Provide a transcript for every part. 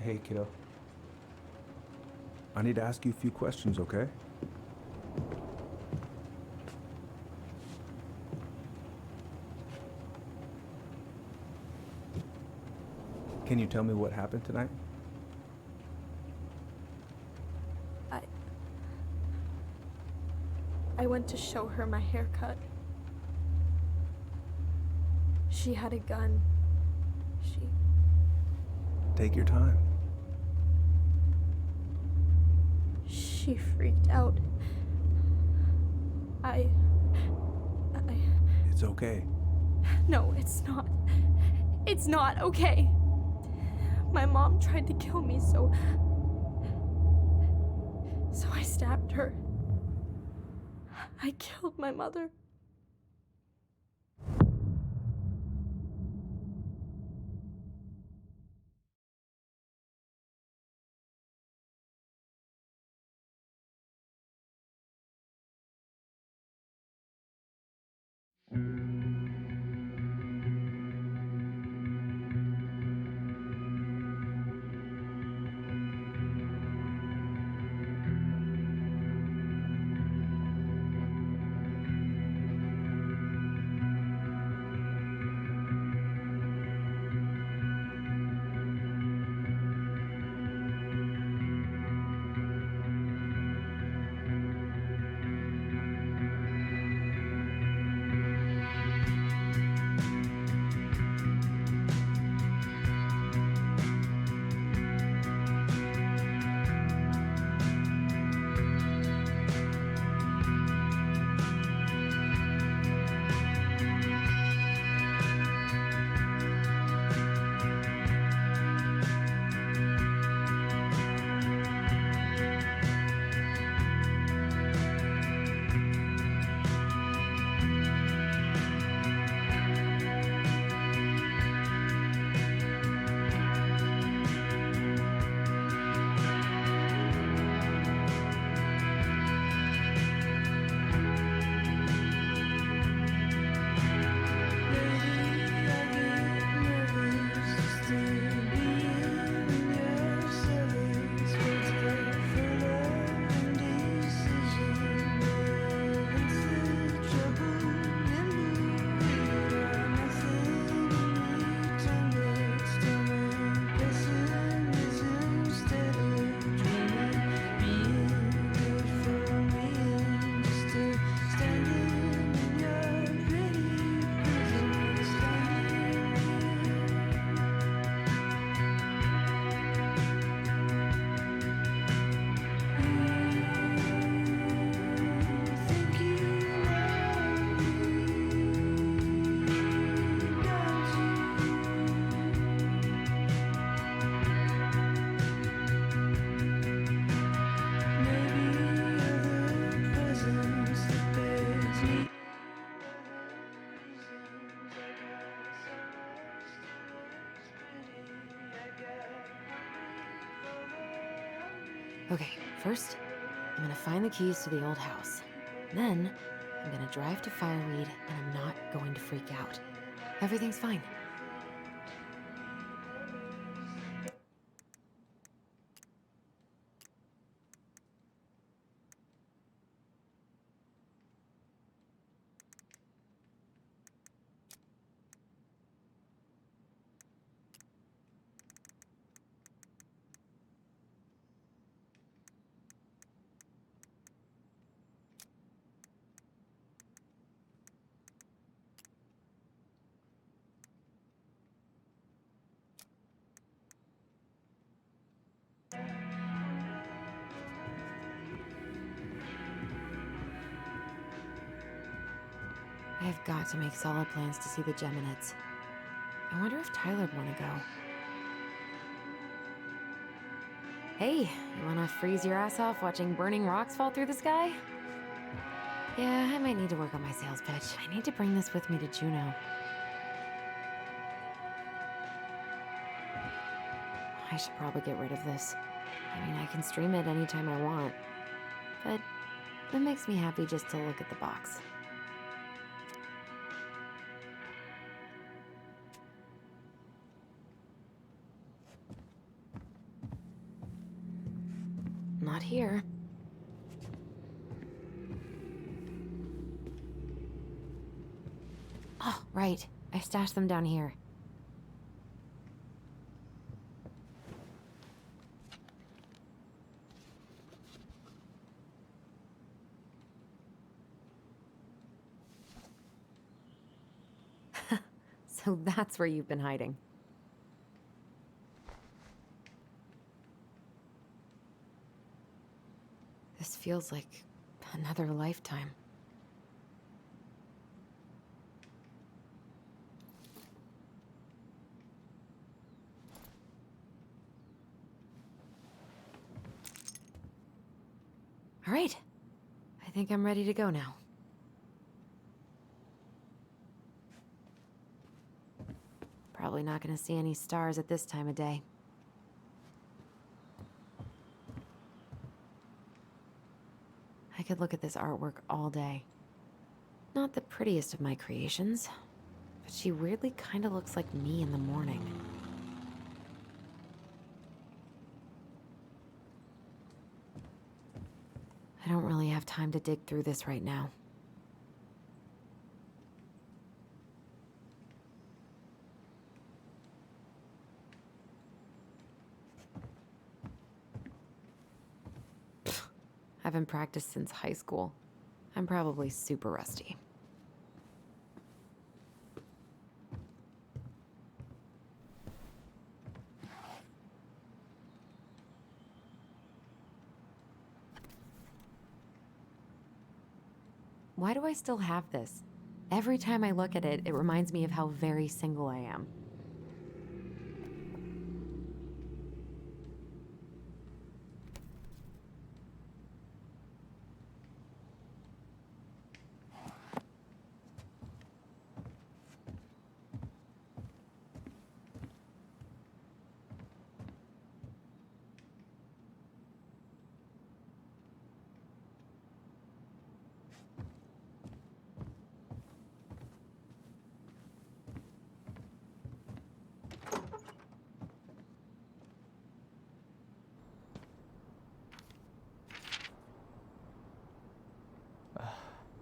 Hey, kiddo. I need to ask you a few questions, okay? Can you tell me what happened tonight? I... I went to show her my haircut. She had a gun. Take your time. She freaked out. It's okay. No, it's not. It's not okay. My mom tried to kill me, so I stabbed her. I killed my mother. Okay, first, I'm gonna find the keys to the old house. Then, I'm gonna drive to Fireweed, and I'm not going to freak out. Everything's fine. I've got to make solid plans to see the Geminids. I wonder if Tyler'd want to go. Hey, you wanna freeze your ass off watching burning rocks fall through the sky? Yeah, I might need to work on my sales pitch. I need to bring this with me to Juneau. I should probably get rid of this. I mean, I can stream it anytime I want. But it makes me happy just to look at the box. not here. Oh, right. I stashed them down here. So that's where you've been hiding. This feels like another lifetime. All right. I think I'm ready to go now. Probably not gonna see any stars at this time of day. I could look at this artwork all day. Not the prettiest of my creations, but she weirdly kind of looks like me in the morning. I don't really have time to dig through this right now. I haven't practiced since high school. I'm probably super rusty. Why do I still have this? Every time I look at it, it reminds me of how very single I am.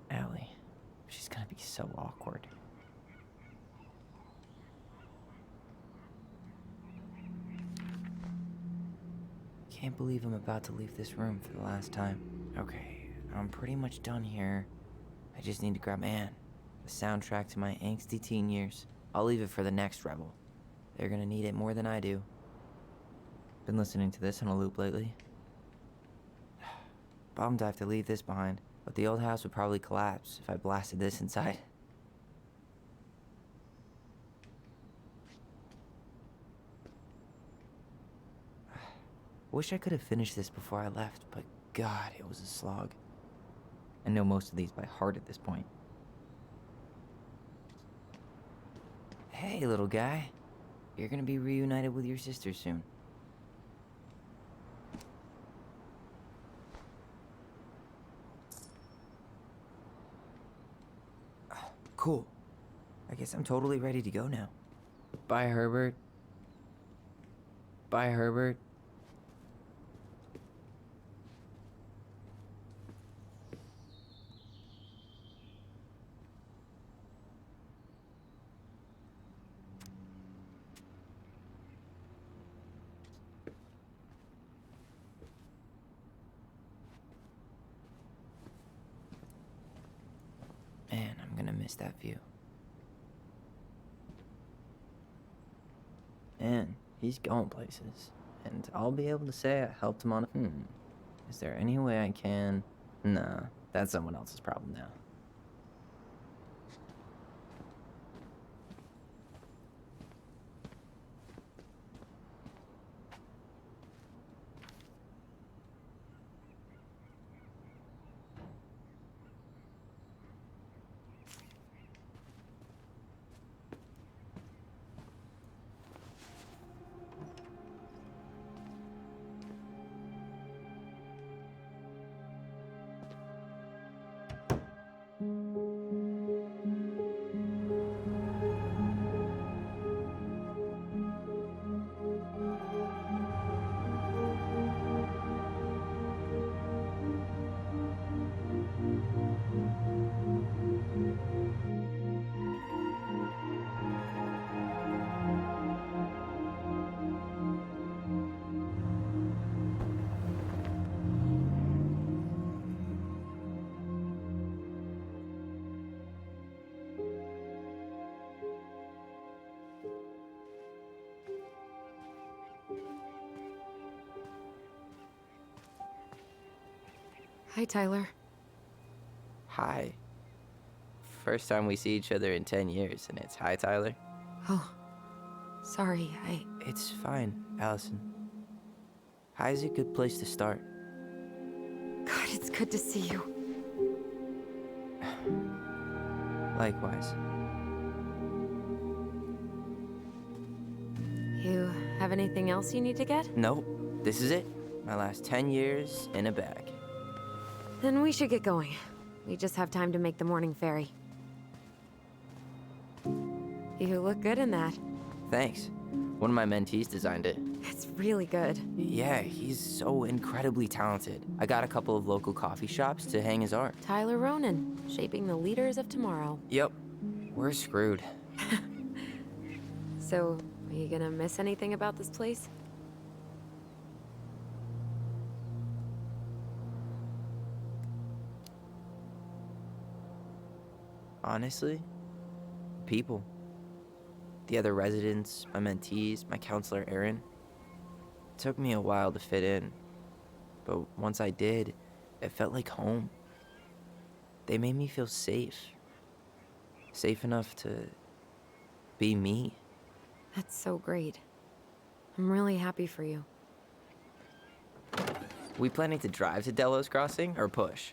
Allie. She's gonna be so awkward. Can't believe I'm about to leave this room for the last time. Okay, I'm pretty much done here. I just need to grab Anne, the soundtrack to my angsty teen years. I'll leave it for the next rebel. They're gonna need it more than I do. Been listening to this on a loop lately. Bummed I have to leave this behind, but the old house would probably collapse if I blasted this inside. Wish I could have finished this before I left, but God, it was a slog. I know most of these by heart at this point. Hey, little guy. You're gonna be reunited with your sister soon. Cool. I guess I'm totally ready to go now. Bye, Herbert. Bye, Herbert. Man, I'm gonna miss that view. And he's going places. And I'll be able to say I helped him on. Is there any way I can? Nah, that's someone else's problem now. Hi, Tyler. Hi. First time we see each other in 10 years, and it's hi, Tyler. Oh, sorry, It's fine, Allison. Hi is a good place to start. God, it's good to see you. Likewise. You have anything else you need to get? Nope, this is it. My last 10 years in a bag. Then we should get going. We just have time to make the morning ferry. You look good in that. Thanks. One of my mentees designed it. It's really good. Yeah, he's so incredibly talented. I got a couple of local coffee shops to hang his art. Tyler Ronan, shaping the leaders of tomorrow. Yep, we're screwed. So, are you gonna miss anything about this place? Honestly, people. The other residents, my mentees, my counselor Aaron. It took me a while to fit in, but once I did, it felt like home. They made me feel safe. Safe enough to be me. That's so great. I'm really happy for you. We planning to drive to Delos Crossing or push?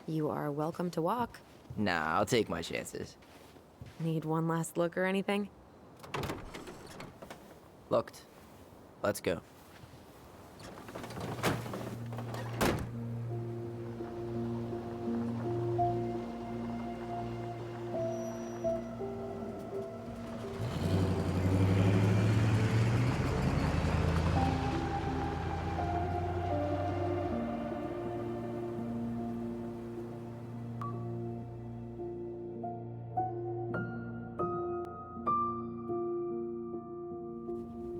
You are welcome to walk. Nah, I'll take my chances. Need one last look or anything? Looked. Let's go.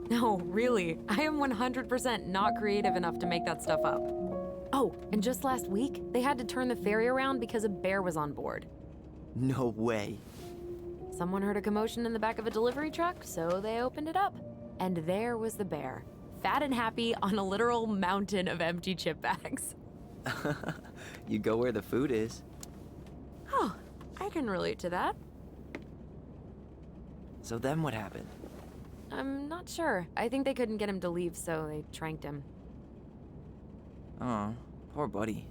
No, really. I am 100% not creative enough to make that stuff up. Oh, and just last week, they had to turn the ferry around because a bear was on board. No way. Someone heard a commotion in the back of a delivery truck, so they opened it up. And there was the bear, fat and happy on a literal mountain of empty chip bags. You go where the food is. Oh, I can relate to that. So then what happened? I'm not sure. I think they couldn't get him to leave, so they tranked him. Oh, poor buddy.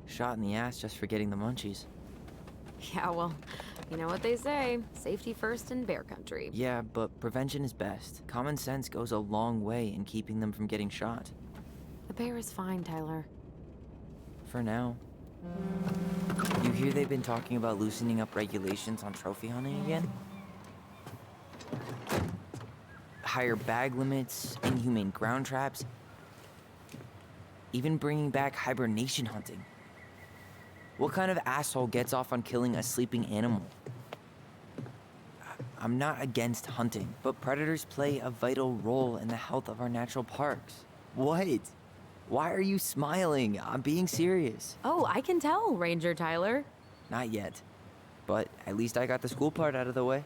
Shot in the ass just for getting the munchies. Yeah, well, you know what they say. Safety first in bear country. Yeah, but prevention is best. Common sense goes a long way in keeping them from getting shot. The bear is fine, Tyler. For now. You hear they've been talking about loosening up regulations on trophy hunting again? Higher bag limits, inhumane ground traps, even bringing back hibernation hunting. What kind of asshole gets off on killing a sleeping animal? I'm not against hunting, but predators play a vital role in the health of our natural parks. What? Why are you smiling? I'm being serious. Oh, I can tell, Ranger Tyler. Not yet, but at least I got the school part out of the way.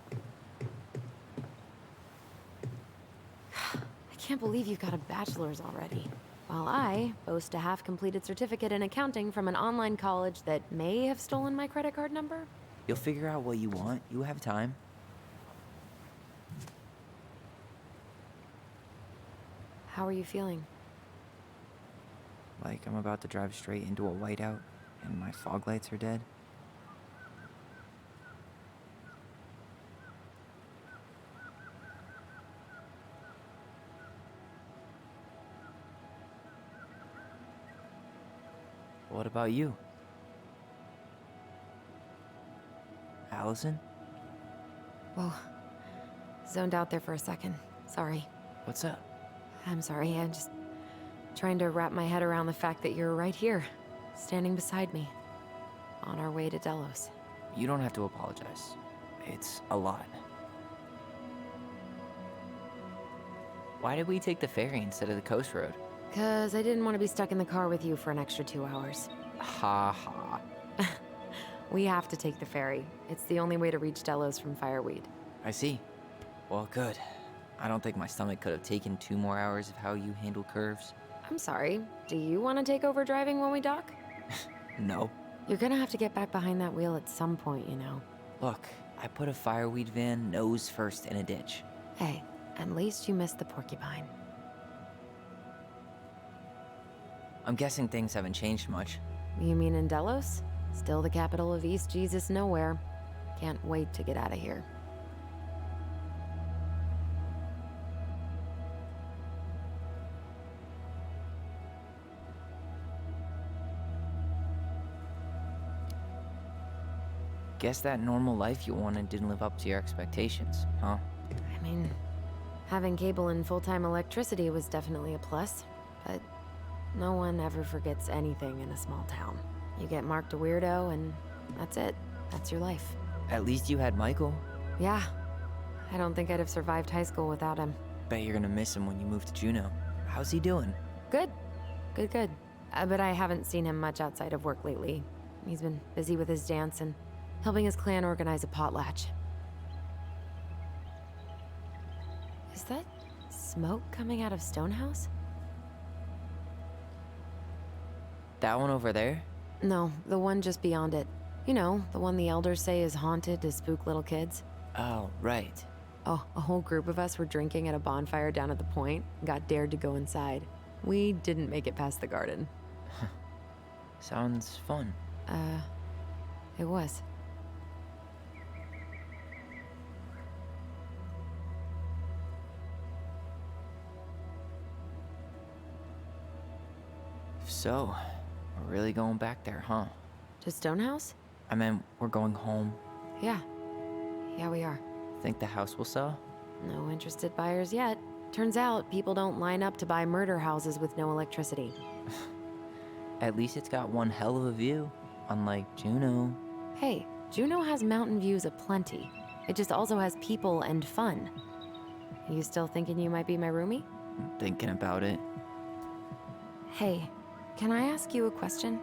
I can't believe you've got a bachelor's already. While I boast a half-completed certificate in accounting from an online college that may have stolen my credit card number. You'll figure out what you want. You have time. How are you feeling? Like I'm about to drive straight into a whiteout and my fog lights are dead. What about you? Allison? Whoa. Zoned out there for a second. Sorry. What's up? I'm sorry, I'm just trying to wrap my head around the fact that you're right here, standing beside me, on our way to Delos. You don't have to apologize. It's a lot. Why did we take the ferry instead of the coast road? 'Cause I didn't want to be stuck in the car with you for an extra 2 hours. Ha ha. We have to take the ferry. It's the only way to reach Delos from Fireweed. I see. Well, good. I don't think my stomach could have taken 2 more hours of how you handle curves. I'm sorry. Do you want to take over driving when we dock? No. You're gonna have to get back behind that wheel at some point, you know. Look, I put a fireweed van nose first in a ditch. Hey, at least you missed the porcupine. I'm guessing things haven't changed much. You mean in Delos? Still the capital of East Jesus Nowhere. Can't wait to get out of here. Guess that normal life you wanted didn't live up to your expectations, huh? I mean, having cable and full-time electricity was definitely a plus, but no one ever forgets anything in a small town. You get marked a weirdo, and that's it. That's your life. At least you had Michael. Yeah. I don't think I'd have survived high school without him. Bet you're gonna miss him when you move to Juneau. How's he doing? Good. Good. But I haven't seen him much outside of work lately. He's been busy with his dance and helping his clan organize a potlatch. Is that smoke coming out of Stonehouse? That one over there? No, the one just beyond it. You know, the one the elders say is haunted to spook little kids. Oh, right. Oh, a whole group of us were drinking at a bonfire down at the point, got dared to go inside. We didn't make it past the garden. Sounds fun. It was. So, we're really going back there, huh? To Stonehouse? I mean, we're going home. Yeah. Yeah, we are. Think the house will sell? No interested buyers yet. Turns out people don't line up to buy murder houses with no electricity. At least it's got one hell of a view, unlike Juneau. Hey, Juneau has mountain views aplenty. It just also has people and fun. You still thinking you might be my roomie? I'm thinking about it. Hey, can I ask you a question?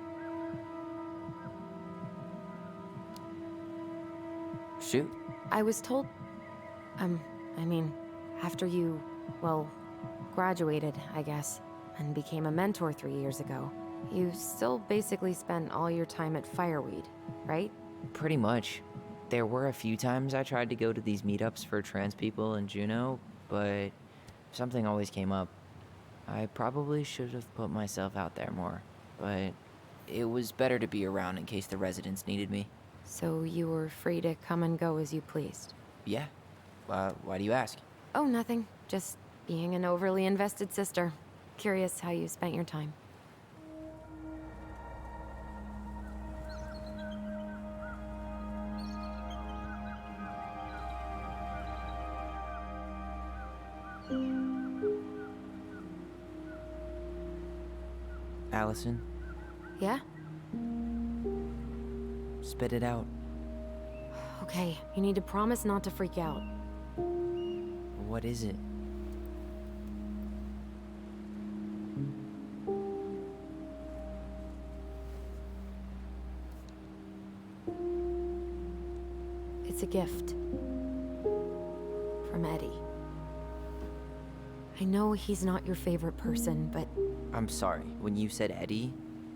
Shoot. I was told... I mean, after you, well, graduated, I guess, and became a mentor 3 years ago, you still basically spent all your time at Fireweed, right? Pretty much. There were a few times I tried to go to these meetups for trans people in Juneau, but something always came up. I probably should have put myself out there more, but it was better to be around in case the residents needed me. So you were free to come and go as you pleased? Yeah. Why do you ask? Oh, nothing. Just being an overly invested sister. Curious how you spent your time. Allison, Yeah? spit it out. Okay, you need to promise not to freak out. What is it? It's a gift. From Eddie. I know he's not your favorite person, but I'm sorry. When you said Eddie,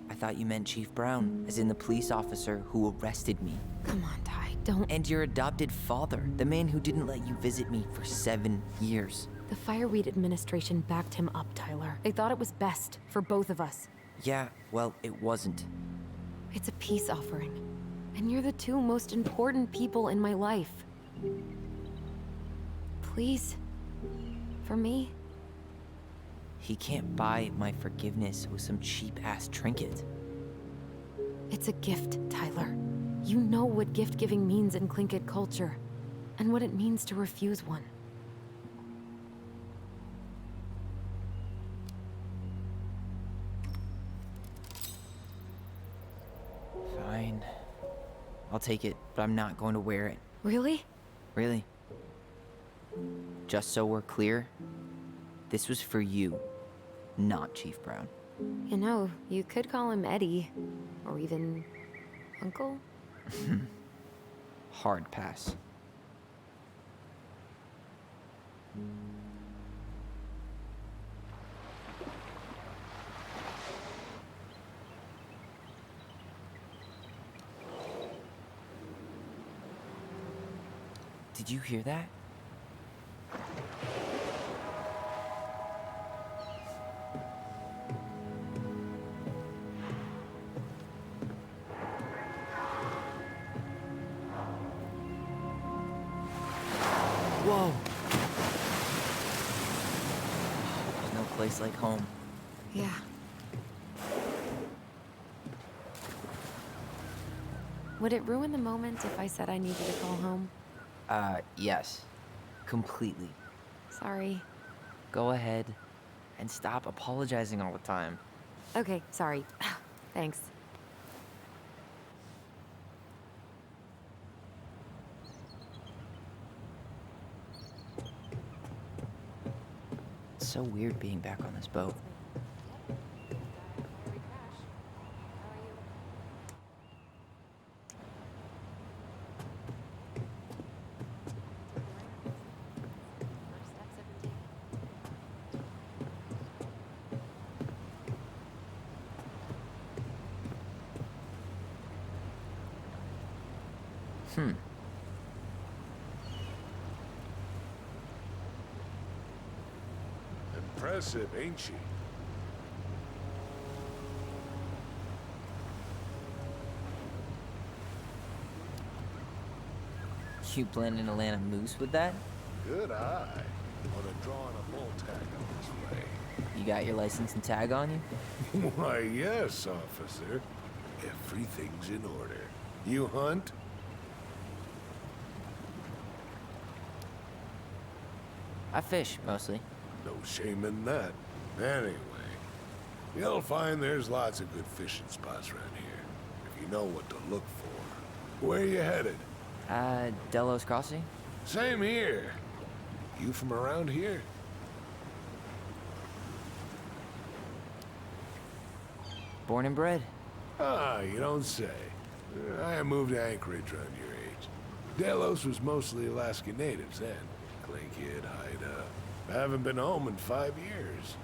I thought you meant Chief Brown, as in the police officer who arrested me. come on, Ty, don't... And your adopted father, the man who didn't let you visit me for 7 years. The Fireweed administration backed him up, Tyler. They thought it was best for both of us. Yeah, well, it wasn't. It's a peace offering. And you're the two most important people in my life. Please. For me. He can't buy my forgiveness with some cheap-ass trinket. It's a gift, Tyler. You know what gift-giving means in Tlingit culture. And what it means to refuse one. Fine. I'll take it, but I'm not going to wear it. Really? Really. Just so we're clear, this was for you, not Chief Brown. You know, you could call him Eddie. Or even... Uncle? Hard pass. Did you hear that? Whoa! There's no place like home. Yeah. Would it ruin the moment if I said I needed to call home? Yes. Completely. Sorry. Go ahead and stop apologizing all the time. Okay, sorry. Thanks. It's so weird being back on this boat. Impressive, ain't she? You planning to land a moose with that? Good eye. On a drawing a bull tag on this way. You got your license and tag on you? Why, yes, officer. Everything's in order. You hunt? I fish, mostly. No shame in that. Anyway, you'll find there's lots of good fishing spots around here, if you know what to look for. Where you headed? Delos Crossing? Same here. You from around here? Born and bred. Ah, you don't say. I moved to Anchorage around your age. Delos was mostly Alaska natives then. Clay Kid, Haida. I haven't been home in 5 years.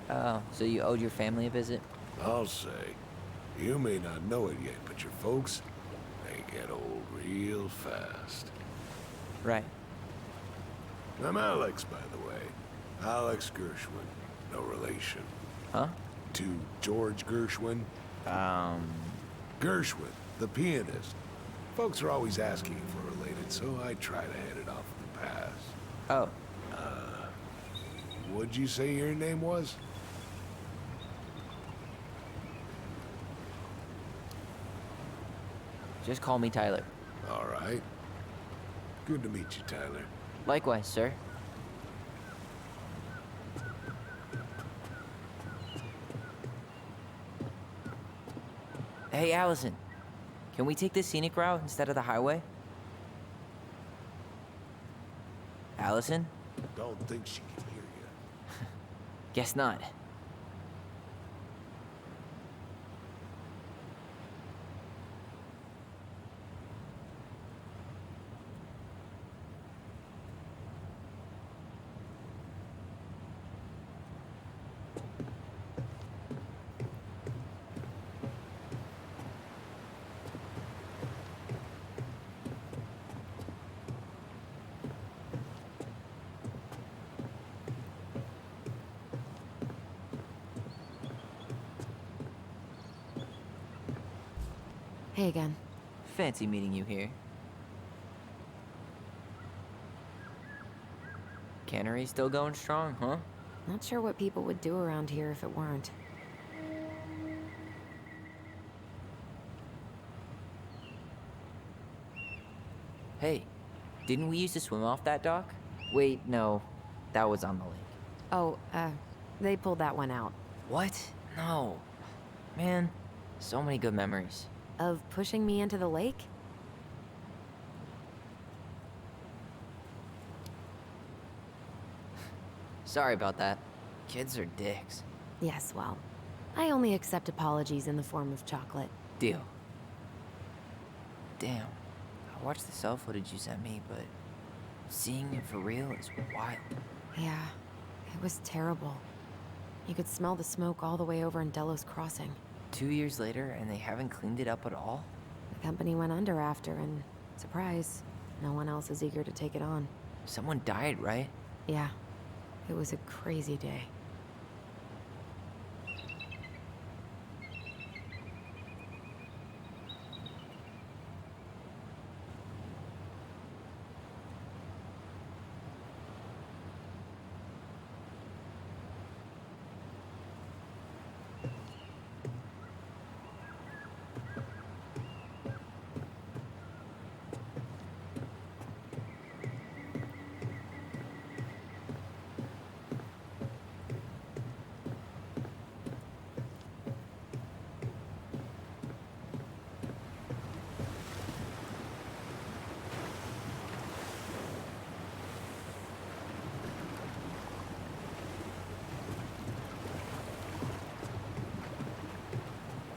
Oh, so you owed your family a visit? I'll say. You may not know it yet, but your folks, they get old real fast. Right. I'm Alex, by the way. Alex Gershwin. No relation. Huh? To George Gershwin. Gershwin, the pianist. Folks are always asking if we're related, so I try to head it off in the pass. Oh, What'd you say your name was? just call me Tyler. All right. Good to meet you, Tyler. Likewise, sir. Hey, Allison. Can we take the scenic route instead of the highway? Allison? Don't think she can hear you. Guess not. Hey again. Fancy meeting you here. Cannery still going strong, huh? Not sure what people would do around here if it weren't. Hey, didn't we used to swim off that dock? Wait, no. That was on the lake. Oh, they pulled that one out. What? No. Man, so many good memories. Of pushing me into the lake? Sorry about that. Kids are dicks. Yes, well, I only accept apologies in the form of chocolate. Deal. Damn. I watched the cell footage you sent me, but seeing it for real is wild. Yeah, it was terrible. You could smell the smoke all the way over in Delos Crossing. 2 years later, and they haven't cleaned it up at all? The company went under after, and surprise, no one else is eager to take it on. Someone died, right? Yeah, it was a crazy day.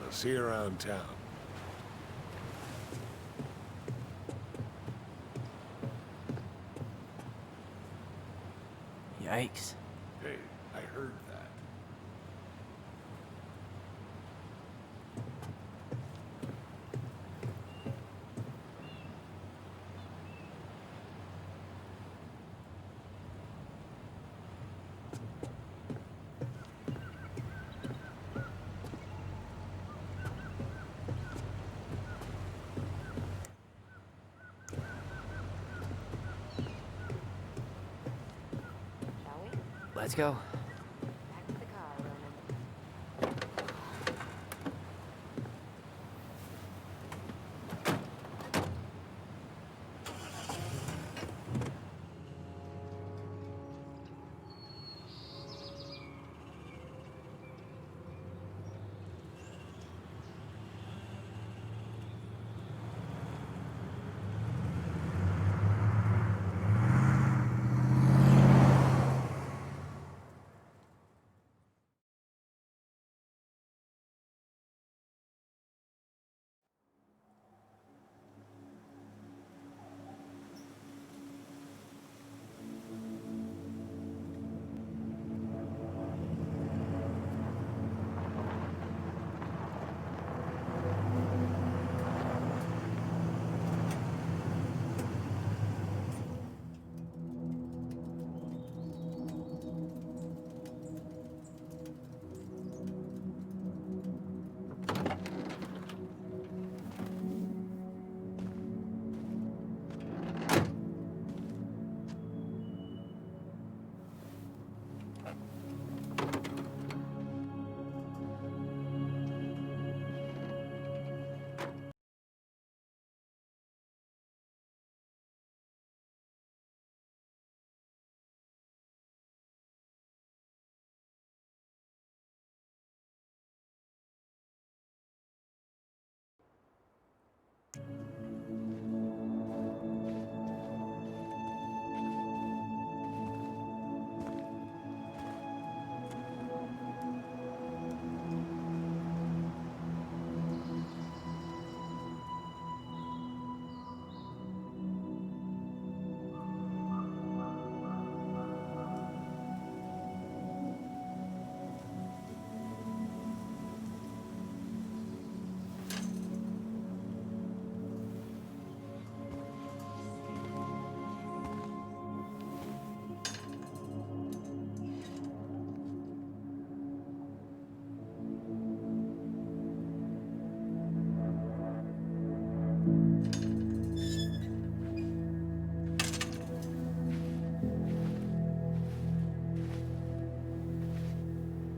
I'll see you around town. Yikes. Hey, I heard that. Shall we? Let's go. Back to the car, Roman.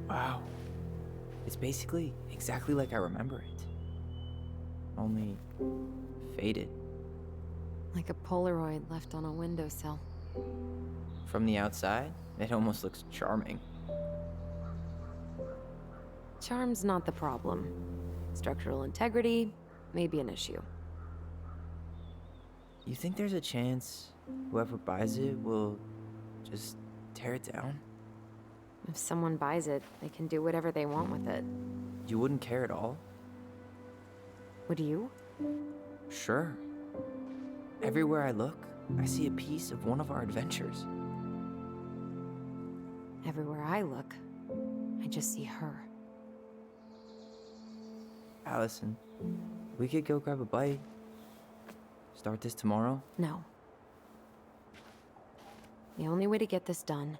Wow. It's basically exactly like I remember it. Only faded. Like a Polaroid left on a windowsill. From the outside, it almost looks charming. Charm's not the problem. Structural integrity may be an issue. You think there's a chance whoever buys it will just tear it down? If someone buys it, they can do whatever they want with it. You wouldn't care at all? Would you? Sure. Everywhere I look, I see a piece of one of our adventures. Everywhere I look, I just see her. Allison, we could go grab a bite. Start this tomorrow? No. The only way to get this done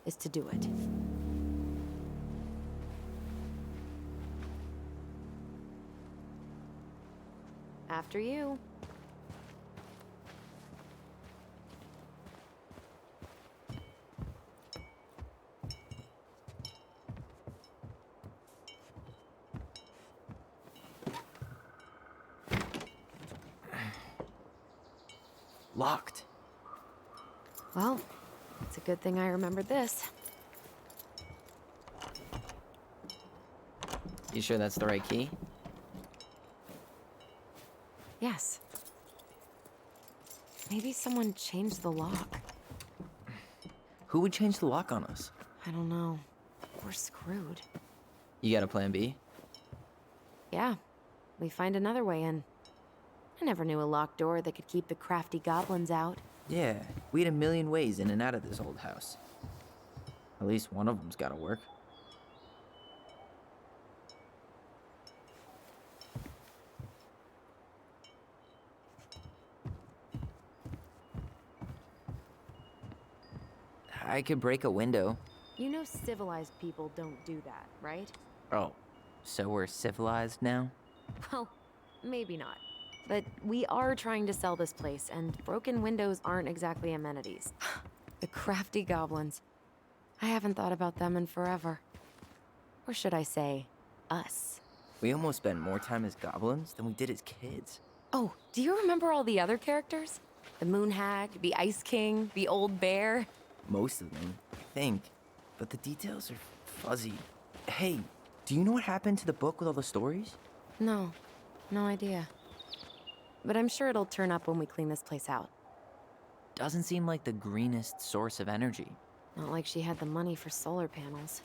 is to do it. After you. Locked. Well, it's a good thing I remembered this. You sure that's the right key? Yes. Maybe someone changed the lock. Who would change the lock on us? I don't know. We're screwed. You got a plan B? Yeah, we find another way in. I never knew a locked door that could keep the crafty goblins out. Yeah, we had a million ways in and out of this old house. At least one of them's gotta work. I could break a window. You know civilized people don't do that, right? Oh, so we're civilized now? Well, maybe not. But we are trying to sell this place, and broken windows aren't exactly amenities. The crafty goblins. I haven't thought about them in forever. Or should I say, us. We almost spent more time as goblins than we did as kids. Oh, do you remember all the other characters? The Moon Hag, the Ice King, the Old Bear? Most of them, I think. But the details are fuzzy. Hey, do you know what happened to the book with all the stories? No, no idea. But I'm sure it'll turn up when we clean this place out. Doesn't seem like the greenest source of energy. Not like she had the money for solar panels.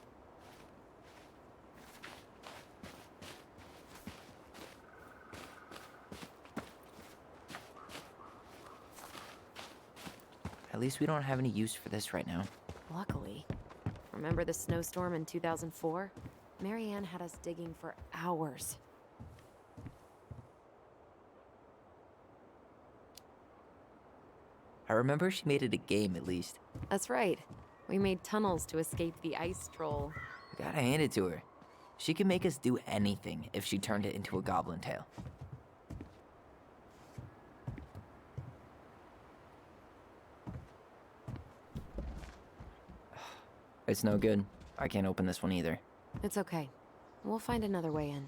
At least we don't have any use for this right now. Luckily. Remember the snowstorm in 2004? Marianne had us digging for hours. I remember she made it a game at least. That's right. We made tunnels to escape the ice troll. Gotta hand it to her. She could make us do anything if she turned it into a goblin tale. It's no good. I can't open this one either. It's okay. We'll find another way in.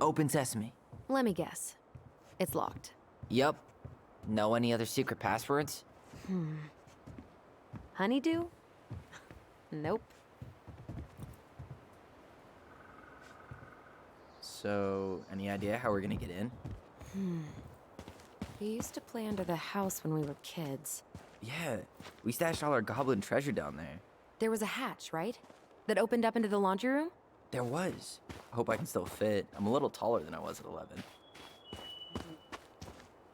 Open sesame. Let me guess. It's locked. Yup. Know any other secret passwords? Honeydew? Nope. So, any idea how we're gonna get in? We used to play under the house when we were kids. Yeah, we stashed all our goblin treasure down there. There was a hatch, right? That opened up into the laundry room? There was. I hope I can still fit. I'm a little taller than I was at 11.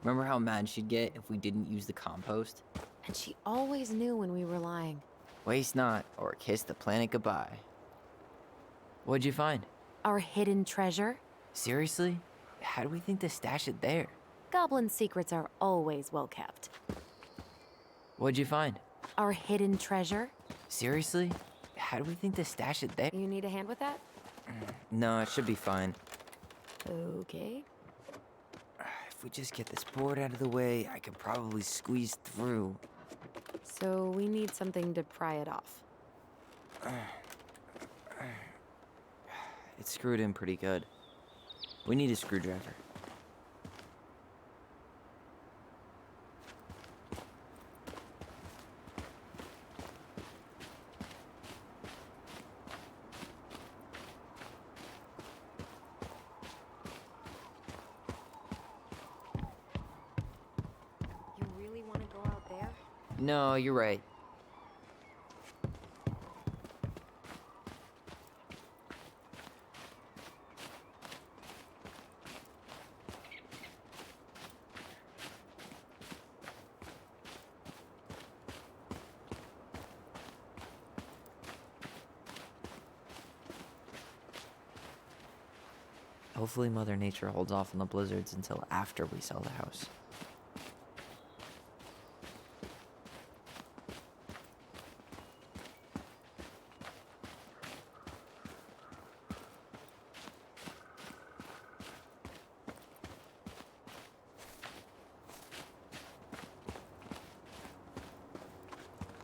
Remember how mad she'd get if we didn't use the compost? And she always knew when we were lying. Waste not, or kiss the planet goodbye. What'd you find? Our hidden treasure? Seriously? How do we think to stash it there? Goblin secrets are always well kept. What'd you find? Our hidden treasure? Seriously? How do we think to stash it there? You need a hand with that? No, it should be fine. Okay. If we just get this board out of the way, I could probably squeeze through. So we need something to pry it off. It's screwed in pretty good. We need a screwdriver. You really want to go out there? No, you're right. Hopefully Mother Nature holds off on the blizzards until after we sell the house.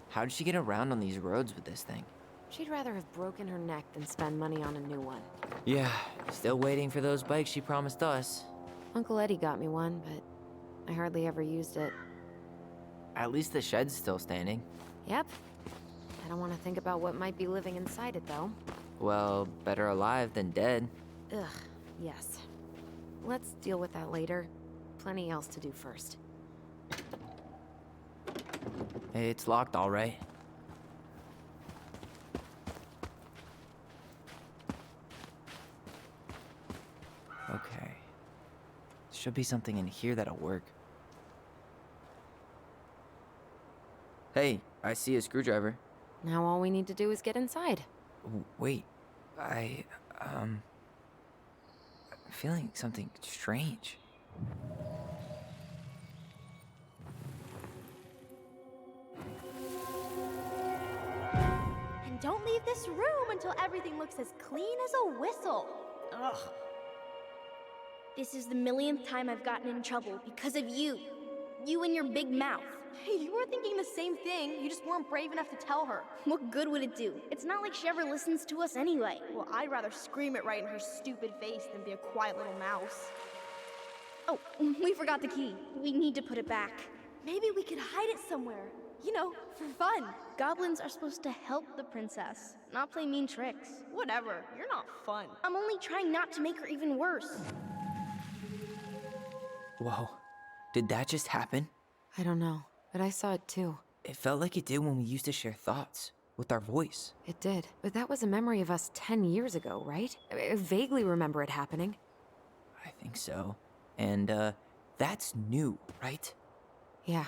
How did she get around on these roads with this thing? She'd rather have broken her neck than spend money on a new one. Yeah, still waiting for those bikes she promised us. Uncle Eddie got me one, but I hardly ever used it. At least the shed's still standing. Yep. I don't want to think about what might be living inside it, though. Well, better alive than dead. Ugh, yes. Let's deal with that later. Plenty else to do first. Hey, it's locked all right. Okay. Should be something in here that'll work. Hey, I see a screwdriver. Now all we need to do is get inside. Wait, I'm feeling something strange. And don't leave this room until everything looks as clean as a whistle. Ugh. This is the millionth time I've gotten in trouble because of you. You and your big mouth. Hey, you were thinking the same thing. You just weren't brave enough to tell her. What good would it do? It's not like she ever listens to us anyway. Well, I'd rather scream it right in her stupid face than be a quiet little mouse. Oh, we forgot the key. We need to put it back. Maybe we could hide it somewhere. You know, for fun. Goblins are supposed to help the princess, not play mean tricks. Whatever, you're not fun. I'm only trying not to make her even worse. Whoa, did that just happen? I don't know, but I saw it too. It felt like it did when we used to share thoughts with our voice. It did, but that was a memory of us 10 years ago, right? I vaguely remember it happening. I think so. And, that's new, right? Yeah.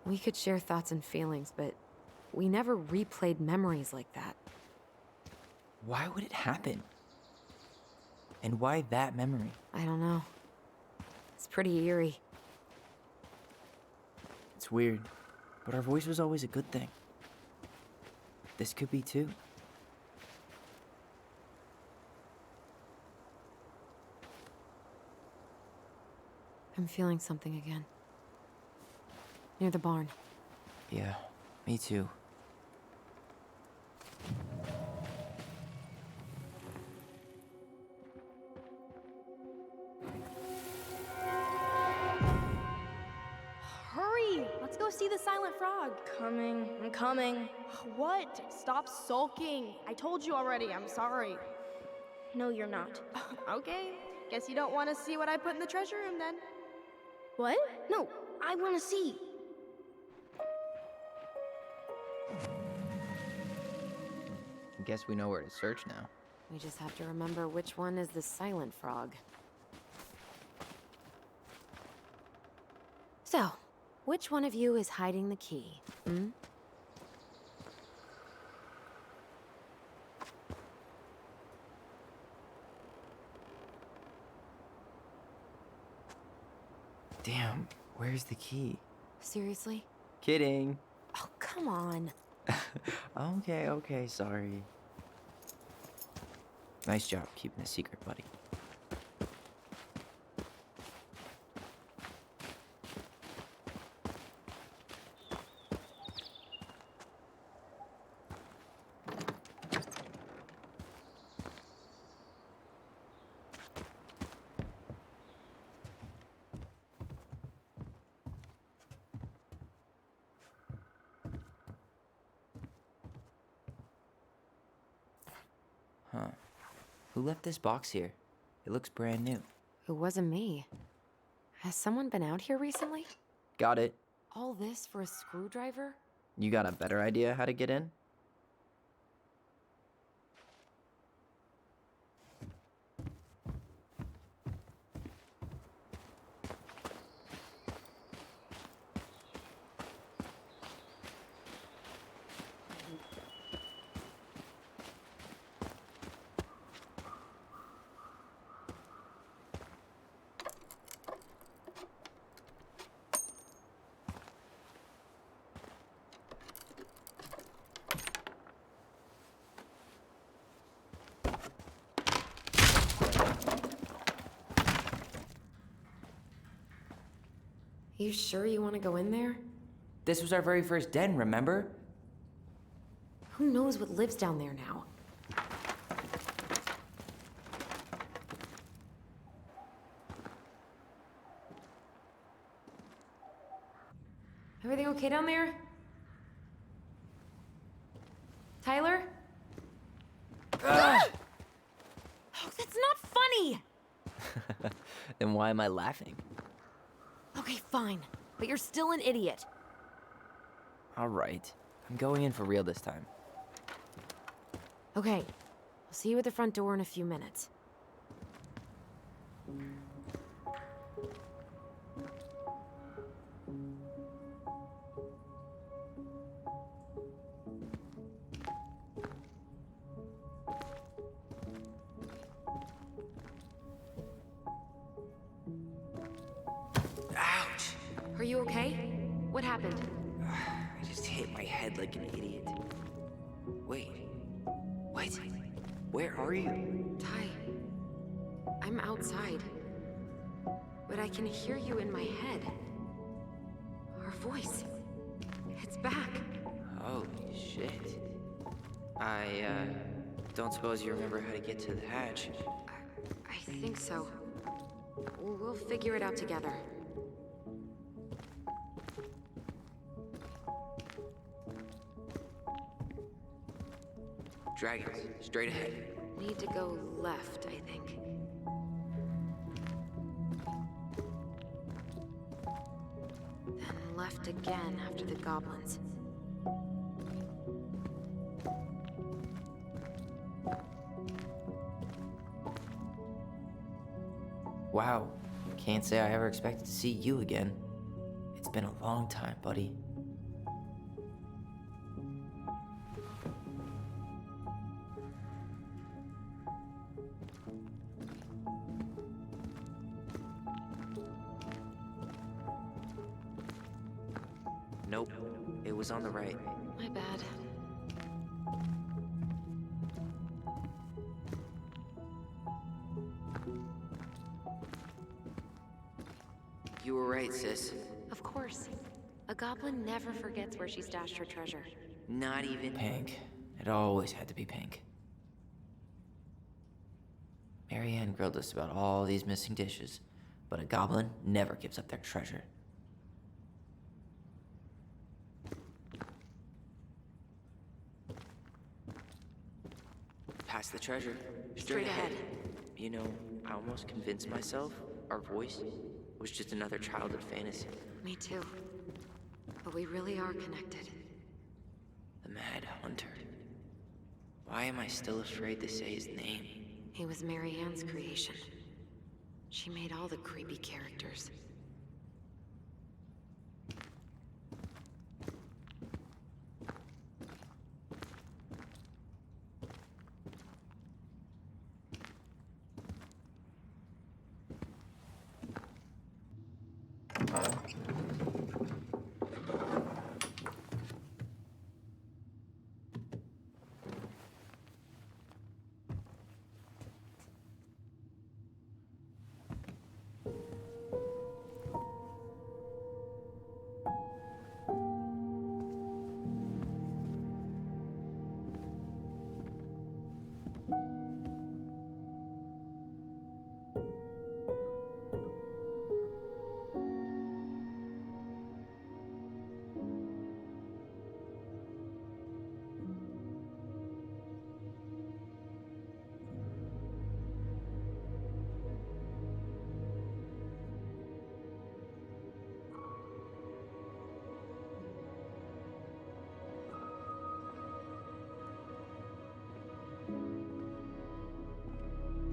We could share thoughts and feelings, but we never replayed memories like that. Why would it happen? And why that memory? I don't know. It's pretty eerie. It's weird, but our voice was always a good thing. This could be too. I'm feeling something again. Near the barn. Yeah, me too. Hurry! Let's go see the silent frog. I'm coming. What? Stop sulking. I told you already, I'm sorry. No, you're not. Okay, guess you don't want to see what I put in the treasure room then. What? No, I want to see. Guess we know where to search now. We just have to remember which one is the silent frog. So, which one of you is hiding the key? Hmm? Damn, where's the key? Seriously? Kidding. Oh, come on. Okay, sorry. Nice job keeping a secret, buddy. Huh. Who left this box here? It looks brand new. It wasn't me. Has someone been out here recently? Got it. All this for a screwdriver? You got a better idea how to get in? You sure you want to go in there? This was our very first den, remember? Who knows what lives down there now? Everything okay down there? Tyler? Oh, that's not funny! Then why am I laughing? Okay, fine. But you're still an idiot. All right. I'm going in for real this time. Okay. I'll see you at the front door in a few minutes. Ouch! Are you okay? What happened? I just hit my head like an idiot. Wait. What? Where are you? Ty, I'm outside. But I can hear you in my head. Our voice. It's back. Holy shit. I, don't suppose you remember how to get to the hatch. I think so. We'll figure it out together. Dragons, straight ahead. Need to go left, I think. Then left again after the goblins. Wow. Can't say I ever expected to see you again. It's been a long time, buddy. Nope. It was on the right. My bad. You were right, sis. Of course. A goblin never forgets where she stashed her treasure. Not even pink. It always had to be pink. Marianne grilled us about all these missing dishes, but a goblin never gives up their treasure. Past the treasure. Straight ahead. You know, I almost convinced myself our voice was just another childhood fantasy. Me too. But we really are connected. The Mad Hunter. Why am I still afraid to say his name? He was Marianne's creation. She made all the creepy characters.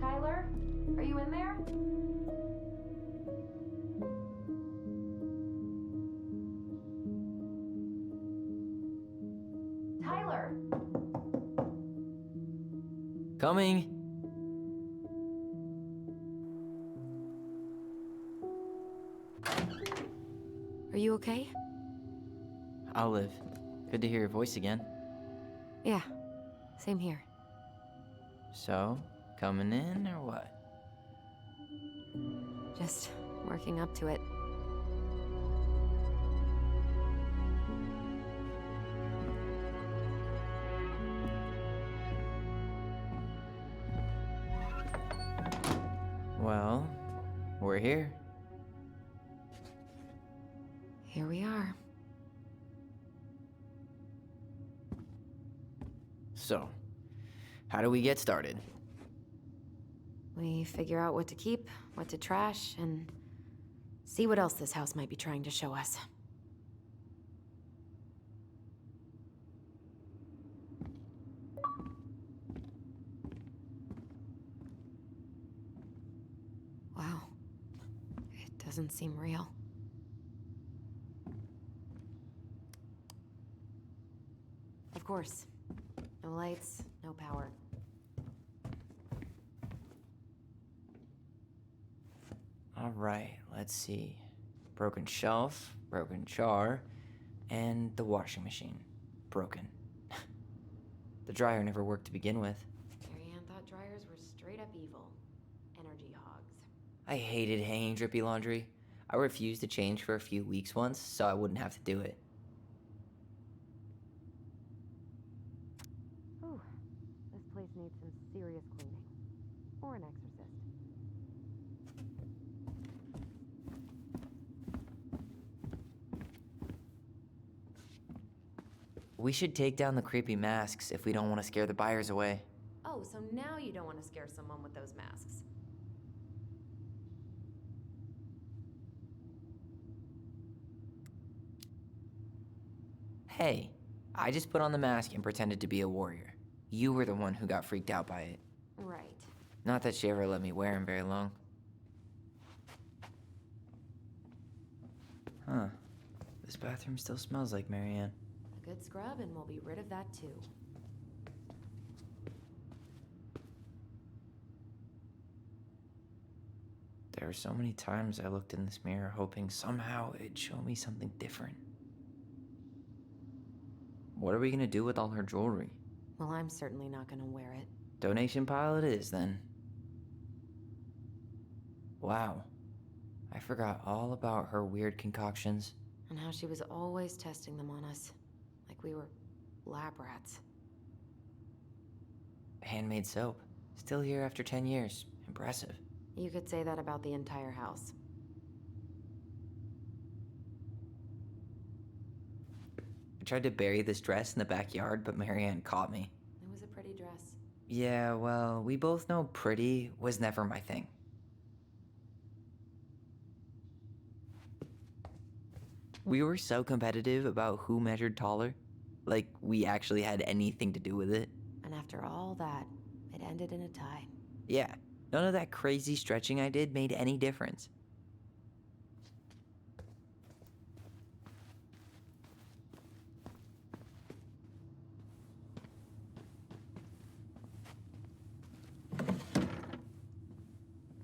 Tyler? Are you in there? Tyler! Coming! Are you okay? I'll live. Good to hear your voice again. Yeah, same here. So, coming in or what? Just working up to it. we're here. Here we are. So, how do we get started? We figure out what to keep, what to trash, and see what else this house might be trying to show us. Wow. It doesn't seem real. Of course. No lights, no power. Alright, let's see. Broken shelf, broken jar, and the washing machine. Broken. The dryer never worked to begin with. Marianne thought dryers were straight up evil. Energy hogs. I hated hanging drippy laundry. I refused to change for a few weeks once, so I wouldn't have to do it. Ooh, this place needs some serious cleaning. Or an exorcist. We should take down the creepy masks if we don't want to scare the buyers away. Oh, so now you don't want to scare someone with those masks. Hey, I just put on the mask and pretended to be a warrior. You were the one who got freaked out by it. Right. Not that she ever let me wear him very long. Huh. This bathroom still smells like Marianne. A good scrub and we'll be rid of that too. There were so many times I looked in this mirror hoping somehow it'd show me something different. What are we gonna do with all her jewelry? Well, I'm certainly not gonna wear it. Donation pile it is, then. Wow. I forgot all about her weird concoctions. And how she was always testing them on us. Like we were lab rats. Handmade soap. Still here after 10 years. Impressive. You could say that about the entire house. I tried to bury this dress in the backyard, but Marianne caught me. It was a pretty dress. Yeah, well, we both know pretty was never my thing. We were so competitive about who measured taller. Like, we actually had anything to do with it. And after all that, it ended in a tie. Yeah, none of that crazy stretching I did made any difference.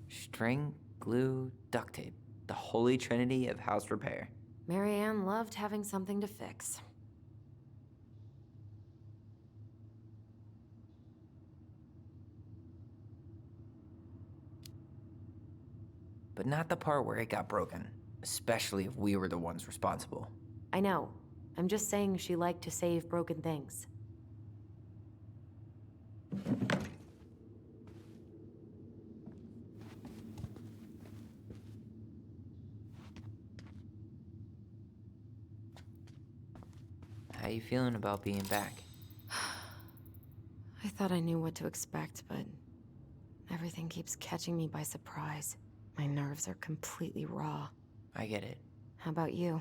String, glue, duct tape. The holy trinity of house repair. Marianne loved having something to fix. But not the part where it got broken. Especially if we were the ones responsible. I know. I'm just saying she liked to save broken things. How you feeling about being back? I thought I knew what to expect, but everything keeps catching me by surprise. My nerves are completely raw. I get it. How about you?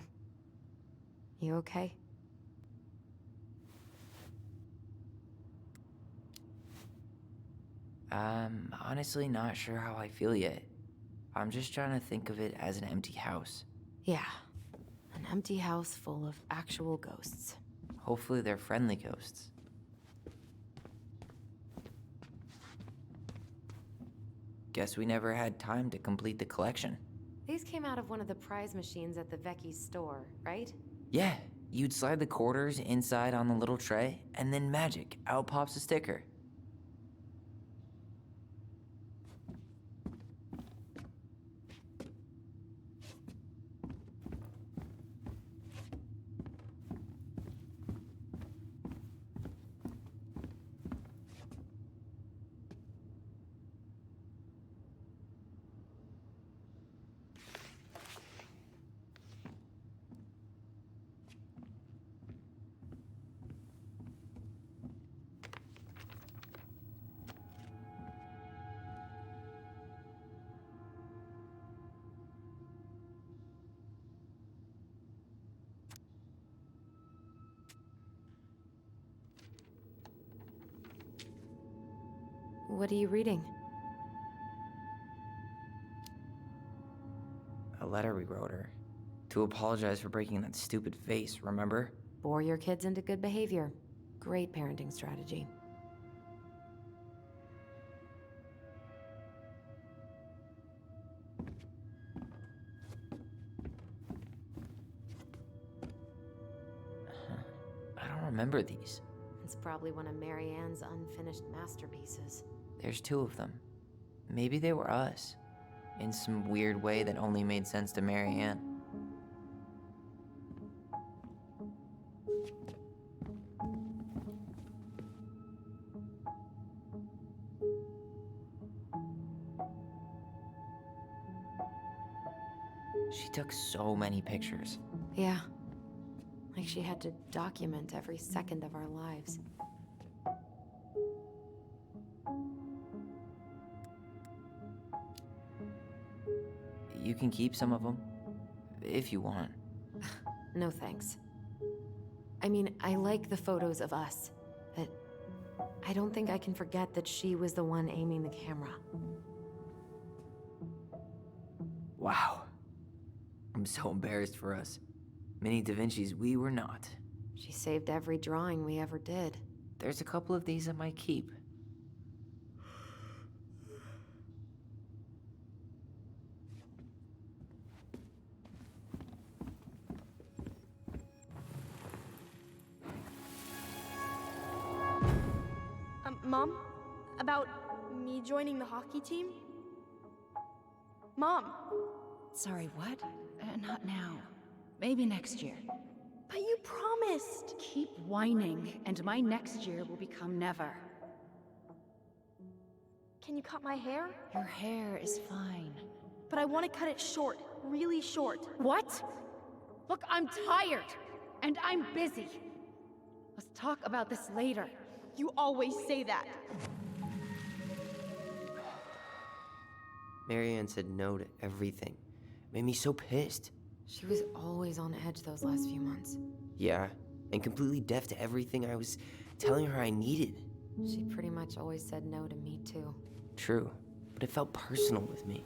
You okay? I'm honestly not sure how I feel yet. I'm just trying to think of it as an empty house. Yeah. An empty house full of actual ghosts. Hopefully they're friendly ghosts. Guess we never had time to complete the collection. These came out of one of the prize machines at the Vecchi's store, right? Yeah, you'd slide the quarters inside on the little tray, and then magic, out pops a sticker. What are you reading? A letter we wrote her. To apologize for breaking that stupid vase, remember? Bore your kids into good behavior. Great parenting strategy. I don't remember these. It's probably one of Marianne's unfinished masterpieces. There's 2 of them. Maybe they were us. In some weird way that only made sense to Marianne. She took so many pictures. Yeah. Like she had to document every second of our lives. You can keep some of them, if you want. No thanks. I mean, I like the photos of us, but I don't think I can forget that she was the one aiming the camera. Wow. I'm so embarrassed for us. Mini Da Vinci's we were not. She saved every drawing we ever did. There's a couple of these I might keep. Mom? About me joining the hockey team? Mom! Sorry, what? Not now. Maybe next year. But you promised! Keep whining, and my next year will become never. Can you cut my hair? Your hair is fine. But I want to cut it short. Really short. What? Look, I'm tired, and I'm busy. Let's talk about this later. You always say that. Marianne said no to everything. Made me so pissed. She was always on edge those last few months. Yeah, and completely deaf to everything I was telling her I needed. She pretty much always said no to me, too. True, but it felt personal with me.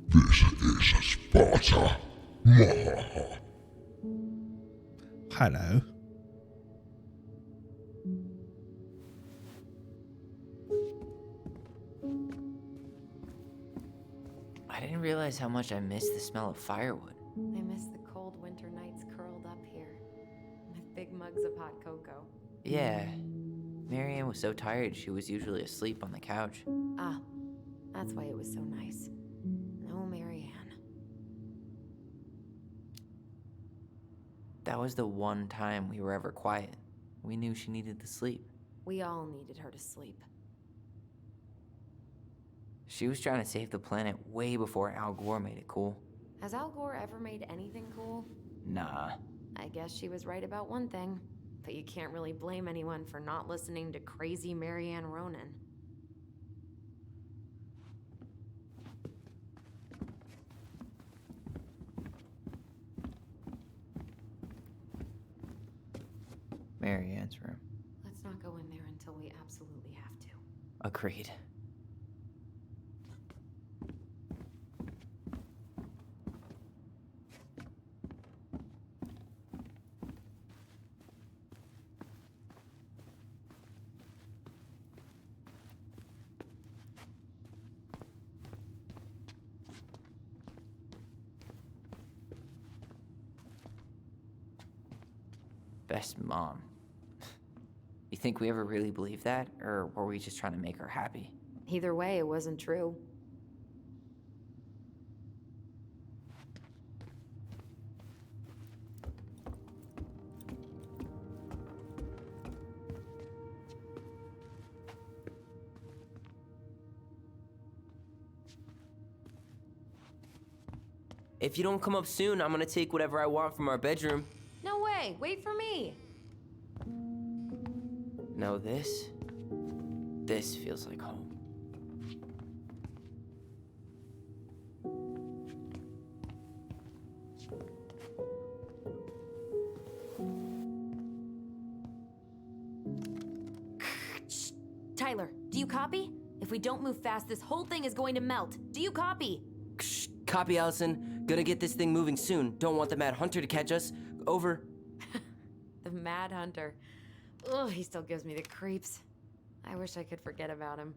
This is Sparta. Hello. I didn't realize how much I missed the smell of firewood. I miss the cold winter nights curled up here, with big mugs of hot cocoa. Yeah, Marianne was so tired she was usually asleep on the couch. Ah, that's why it was so nice. No Marianne. That was the one time we were ever quiet. We knew she needed the sleep. We all needed her to sleep. She was trying to save the planet way before Al Gore made it cool. Has Al Gore ever made anything cool? Nah. I guess she was right about one thing, but you can't really blame anyone for not listening to crazy Marianne Ronan. Marianne's room. Let's not go in there until we absolutely have to. Agreed. Best mom. You think we ever really believed that, or were we just trying to make her happy? Either way, it wasn't true. If you don't come up soon, I'm gonna take whatever I want from our bedroom. No way! Wait for me! No, this feels like home. Tyler, do you copy? If we don't move fast, this whole thing is going to melt. Do you copy? Shh, copy, Allison. Gonna get this thing moving soon. Don't want the Mad Hunter to catch us. Over. The Mad Hunter. Ugh, he still gives me the creeps. I wish I could forget about him.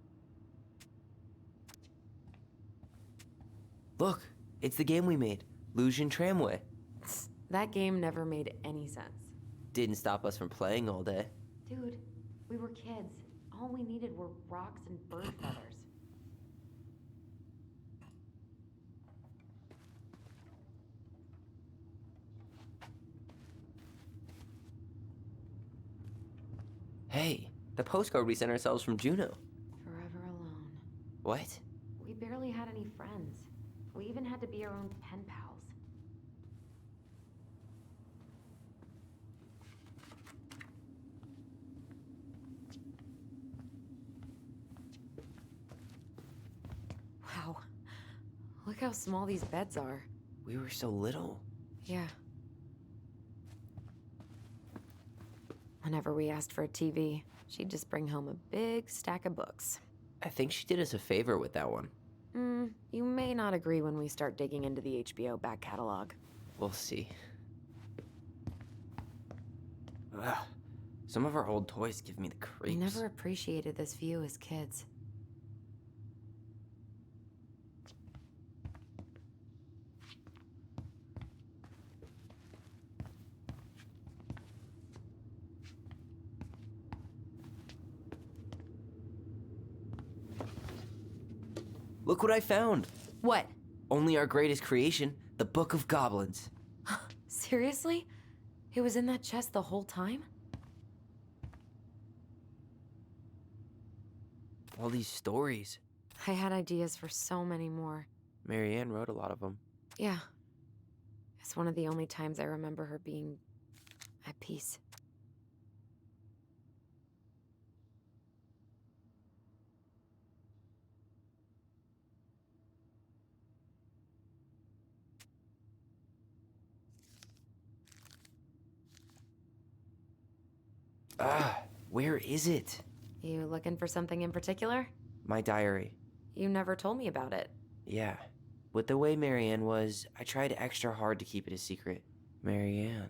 Look, it's the game we made. Lucian Tramway. That game never made any sense. Didn't stop us from playing all day. Dude, we were kids. All we needed were rocks and bird feathers. Hey, the postcard we sent ourselves from Juneau. Forever alone. What? We barely had any friends. We even had to be our own pen pals. Wow. Look how small these beds are. We were so little. Yeah. Whenever we asked for a TV, she'd just bring home a big stack of books. I think she did us a favor with that one. You may not agree when we start digging into the HBO back catalog. We'll see. Ugh. Some of our old toys give me the creeps. We never appreciated this view as kids. Look what I found! What? Only our greatest creation, the Book of Goblins. Seriously? It was in that chest the whole time? All these stories. I had ideas for so many more. Marianne wrote a lot of them. Yeah. It's one of the only times I remember her being at peace. Where is it? You looking for something in particular? My diary. You never told me about it. Yeah. With the way Marianne was, I tried extra hard to keep it a secret. Marianne.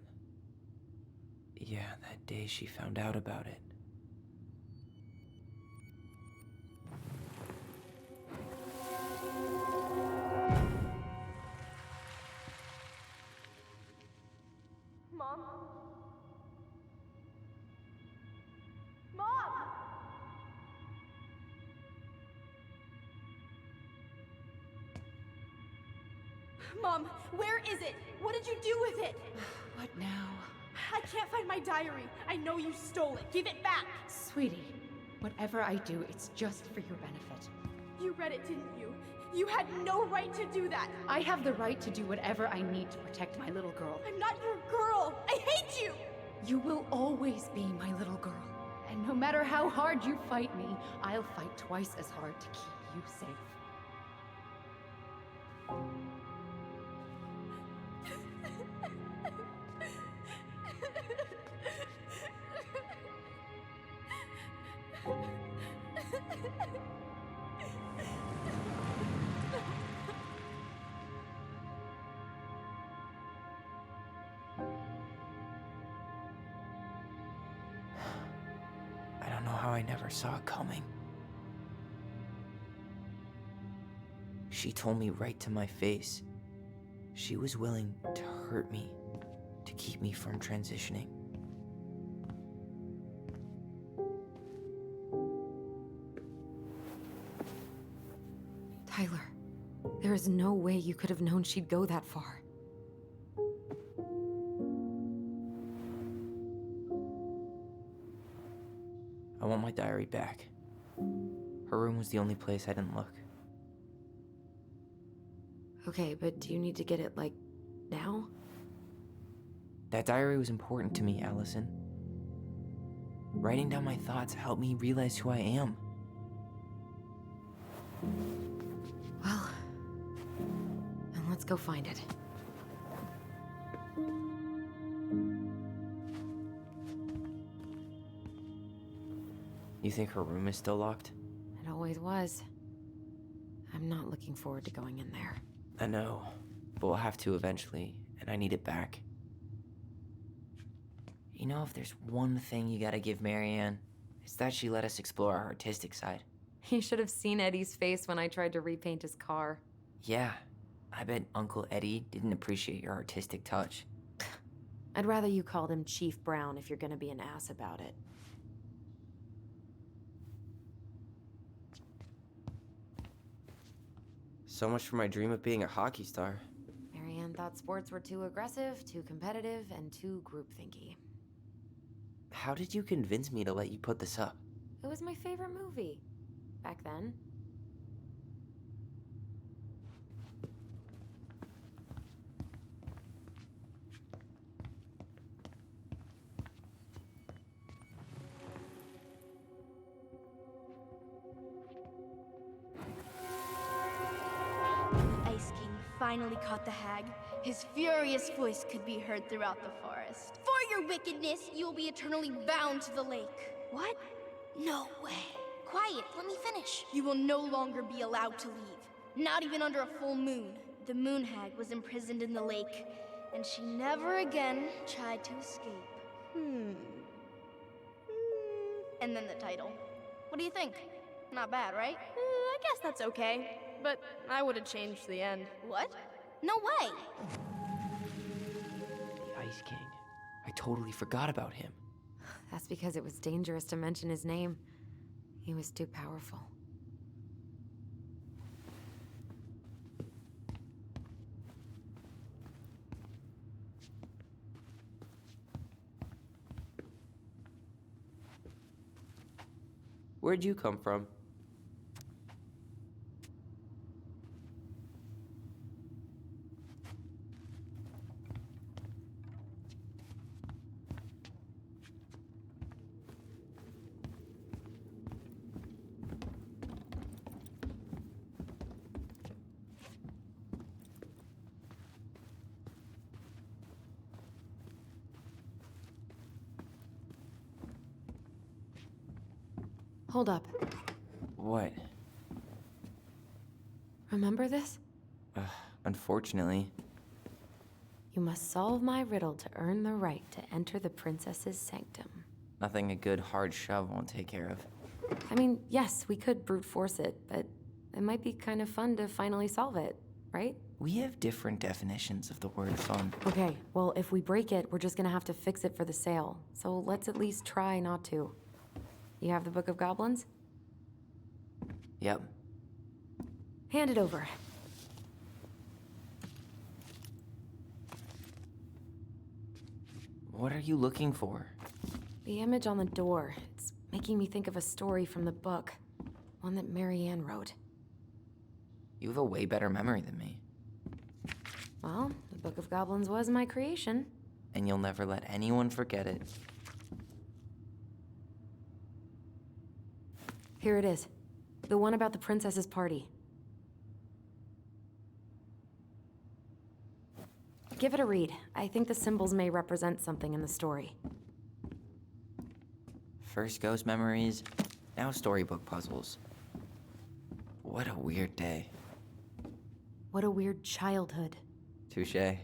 Yeah, that day she found out about it. Mom? Mom! Mom, where is it? What did you do with it? What now? I can't find my diary. I know you stole it. Give it back. Sweetie, whatever I do, it's just for your benefit. You read it, didn't you? You had no right to do that. I have the right to do whatever I need to protect my little girl. I'm not your girl. I hate you. You will always be my little girl. And no matter how hard you fight me, I'll fight twice as hard to keep you safe. I don't know how I never saw it coming. She told me right to my face. She was willing to hurt me, to keep me from transitioning. Tyler, there is no way you could have known she'd go that far. I want my diary back. Her room was the only place I didn't look. Okay, but do you need to get it, like, now? That diary was important to me, Allison. Writing down my thoughts helped me realize who I am. Well, then let's go find it. You You think her room is still locked? It always was. I'm not looking forward to going in there. I know, but we'll have to eventually, and I need it back. You know, if there's one thing you gotta give Marianne, it's that she let us explore our artistic side. You should have seen Eddie's face when I tried to repaint his car. Yeah, I bet Uncle Eddie didn't appreciate your artistic touch. I'd rather you called him Chief Brown if you're gonna be an ass about it. So much for my dream of being a hockey star. Marianne thought sports were too aggressive, too competitive, and too groupthinky. How did you convince me to let you put this up? It was my favorite movie. Back then. The Ice King finally caught the hag. His furious voice could be heard throughout the forest. For your wickedness, you will be eternally bound to the lake. What? No way. Quiet, let me finish. You will no longer be allowed to leave. Not even under a full moon. The moon hag was imprisoned in the lake, and she never again tried to escape. And then the title. What do you think? Not bad, right? I guess that's okay. But I would have changed the end. What? No way! The Ice King. I totally forgot about him. That's because it was dangerous to mention his name. He was too powerful. Where'd you come from? Hold up. What? Remember this? Unfortunately. You must solve my riddle to earn the right to enter the princess's sanctum. Nothing a good hard shove won't take care of. I mean, yes, we could brute force it, but it might be kind of fun to finally solve it, right? We have different definitions of the word fun. Okay, well, if we break it, we're just gonna have to fix it for the sale. So let's at least try not to. You have the Book of Goblins? Yep. Hand it over. What are you looking for? The image on the door. It's making me think of a story from the book. One that Marianne wrote. You have a way better memory than me. Well, the Book of Goblins was my creation. And you'll never let anyone forget it. Here it is. The one about the princess's party. Give it a read. I think the symbols may represent something in the story. First ghost memories, now storybook puzzles. What a weird day. What a weird childhood. Touché.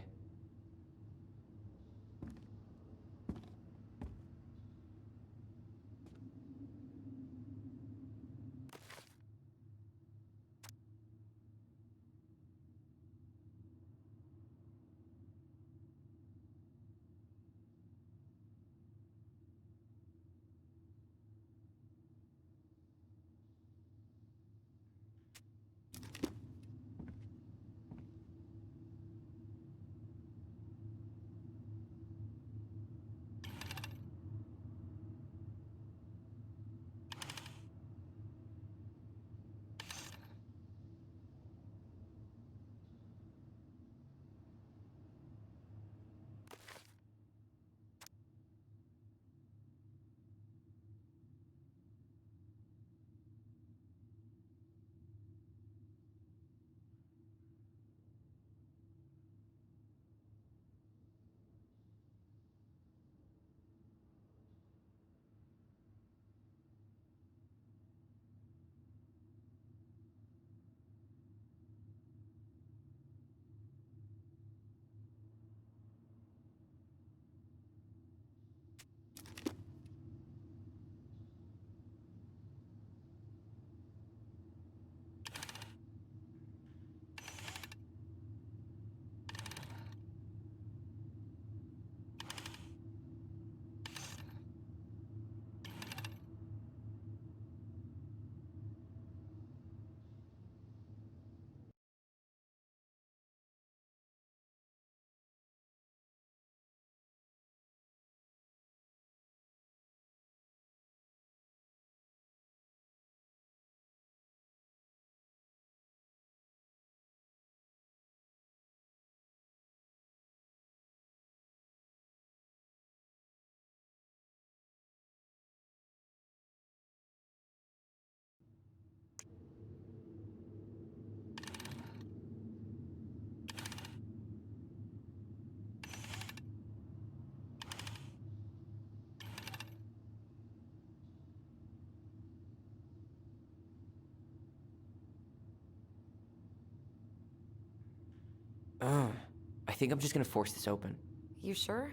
I think I'm just gonna force this open. You sure?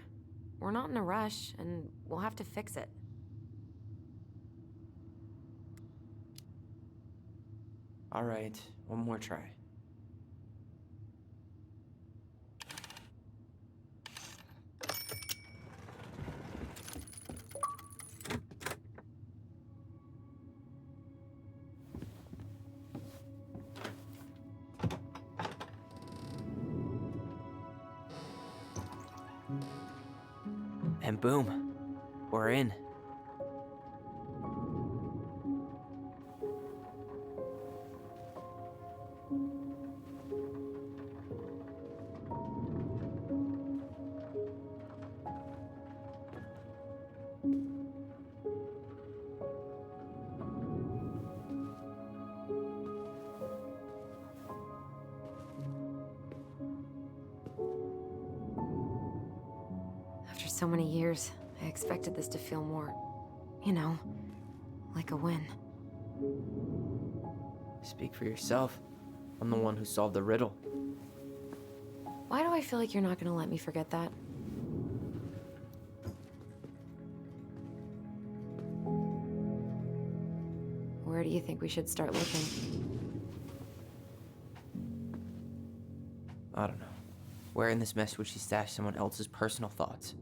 We're not in a rush, and we'll have to fix it. Alright, one more try. And boom, we're in. After so many years, I expected this to feel more, like a win. Speak for yourself. I'm the one who solved the riddle. Why do I feel like you're not gonna let me forget that? Where do you think we should start looking? I don't know. Where in this mess would she stash someone else's personal thoughts?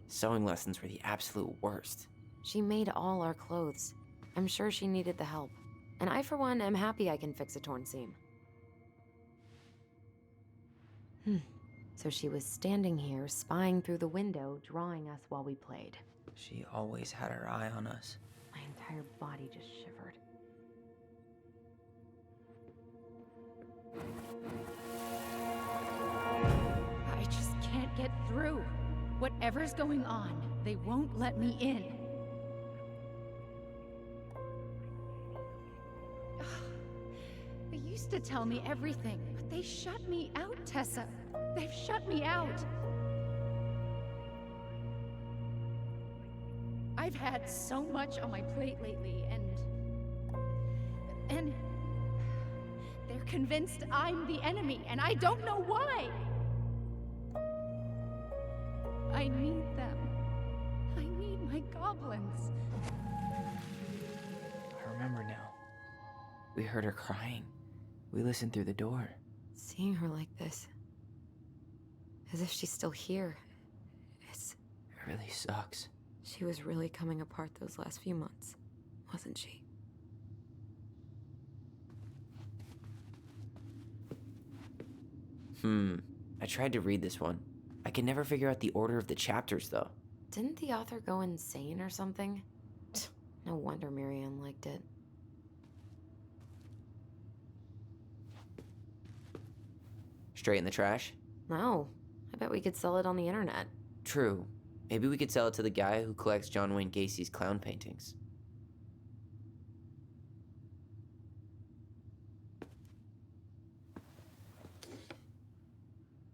Sewing lessons were the absolute worst. She made all our clothes. I'm sure she needed the help. And I, for one, am happy I can fix a torn seam. So she was standing here, spying through the window, drawing us while we played. She always had her eye on us. My entire body just shivered. I just can't get through. Whatever's going on, they won't let me in. They used to tell me everything, but they shut me out, Tessa. They've shut me out. I've had so much on my plate lately, and they're convinced I'm the enemy, and I don't know why. I need them. I need my goblins. I remember now. We heard her crying. We listened through the door. Seeing her like this, as if she's still here, It really sucks. she was really coming apart those last few months, wasn't she? I tried to read this one. I can never figure out the order of the chapters, though. Didn't the author go insane or something? No wonder Marianne liked it. Straight in the trash? No, I bet we could sell it on the internet. True. Maybe we could sell it to the guy who collects John Wayne Gacy's clown paintings.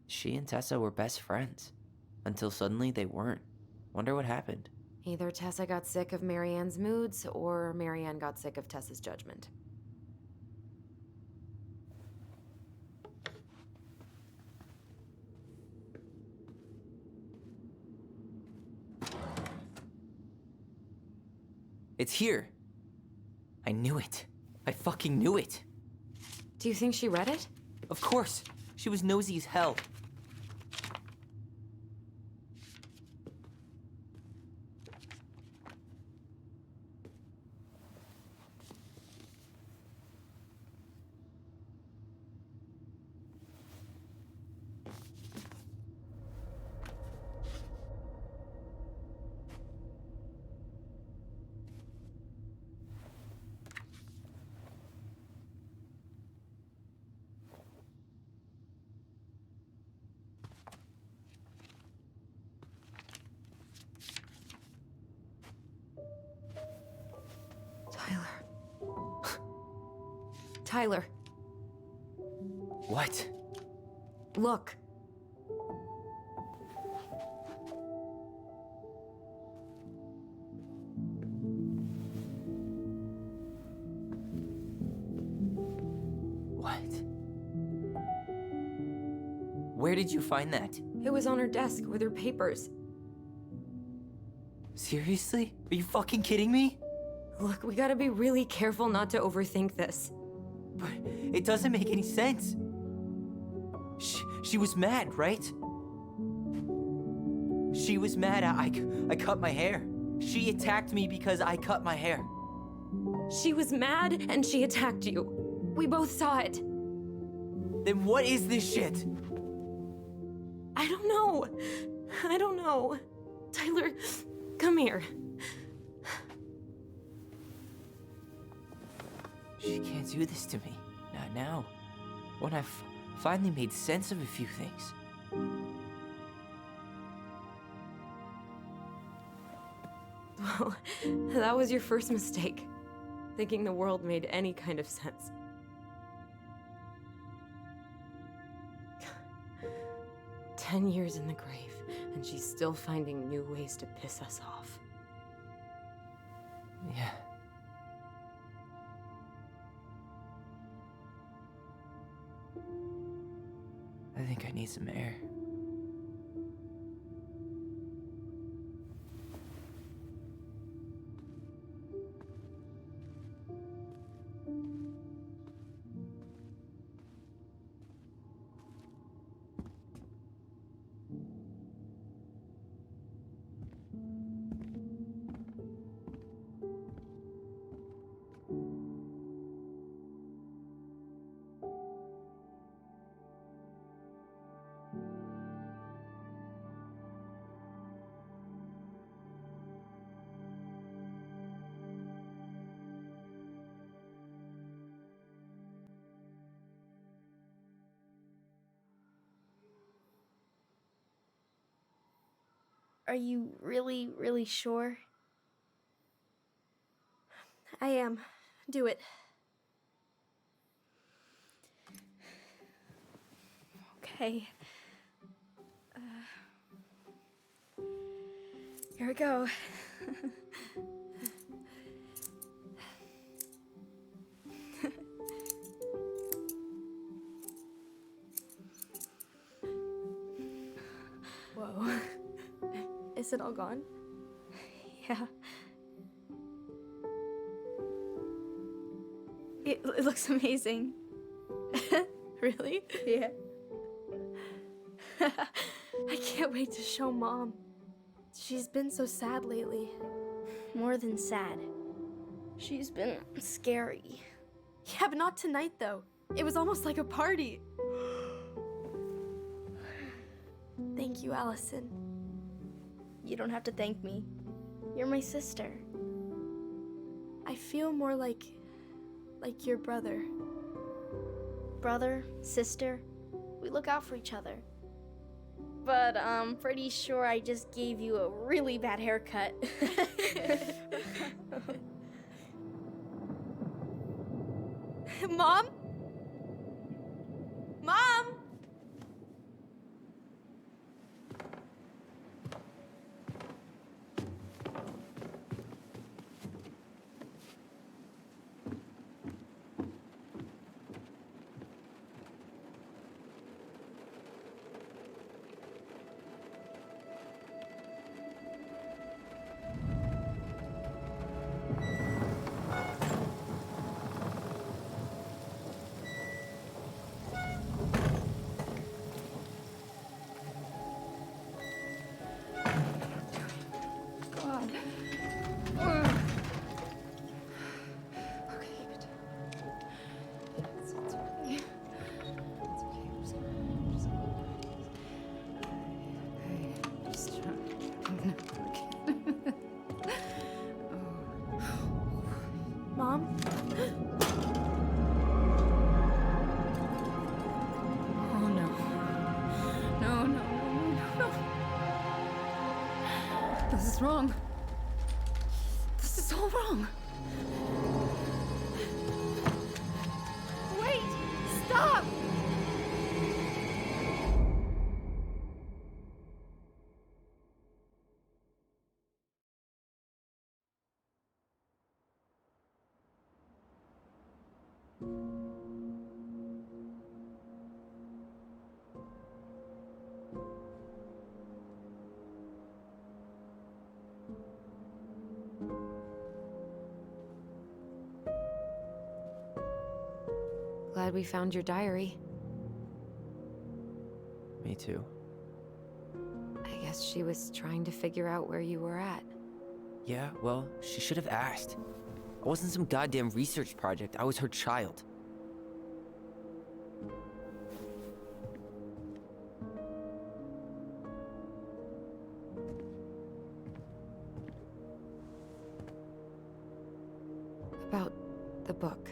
She and Tessa were best friends. Until suddenly they weren't. Wonder what happened. Either Tessa got sick of Marianne's moods, or Marianne got sick of Tessa's judgment. It's here! I knew it. I fucking knew it! Do you think she read it? Of course! She was nosy as hell. Tyler. What? Look. Where did you find that? It was on her desk with her papers. Seriously? Are you fucking kidding me? Look, we gotta be really careful not to overthink this. But it doesn't make any sense. She was mad, right? She was mad I cut my hair. She attacked me because I cut my hair. She was mad and she attacked you. We both saw it. Then what is this shit? I don't know. I don't know. Tyler, come here. She can't do this to me. Not now. When I've finally made sense of a few things. Well, that was your first mistake. Thinking the world made any kind of sense. "10 years in the grave, and she's still finding new ways to piss us off." Yeah. I think I need some air. Are you really, really sure? I am. Do it. Okay. Here we go. Whoa. Is it all gone? Yeah. It looks amazing. Really? Yeah. I can't wait to show Mom. She's been so sad lately. More than sad. She's been scary. Yeah, but not tonight, though. It was almost like a party. Thank you, Allison. You don't have to thank me. You're my sister. I feel more like your brother. Brother, sister, we look out for each other. But I'm pretty sure I just gave you a really bad haircut. Mom? Mom? Mom? Oh no. No, no, no, no, no. This is wrong. This is all wrong. Wait! Stop! Glad we found your diary. Me too. I guess she was trying to figure out where you were at. Yeah, well, she should have asked. I wasn't some goddamn research project. I was her child. About the book.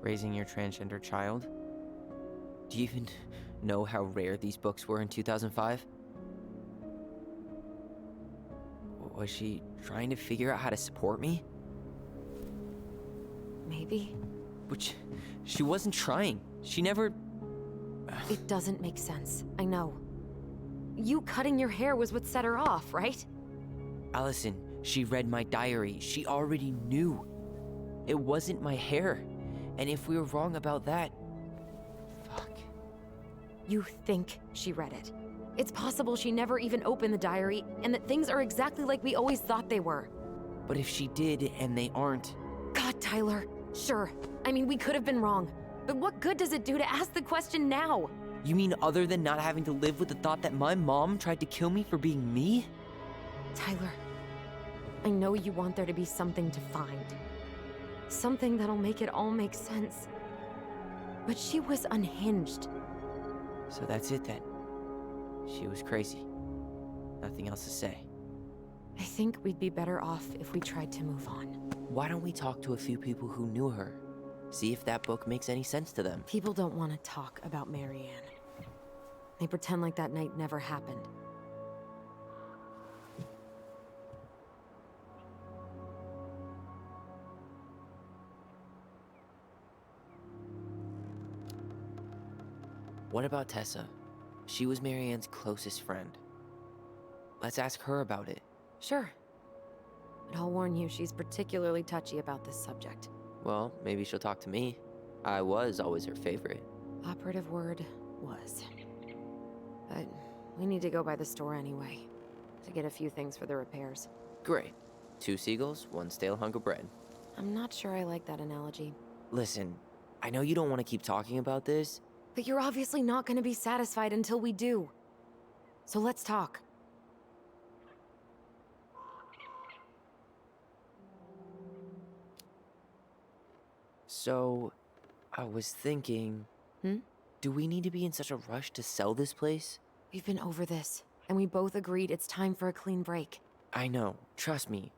Raising your transgender child? Do you even know how rare these books were in 2005? Was she trying to figure out how to support me? Maybe. Which, she wasn't trying. She never... It doesn't make sense. I know. You cutting your hair was what set her off, right? Allison, she read my diary. She already knew. It wasn't my hair. And if we were wrong about that... Fuck. You think she read it. It's possible she never even opened the diary, and that things are exactly like we always thought they were. But if she did, and they aren't... God, Tyler. Sure. I mean, we could have been wrong. But what good does it do to ask the question now? You mean other than not having to live with the thought that my mom tried to kill me for being me? Tyler, I know you want there to be something to find. Something that'll make it all make sense. But she was unhinged. So that's it then. She was crazy. Nothing else to say. I think we'd be better off if we tried to move on. Why don't we talk to a few people who knew her? See if that book makes any sense to them. People don't want to talk about Marianne. They pretend like that night never happened. What about Tessa? She was Marianne's closest friend. Let's ask her about it. Sure. But I'll warn you, she's particularly touchy about this subject. Well, maybe she'll talk to me. I was always her favorite. Operative word was. But we need to go by the store anyway, to get a few things for the repairs. Great. 2 seagulls, 1 stale hunk of bread. I'm not sure I like that analogy. Listen, I know you don't want to keep talking about this. But you're obviously not going to be satisfied until we do. So let's talk. So, I was thinking... Hmm? Do we need to be in such a rush to sell this place? We've been over this, and we both agreed it's time for a clean break. I know, trust me.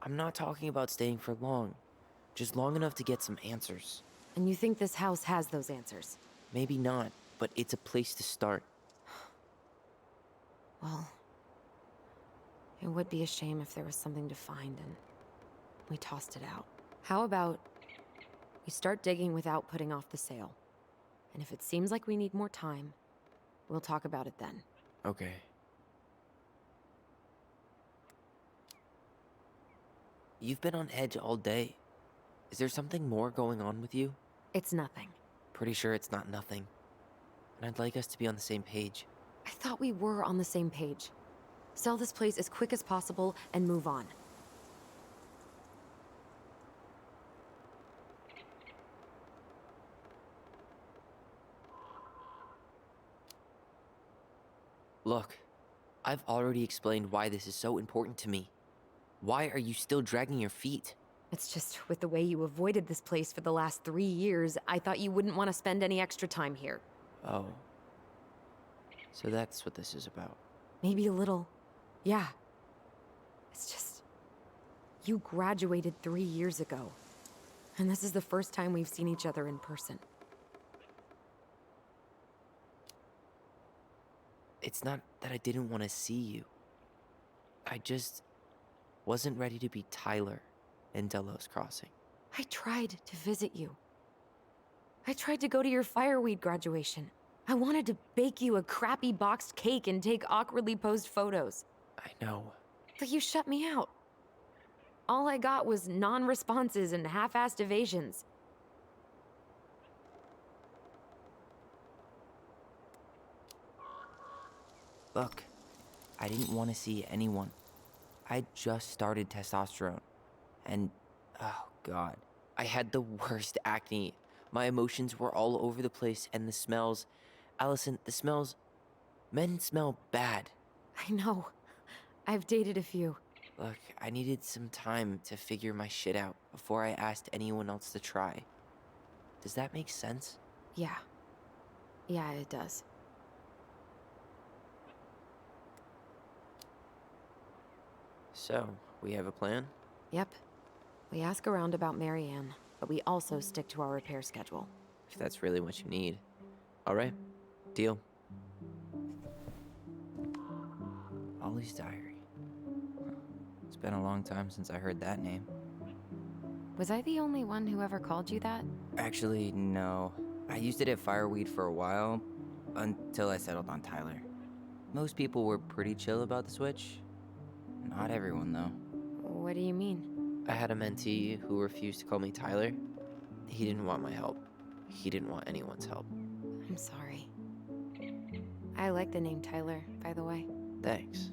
I'm not talking about staying for long. Just long enough to get some answers. And you think this house has those answers? Maybe not, but it's a place to start. Well, it would be a shame if there was something to find and we tossed it out. How about we start digging without putting off the sale? And if it seems like we need more time, we'll talk about it then. Okay. You've been on edge all day. Is there something more going on with you? It's nothing. Pretty sure it's not nothing. And I'd like us to be on the same page. I thought we were on the same page. Sell this place as quick as possible and move on. Look, I've already explained why this is so important to me. Why are you still dragging your feet? It's just, with the way you avoided this place for the last 3 years, I thought you wouldn't want to spend any extra time here. Oh. So that's what this is about. Maybe a little. Yeah. It's just... You graduated 3 years ago. And this is the first time we've seen each other in person. It's not that I didn't want to see you. I just wasn't ready to be Tyler in Delos Crossing. I tried to visit you. I tried to go to your fireweed graduation. I wanted to bake you a crappy boxed cake and take awkwardly posed photos. I know. But you shut me out. All I got was non-responses and half-assed evasions. Look, I didn't want to see anyone. I just started testosterone. And, oh god, I had the worst acne. My emotions were all over the place, and the smells. Allison, the smells. Men smell bad. I know. I've dated a few. Look, I needed some time to figure my shit out before I asked anyone else to try. Does that make sense? Yeah. Yeah, it does. So, we have a plan? Yep. We ask around about Marianne, but we also stick to our repair schedule. If that's really what you need. Alright, deal. Ollie's Diary. It's been a long time since I heard that name. Was I the only one who ever called you that? Actually, no. I used it at Fireweed for a while, until I settled on Tyler. Most people were pretty chill about the switch. Not everyone, though. What do you mean? I had a mentee who refused to call me Tyler. He didn't want my help. He didn't want anyone's help. I'm sorry. I like the name Tyler, by the way. Thanks.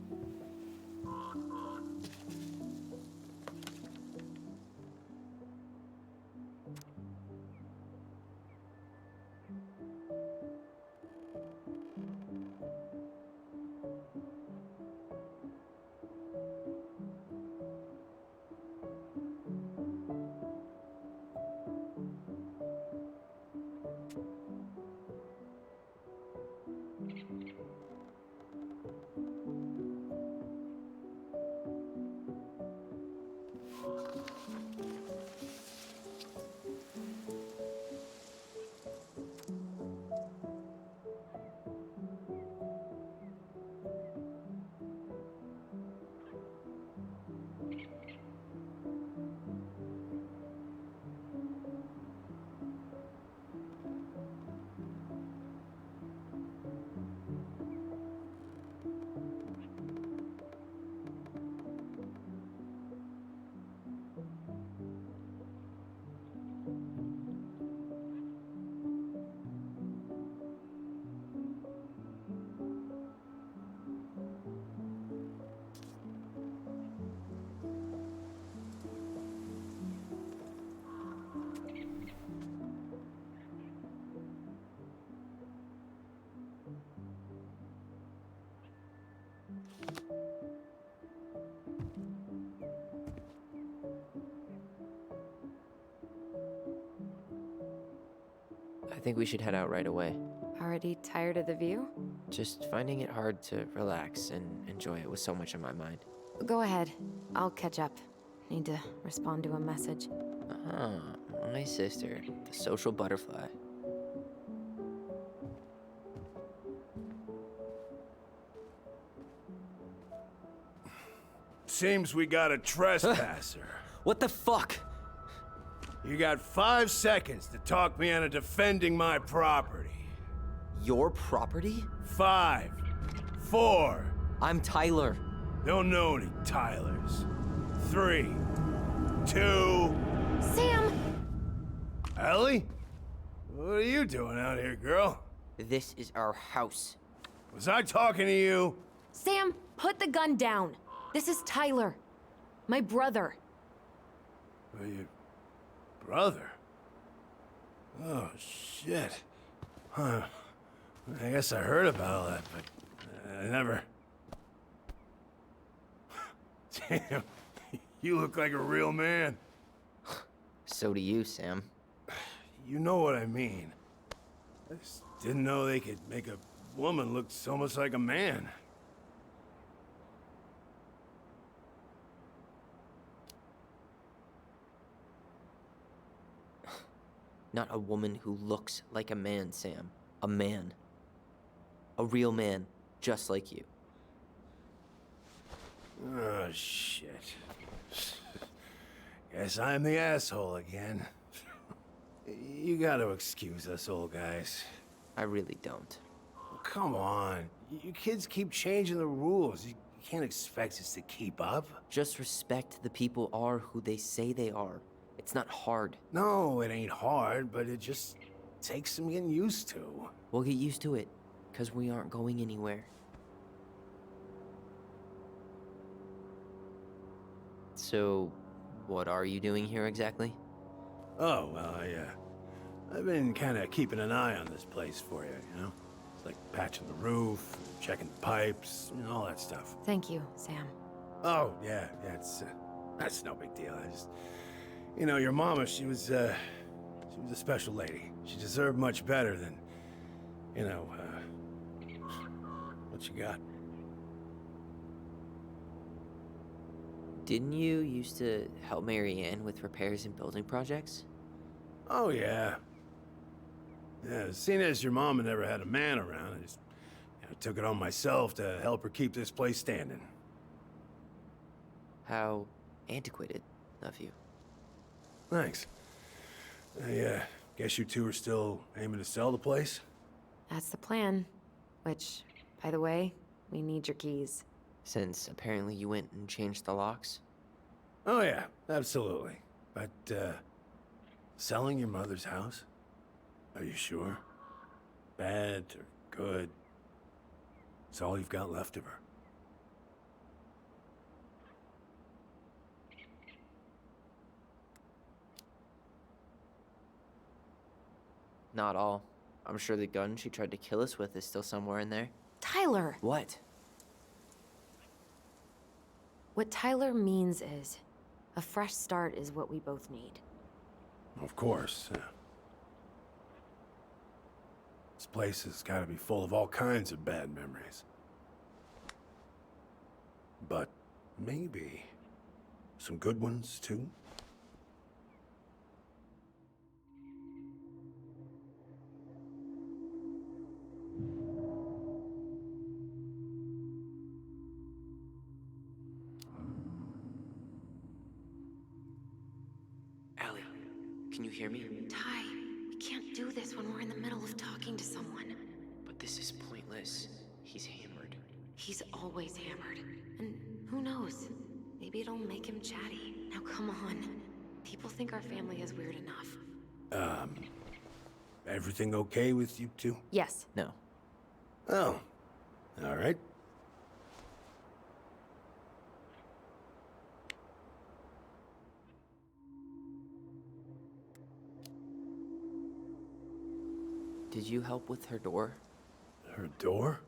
I think we should head out right away. Already tired of the view? Just finding it hard to relax and enjoy it with so much on my mind. Go ahead. I'll catch up. Need to respond to a message. Ah, my sister, the social butterfly. Seems we got a trespasser. What the fuck? You got 5 seconds to talk me into defending my property. Your property? 5, 4. I'm Tyler. Don't know any Tylers. 3, 2. Sam! Ellie? What are you doing out here, girl? This is our house. Was I talking to you? Sam, put the gun down. This is Tyler. My brother. Well, your brother? Oh, shit. Huh. I guess I heard about all that, but I never... Damn, you look like a real man. So do you, Sam. You know what I mean. I just didn't know they could make a woman look so much like a man. Not a woman who looks like a man, Sam. A man. A real man, just like you. Oh, shit. Guess I'm the asshole again. You gotta excuse us old guys. I really don't. Come on. You kids keep changing the rules. You can't expect us to keep up. Just respect the people are who they say they are. It's not hard. No, it ain't hard, but it just takes some getting used to. We'll get used to it, because we aren't going anywhere. So, what are you doing here exactly? Oh, well, I've been kind of keeping an eye on this place for you, you know? It's like patching the roof, checking the pipes, and all that stuff. Thank you, Sam. Oh, yeah, that's no big deal. I just... You know, your mama, she was a special lady. She deserved much better than, you know, what you got. Didn't you used to help Mary Ann with repairs and building projects? Oh, yeah. Yeah, seeing as your mama never had a man around, I just took it on myself to help her keep this place standing. How antiquated of you. Thanks. I guess you two are still aiming to sell the place? That's the plan. Which, by the way, we need your keys. Since apparently you went and changed the locks? Oh yeah, absolutely. But, selling your mother's house? Are you sure? Bad or good? It's all you've got left of her. Not all. I'm sure the gun she tried to kill us with is still somewhere in there. Tyler! What? What Tyler means is, a fresh start is what we both need. Of course. This place has got to be full of all kinds of bad memories. But maybe some good ones, too? Allie, can you hear me? Ty, we can't do this when we're in the middle of talking to someone. But this is pointless. He's hammered. He's always hammered. And who knows? Maybe it'll make him chatty. Now come on. People think our family is weird enough. Everything okay with you two? Yes. No. Oh, all right. Did you help with her door? Her door?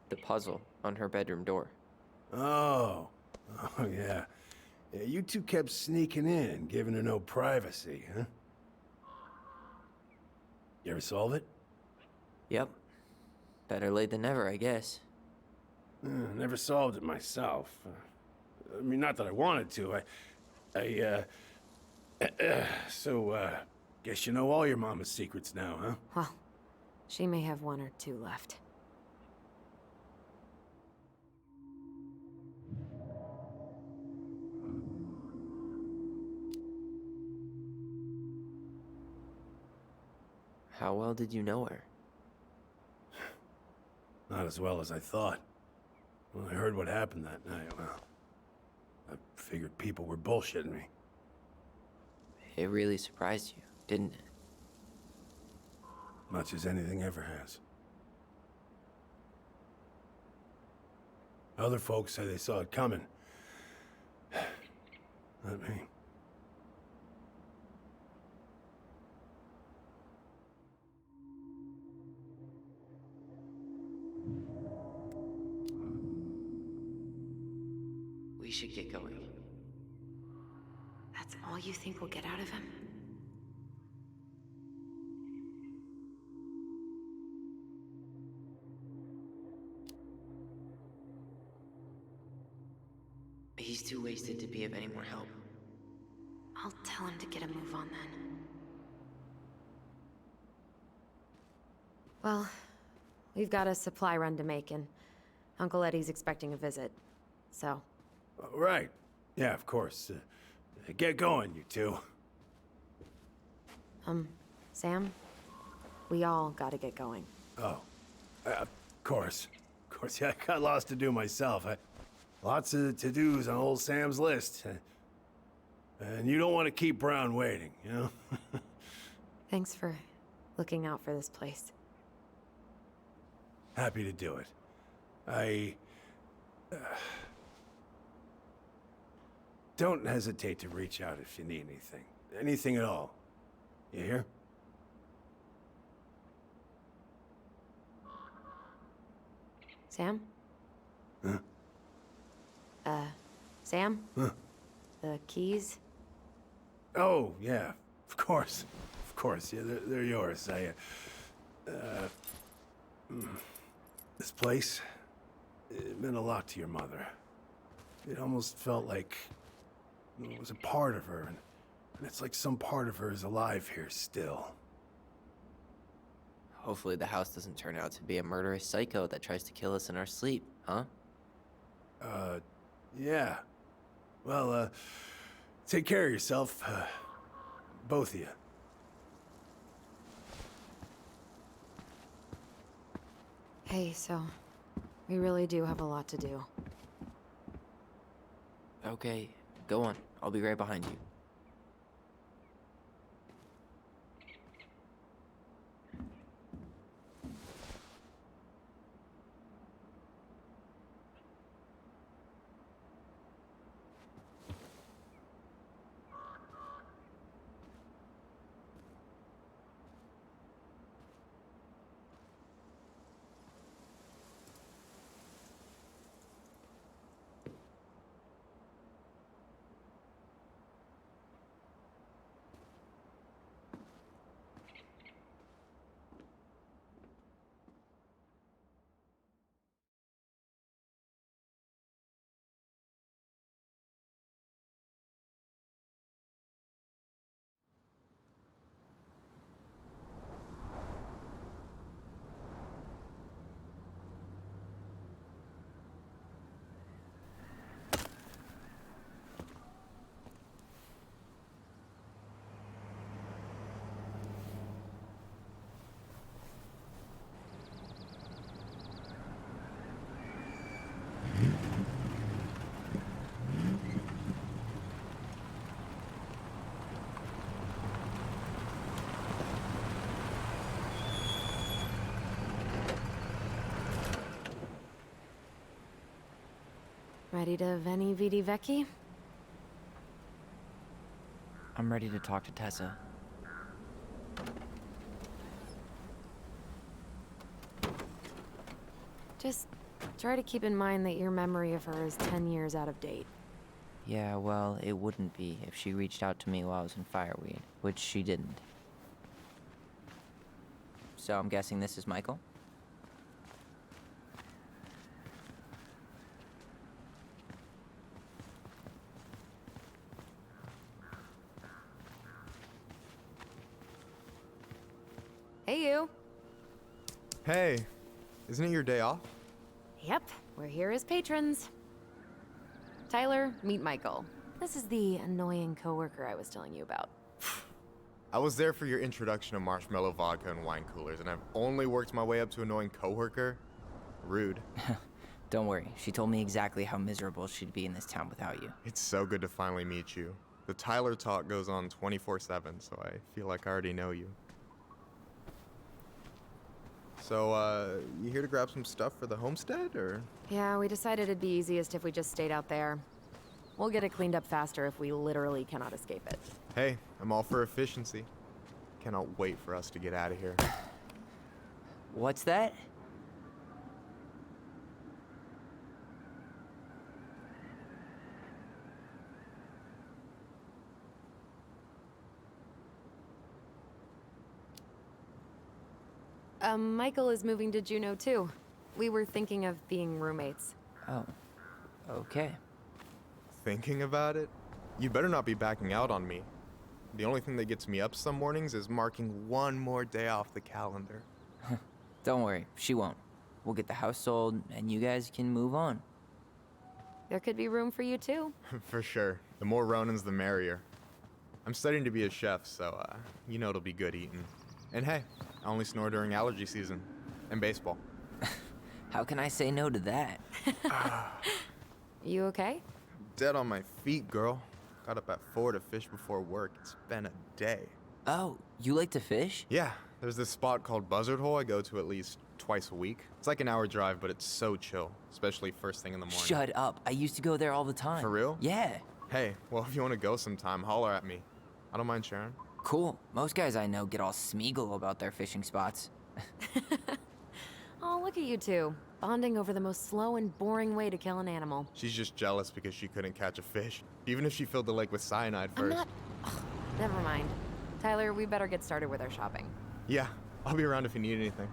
The puzzle on her bedroom door. Oh, yeah. Yeah, you two kept sneaking in, giving her no privacy, huh? You ever solve it? Yep. Better late than never, I guess. Never solved it myself. I mean, not that I wanted to. So, guess you know all your mama's secrets now, huh? Well, she may have one or two left. How well did you know her? Not as well as I thought. When I heard what happened that night, well, I figured people were bullshitting me. It really surprised you, didn't it? Much as anything ever has. Other folks say they saw it coming. Not me. We should get going. That's all you think we'll get out of him? He's too wasted to be of any more help. I'll tell him to get a move on then. Well, we've got a supply run to make, and Uncle Eddie's expecting a visit. So... Right. Yeah, of course. Get going, you two. Sam? We all gotta get going. Oh. Of course. Of course, yeah, I got lots to do myself. Lots of to-dos on old Sam's list. And you don't want to keep Brown waiting, you know? Thanks for looking out for this place. Happy to do it. Don't hesitate to reach out if you need anything. Anything at all. You hear? Sam? Huh? Sam? Huh? The keys? Oh, yeah, of course. Of course, yeah, they're yours. This place, it meant a lot to your mother. It almost felt like it was a part of her, and it's like some part of her is alive here still. Hopefully the house doesn't turn out to be a murderous psycho that tries to kill us in our sleep, huh? Yeah. Well, take care of yourself, both of you. Hey, so we really do have a lot to do. Okay, go on. I'll be right behind you. Ready to Veni Vidi Vecchi? I'm ready to talk to Tessa. Just try to keep in mind that your memory of her is 10 years out of date. Yeah, well, it wouldn't be if she reached out to me while I was in Fireweed, which she didn't. So I'm guessing this is Michael? Hey, you. Hey, isn't it your day off? Yep, we're here as patrons. Tyler, meet Michael. This is the annoying coworker I was telling you about. I was there for your introduction to marshmallow vodka and wine coolers, and I've only worked my way up to annoying coworker. Rude. Don't worry, she told me exactly how miserable she'd be in this town without you. It's so good to finally meet you. The Tyler talk goes on 24/7, so I feel like I already know you. So, you here to grab some stuff for the homestead, or? Yeah, we decided it'd be easiest if we just stayed out there. We'll get it cleaned up faster if we literally cannot escape it. Hey, I'm all for efficiency. Cannot wait for us to get out of here. What's that? Michael is moving to Juneau too. We were thinking of being roommates. Oh, okay. Thinking about it? You better not be backing out on me. The only thing that gets me up some mornings is marking one more day off the calendar. Don't worry, she won't. We'll get the house sold, and you guys can move on. There could be room for you too. For sure. The more Ronins, the merrier. I'm studying to be a chef, so, you know it'll be good eating. And hey, I only snore during allergy season. And baseball. How can I say no to that? You okay? Dead on my feet, girl. Got up at 4 to fish before work. It's been a day. Oh, you like to fish? Yeah, there's this spot called Buzzard Hole I go to at least twice a week. It's like an hour drive, but it's so chill, especially first thing in the morning. Shut up. I used to go there all the time. For real? Yeah. Hey, well, if you want to go sometime, holler at me. I don't mind sharing. Cool. Most guys I know get all Smeagol about their fishing spots. Oh, look at you two, bonding over the most slow and boring way to kill an animal. She's just jealous because she couldn't catch a fish, even if she filled the lake with cyanide I'm first. not... Ugh, never mind. Tyler, we better get started with our shopping. Yeah, I'll be around if you need anything.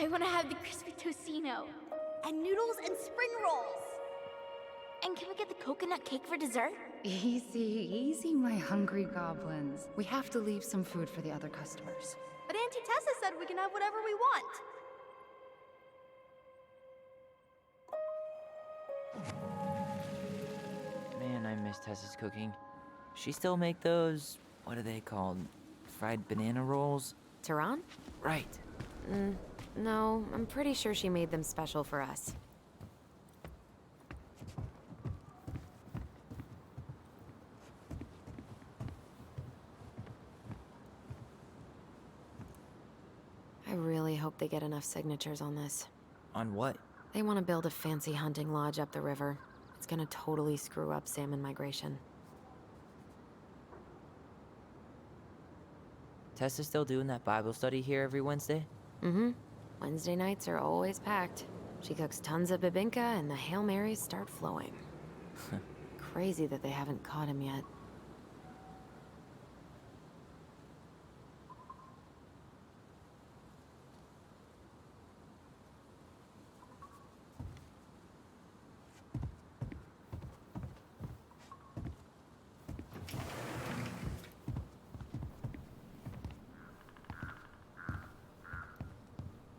I want to have the crispy tocino. And noodles and spring rolls. And can we get the coconut cake for dessert? Easy, easy, my hungry goblins. We have to leave some food for the other customers. But Auntie Tessa said we can have whatever we want. Man, I miss Tessa's cooking. She still make those, what are they called? Fried banana rolls? Tehran? Right. No, I'm pretty sure she made them special for us. I really hope they get enough signatures on this. On what? They want to build a fancy hunting lodge up the river. It's gonna totally screw up salmon migration. Tessa's still doing that Bible study here every Wednesday? Mm-hmm. Wednesday nights are always packed. She cooks tons of bibinka and the Hail Marys start flowing. Crazy that they haven't caught him yet.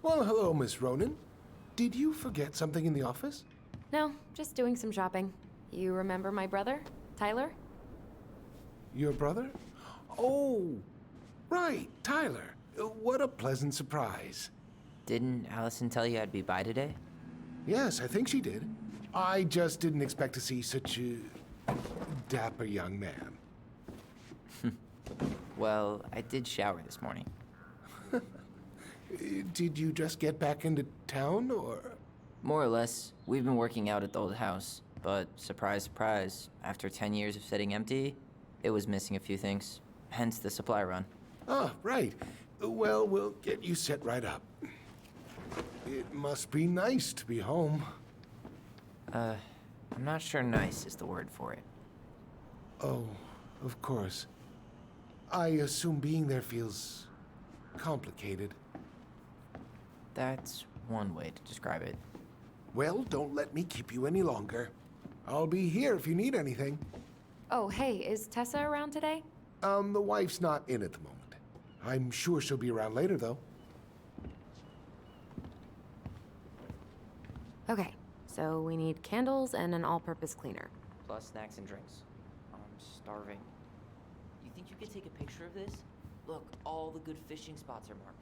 Well, hello, Miss Ronan. Did you forget something in the office? No, just doing some shopping. You remember my brother, Tyler? Your brother? Oh, right, Tyler. What a pleasant surprise. Didn't Allison tell you I'd be by today? Yes, I think she did. I just didn't expect to see such a dapper young man. Well, I did shower this morning. Did you just get back into town, or? More or less. We've been working out at the old house, but surprise, surprise, after 10 years of sitting empty, it was missing a few things. Hence the supply run. Ah, right. Well, we'll get you set right up. It must be nice to be home. I'm not sure nice is the word for it. Oh, of course. I assume being there feels complicated. That's one way to describe it. Well, don't let me keep you any longer. I'll be here if you need anything. Oh, hey, is Tessa around today? The wife's not in at the moment. I'm sure she'll be around later, though. Okay, so we need candles and an all-purpose cleaner. Plus snacks and drinks. I'm starving. You think you could take a picture of this? Look, all the good fishing spots are marked.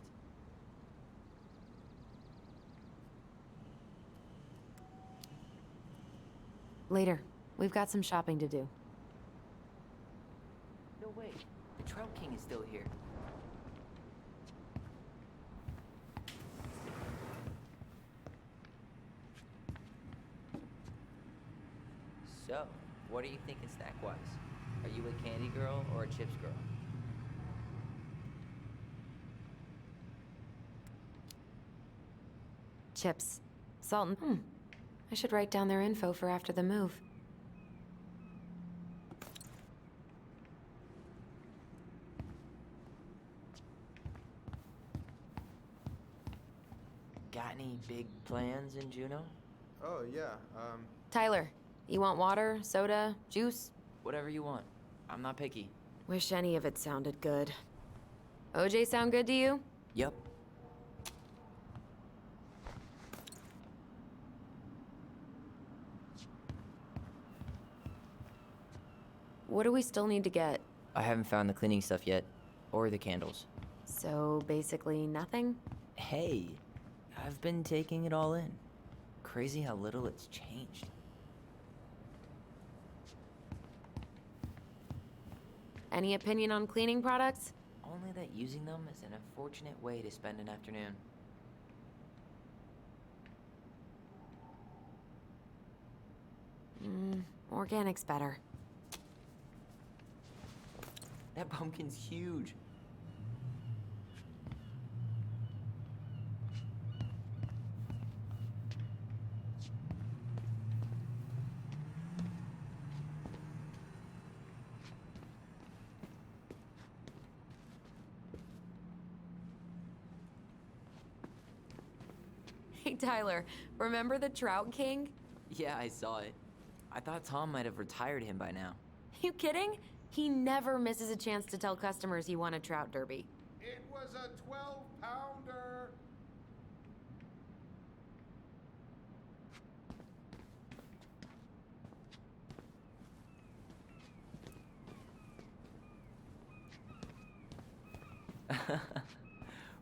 Later. We've got some shopping to do. No way. The Trout King is still here. So, what are you thinking snack-wise? Are you a candy girl or a chips girl? Chips. Salt and... I should write down their info for after the move. Got any big plans in Juneau? Oh, yeah, Tyler, you want water, soda, juice? Whatever you want. I'm not picky. Wish any of it sounded good. OJ sound good to you? Yep. What do we still need to get? I haven't found the cleaning stuff yet. Or the candles. So, basically nothing? Hey, I've been taking it all in. Crazy how little it's changed. Any opinion on cleaning products? Only that using them is an unfortunate way to spend an afternoon. Organic's better. That pumpkin's huge. Tyler, remember the Trout King? Yeah, I saw it. I thought Tom might have retired him by now. You kidding? He never misses a chance to tell customers he won a trout derby. It was a 12-pounder.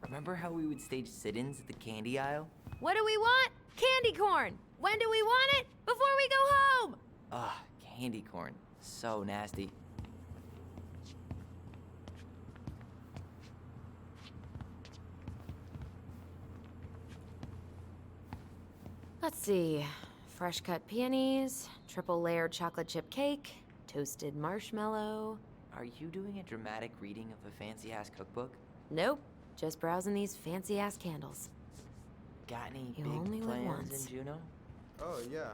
Remember how we would stage sit-ins at the candy aisle? What do we want? Candy corn! When do we want it? Before we go home! Ugh, candy corn. So nasty. Let's see. Fresh cut peonies, triple layered chocolate chip cake, toasted marshmallow. Are you doing a dramatic reading of a fancy-ass cookbook? Nope, just browsing these fancy ass candles. Got any You big only live plans once. in Juneau? Oh, yeah.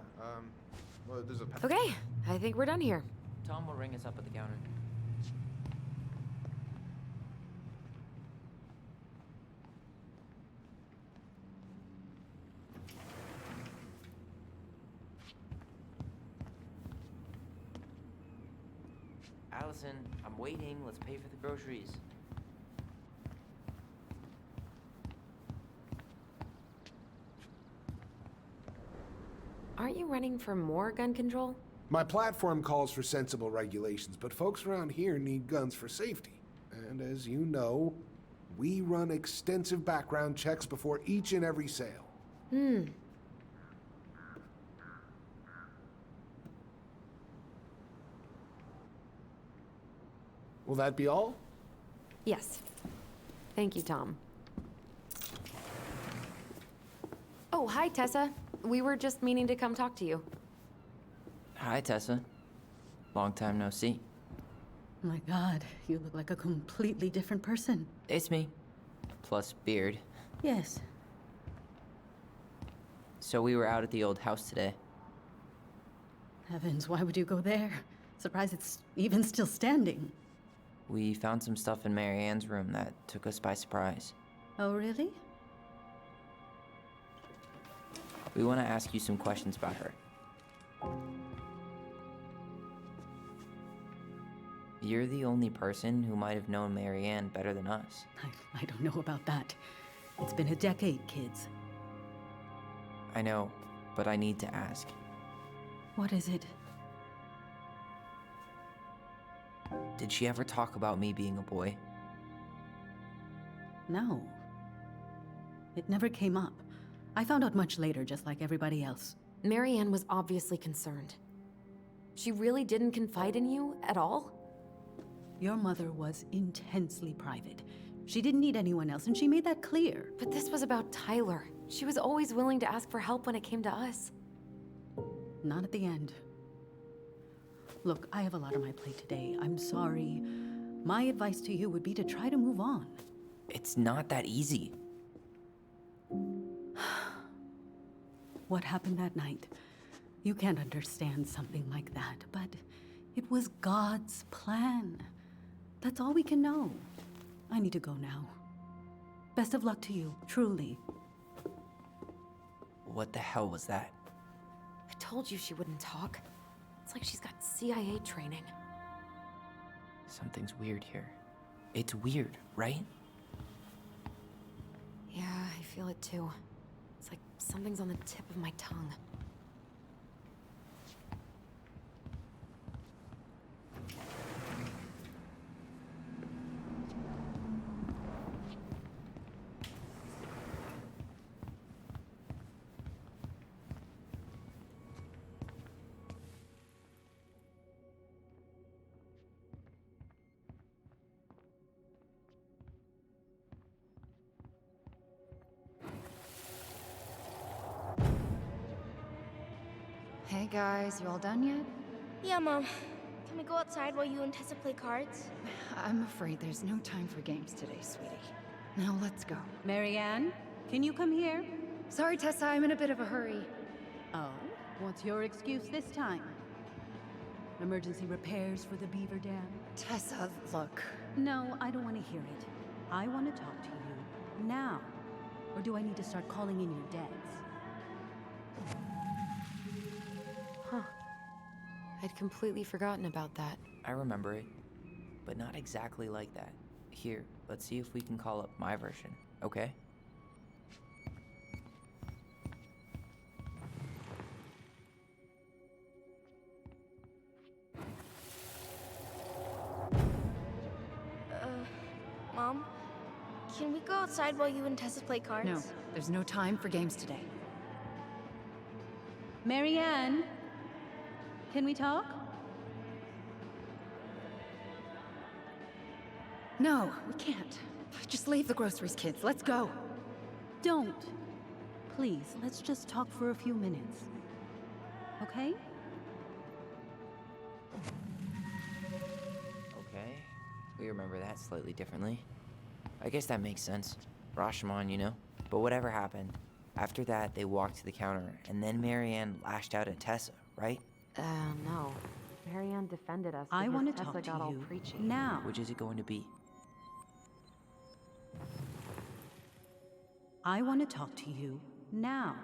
Well, there's a... Okay, I think we're done here. Tom will ring us up at the counter. Allison, I'm waiting. Let's pay for the groceries. Aren't you running for more gun control? My platform calls for sensible regulations, but folks around here need guns for safety. And as you know, we run extensive background checks before each and every sale. Will that be all? Yes. Thank you, Tom. Oh, hi, Tessa. We were just meaning to come talk to you. Hi, Tessa. Long time no see. My God, you look like a completely different person. It's me. Plus beard. Yes. So we were out at the old house today. Heavens, why would you go there? Surprised it's even still standing. We found some stuff in Mary Ann's room that took us by surprise. Oh, really? We want to ask you some questions about her. You're the only person who might have known Mary Ann better than us. I don't know about that. It's been a decade, kids. I know, but I need to ask. What is it? Did she ever talk about me being a boy? No. It never came up. I found out much later, just like everybody else. Mary Ann was obviously concerned. She really didn't confide in you at all? Your mother was intensely private. She didn't need anyone else, and she made that clear. But this was about Tyler. She was always willing to ask for help when it came to us. Not at the end. Look, I have a lot on my plate today. I'm sorry. My advice to you would be to try to move on. It's not that easy. What happened that night? You can't understand something like that, but it was God's plan. That's all we can know. I need to go now. Best of luck to you, truly. What the hell was that? I told you she wouldn't talk. It's like she's got CIA training. Something's weird here. It's weird, right? Yeah, I feel it too. It's like something's on the tip of my tongue. Hey guys, you all done yet? Yeah, Mom. Can we go outside while you and Tessa play cards? I'm afraid there's no time for games today, sweetie. Now let's go. Mary Ann, can you come here? Sorry, Tessa, I'm in a bit of a hurry. Oh, what's your excuse this time? Emergency repairs for the beaver dam? Tessa, look. No, I don't want to hear it. I want to talk to you now. Or do I need to start calling in your dads? Huh. I'd completely forgotten about that. I remember it, but not exactly like that. Here, let's see if we can call up my version, okay? Mom? Can we go outside while you and Tessa play cards? No, there's no time for games today. Marianne, can we talk? No, we can't. Just leave the groceries, kids. Let's go. Don't. Please, let's just talk for a few minutes. Okay? Okay, we remember that slightly differently. I guess that makes sense. Rashomon, you know? But whatever happened, after that they walked to the counter, and then Marianne lashed out at Tessa, right? No. Marianne defended us I because want to Tessa talk to got all you preachy. now. Which is it going to be? I want to talk to you now.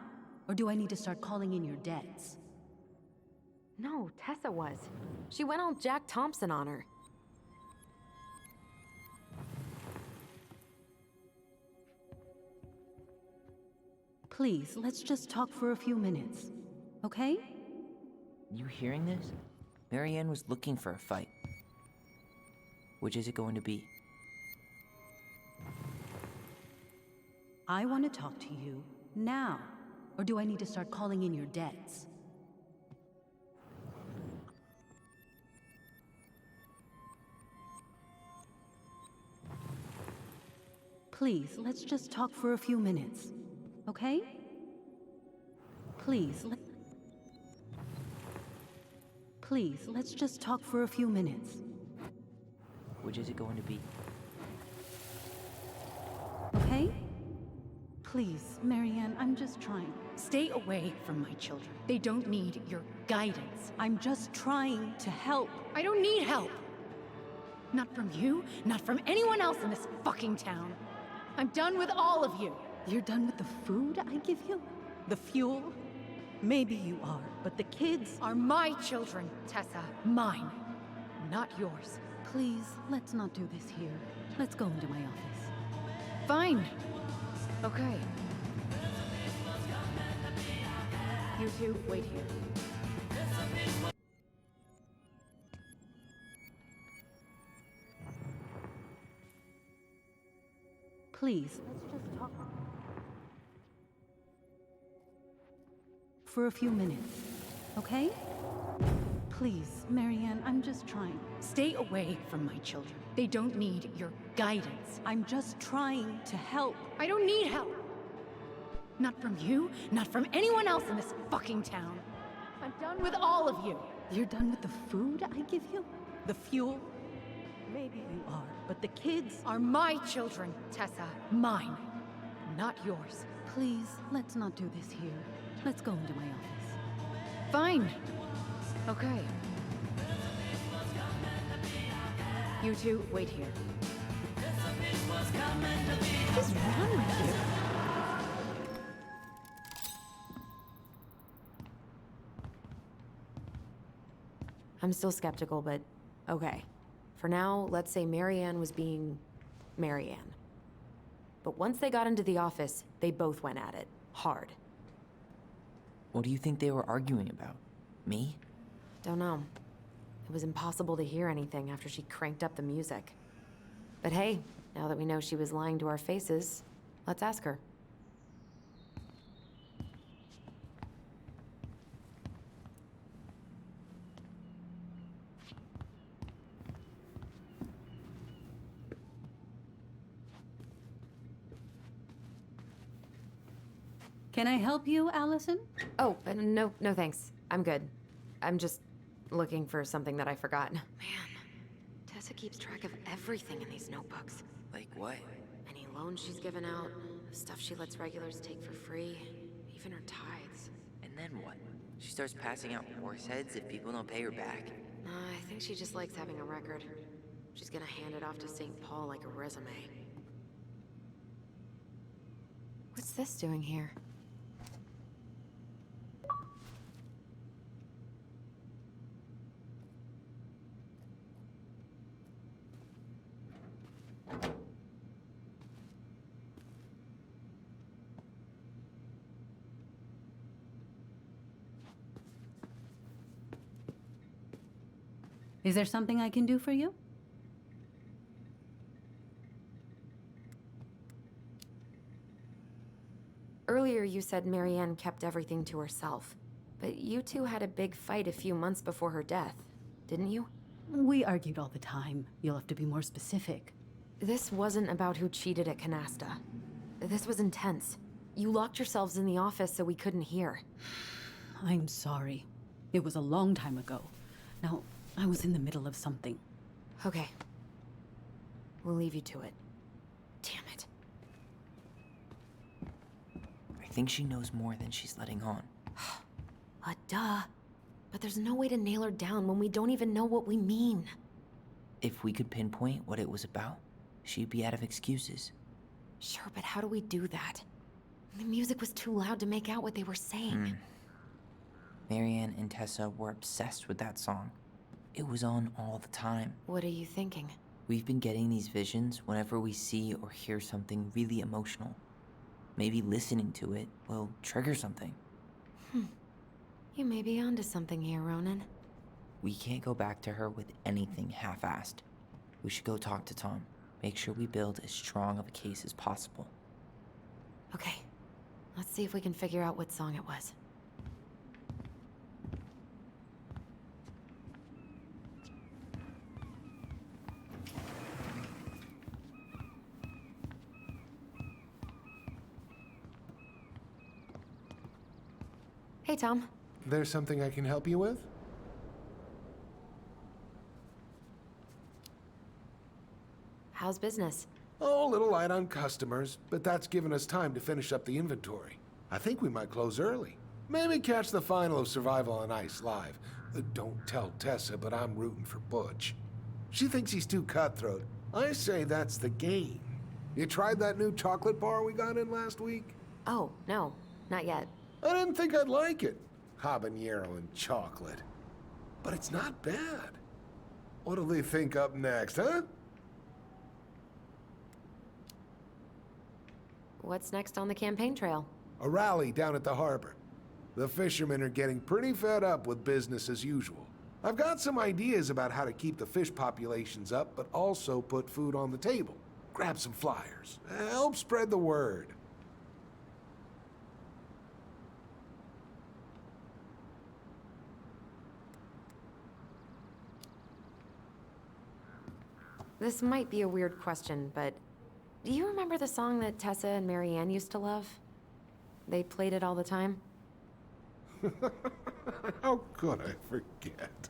Or do I need to start calling in your debts? No, Tessa was. She went all Jack Thompson on her. Please, let's just talk for a few minutes. Okay? You hearing this? Marianne was looking for a fight. Which is it going to be? I want to talk to you now. Or do I need to start calling in your debts? Please, let's just talk for a few minutes. Okay? Please, let's just talk for a few minutes. Which is it going to be? Okay? Please, Marianne, I'm just trying. Stay away from my children. They don't need your guidance. I'm just trying to help. I don't need help. Not from you, not from anyone else in this fucking town. I'm done with all of you. You're done with the food I give you? The fuel? Maybe you are, but the kids Are my children, Tessa. Mine, not yours. Please, let's not do this here. Let's go into my office. Fine. Okay. You two, wait here. Please, let's just talk for a few minutes. Okay? Please, Marianne, I'm just trying. Stay away from my children. They don't need your guidance. I'm just trying to help. I don't need help. Not from you, not from anyone else in this fucking town. I'm done with all of you. You're done with the food I give you? The fuel? Maybe you are, but the kids Are my children, Tessa. Mine, not yours. Please, let's not do this here. Let's go into my office. Fine. Okay. You two, wait here. What is wrong with you? I'm still skeptical, but okay. For now, let's say Marianne was being Marianne. But once they got into the office, they both went at it. Hard. What do you think they were arguing about? Me? Don't know. It was impossible to hear anything after she cranked up the music. But hey, now that we know she was lying to our faces, let's ask her. Can I help you, Allison? Oh, no thanks. I'm good. I'm just looking for something that I forgot. Man, Tessa keeps track of everything in these notebooks. Like what? Any loans she's given out, stuff she lets regulars take for free, even her tithes. And then what? She starts passing out horse heads if people don't pay her back? I think she just likes having a record. She's gonna hand it off to St. Paul like a resume. What's this doing here? Is there something I can do for you? Earlier you said Marianne kept everything to herself. But you two had a big fight a few months before her death, didn't you? We argued all the time. You'll have to be more specific. This wasn't about who cheated at Canasta. This was intense. You locked yourselves in the office so we couldn't hear. I'm sorry. It was a long time ago. Now, I was in the middle of something. Okay. We'll leave you to it. Damn it. I think she knows more than she's letting on. Duh. But there's no way to nail her down when we don't even know what we mean. If we could pinpoint what it was about, she'd be out of excuses. Sure, but how do we do that? The music was too loud to make out what they were saying. Marianne and Tessa were obsessed with that song. It was on all the time. What are you thinking? We've been getting these visions whenever we see or hear something really emotional. Maybe listening to it will trigger something. You may be onto something here, Ronan. We can't go back to her with anything half-assed. We should go talk to Tom. Make sure we build as strong of a case as possible. Okay. Let's see if we can figure out what song it was. Hey, Tom. There's something I can help you with? How's business? Oh, a little light on customers, but that's given us time to finish up the inventory. I think we might close early. Maybe catch the final of Survival on Ice live. Don't tell Tessa, but I'm rooting for Butch. She thinks he's too cutthroat. I say that's the game. You tried that new chocolate bar we got in last week? Oh, no. Not yet. I didn't think I'd like it. Habanero and chocolate. But it's not bad. What'll they think up next, huh? What's next on the campaign trail? A rally down at the harbor. The fishermen are getting pretty fed up with business as usual. I've got some ideas about how to keep the fish populations up, but also put food on the table. Grab some flyers. Help spread the word. This might be a weird question, but do you remember the song that Tessa and Marianne used to love? They played it all the time. How could I forget?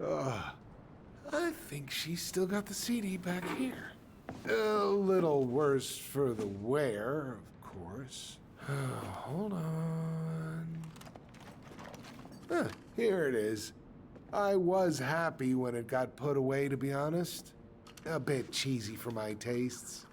I think she's still got the CD back here. A little worse for the wear, of course. Hold on. Here it is. I was happy when it got put away, to be honest. A bit cheesy for my tastes.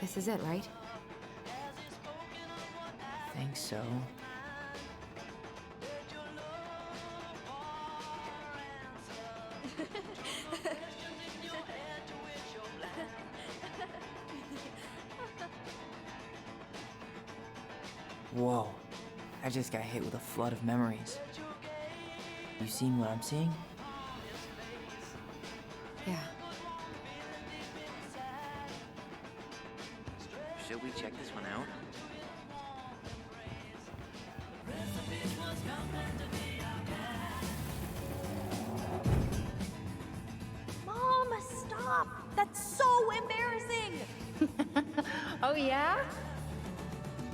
This is it, right? Think so. Whoa, I just got hit with a flood of memories. You seen what I'm seeing? Yeah. Should we check this one out? Mom, stop! That's so embarrassing! Oh, yeah?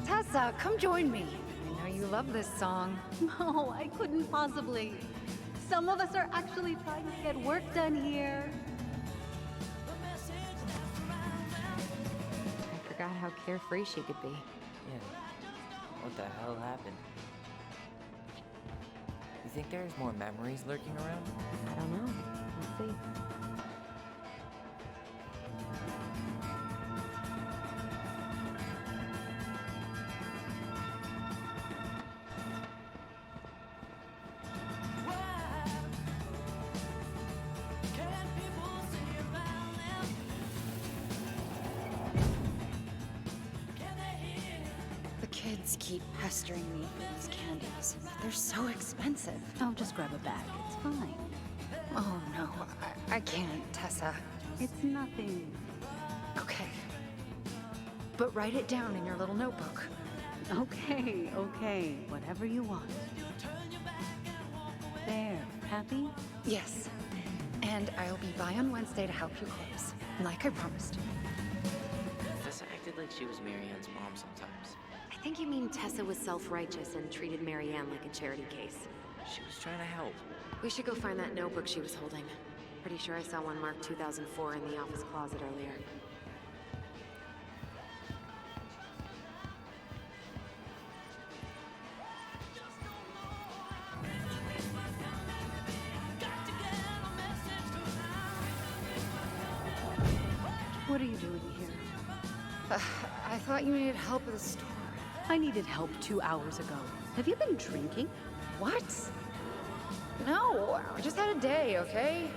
Tessa, come join me. I know you love this song. No, I couldn't possibly. Some of us are actually trying to get work done here. I forgot how carefree she could be. Yeah. What the hell happened? You think there's more memories lurking around? I don't know. We'll see. parents keep pestering me for these candies, but they're so expensive. I'll just grab a bag. It's fine. Oh no, I can't, Tessa. It's nothing. Okay. But write it down in your little notebook. Okay, okay. Whatever you want. There. Happy? Yes. And I'll be by on Wednesday to help you close, like I promised. Tessa acted like she was Marianne's mom sometimes. I think you mean Tessa was self-righteous and treated Marianne like a charity case. She was trying to help. We should go find that notebook she was holding. Pretty sure I saw one marked 2004 in the office closet earlier. What are you doing here? I thought you needed help with the store. I needed help 2 hours ago. Have you been drinking? What? No, I just had a day, okay?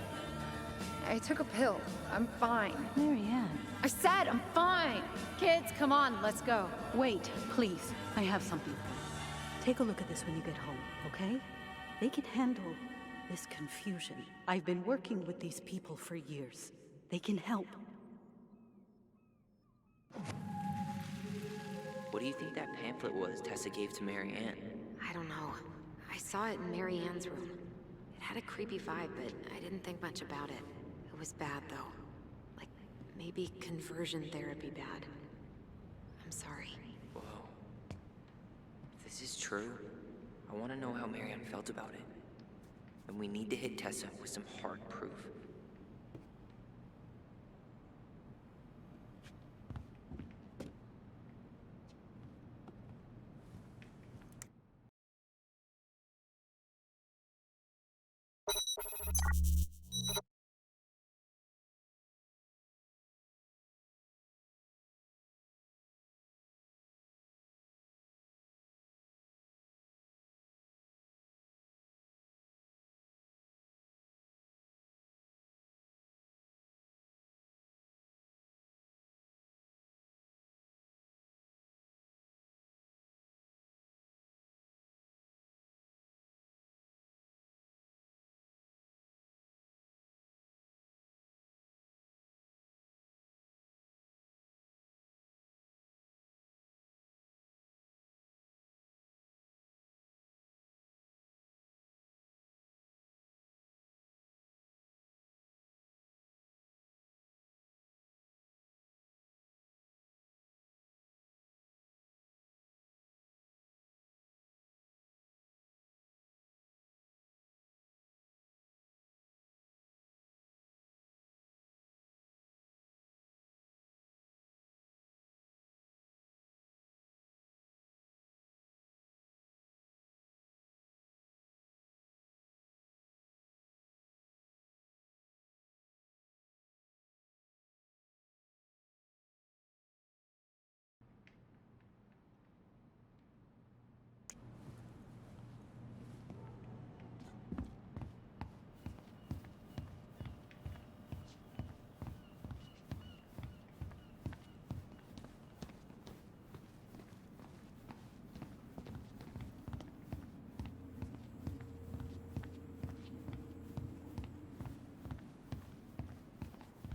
I took a pill. I'm fine. Marianne. I said I'm fine! Kids, come on, let's go. Wait, please. I have something for you. Take a look at this when you get home, okay? They can handle this confusion. I've been working with these people for years. They can help. What do you think that pamphlet was Tessa gave to Marianne? I don't know. I saw it in Marianne's room. It had a creepy vibe, but I didn't think much about it. It was bad, though. Like, maybe conversion therapy bad. I'm sorry. Whoa. If this is true, I want to know how Marianne felt about it. And we need to hit Tessa with some hard proof.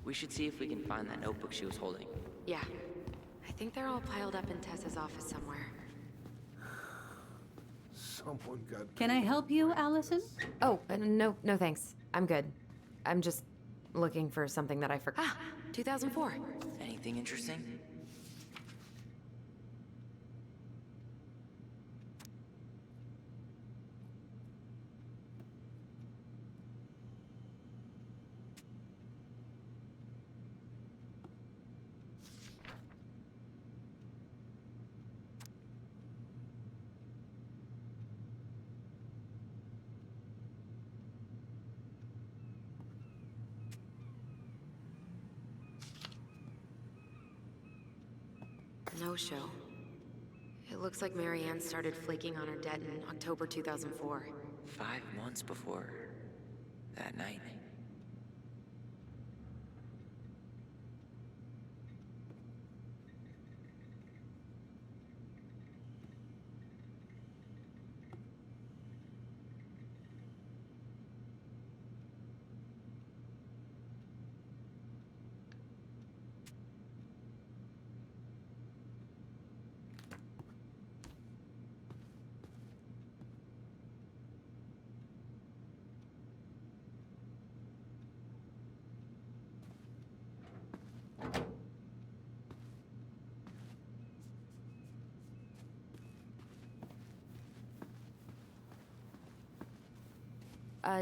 We should see if we can find that notebook she was holding. Yeah. I think they're all piled up in Tessa's office somewhere. Someone got... Can I help you, Allison? Oh, no thanks. I'm good. I'm just looking for something that I forgot. Ah, 2004. Anything interesting? No show. It looks like Marianne started flaking on her debt in October 2004. 5 months before that night.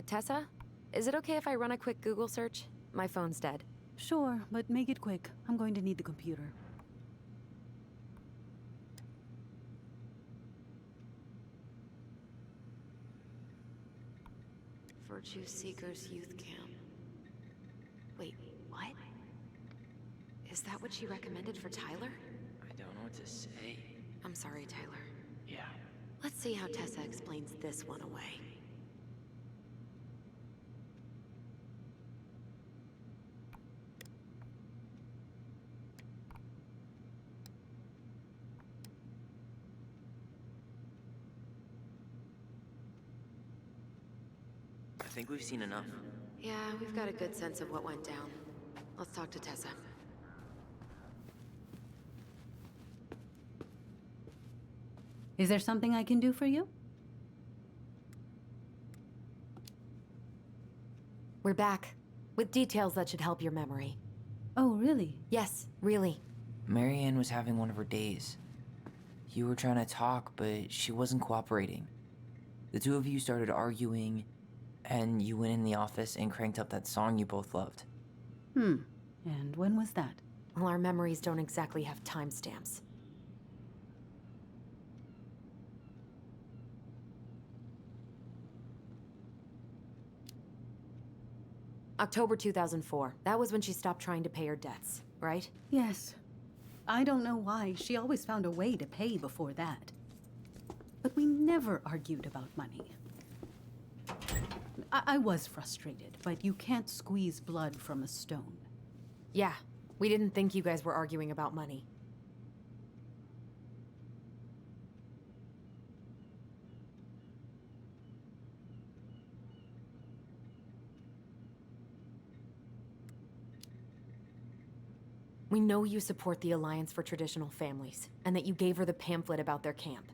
Tessa? Is it okay if I run a quick Google search? My phone's dead. Sure, but make it quick. I'm going to need the computer. Virtue Seekers Youth Camp. Wait, what? Is that what she recommended for Tyler? I don't know what to say. I'm sorry, Tyler. Yeah. Let's see how Tessa explains this one away. I think we've seen enough. Yeah, we've got a good sense of what went down. Let's talk to Tessa. Is there something I can do for you? We're back, with details that should help your memory. Oh, really? Yes, really. Marianne was having one of her days. You were trying to talk, but she wasn't cooperating. The two of you started arguing, and you went in the office and cranked up that song you both loved. And when was that? Well, our memories don't exactly have timestamps. October 2004. That was when she stopped trying to pay her debts, right? Yes. I don't know why. She always found a way to pay before that. But we never argued about money. I was frustrated, but you can't squeeze blood from a stone. Yeah, we didn't think you guys were arguing about money. We know you support the Alliance for Traditional Families, and that you gave her the pamphlet about their camp.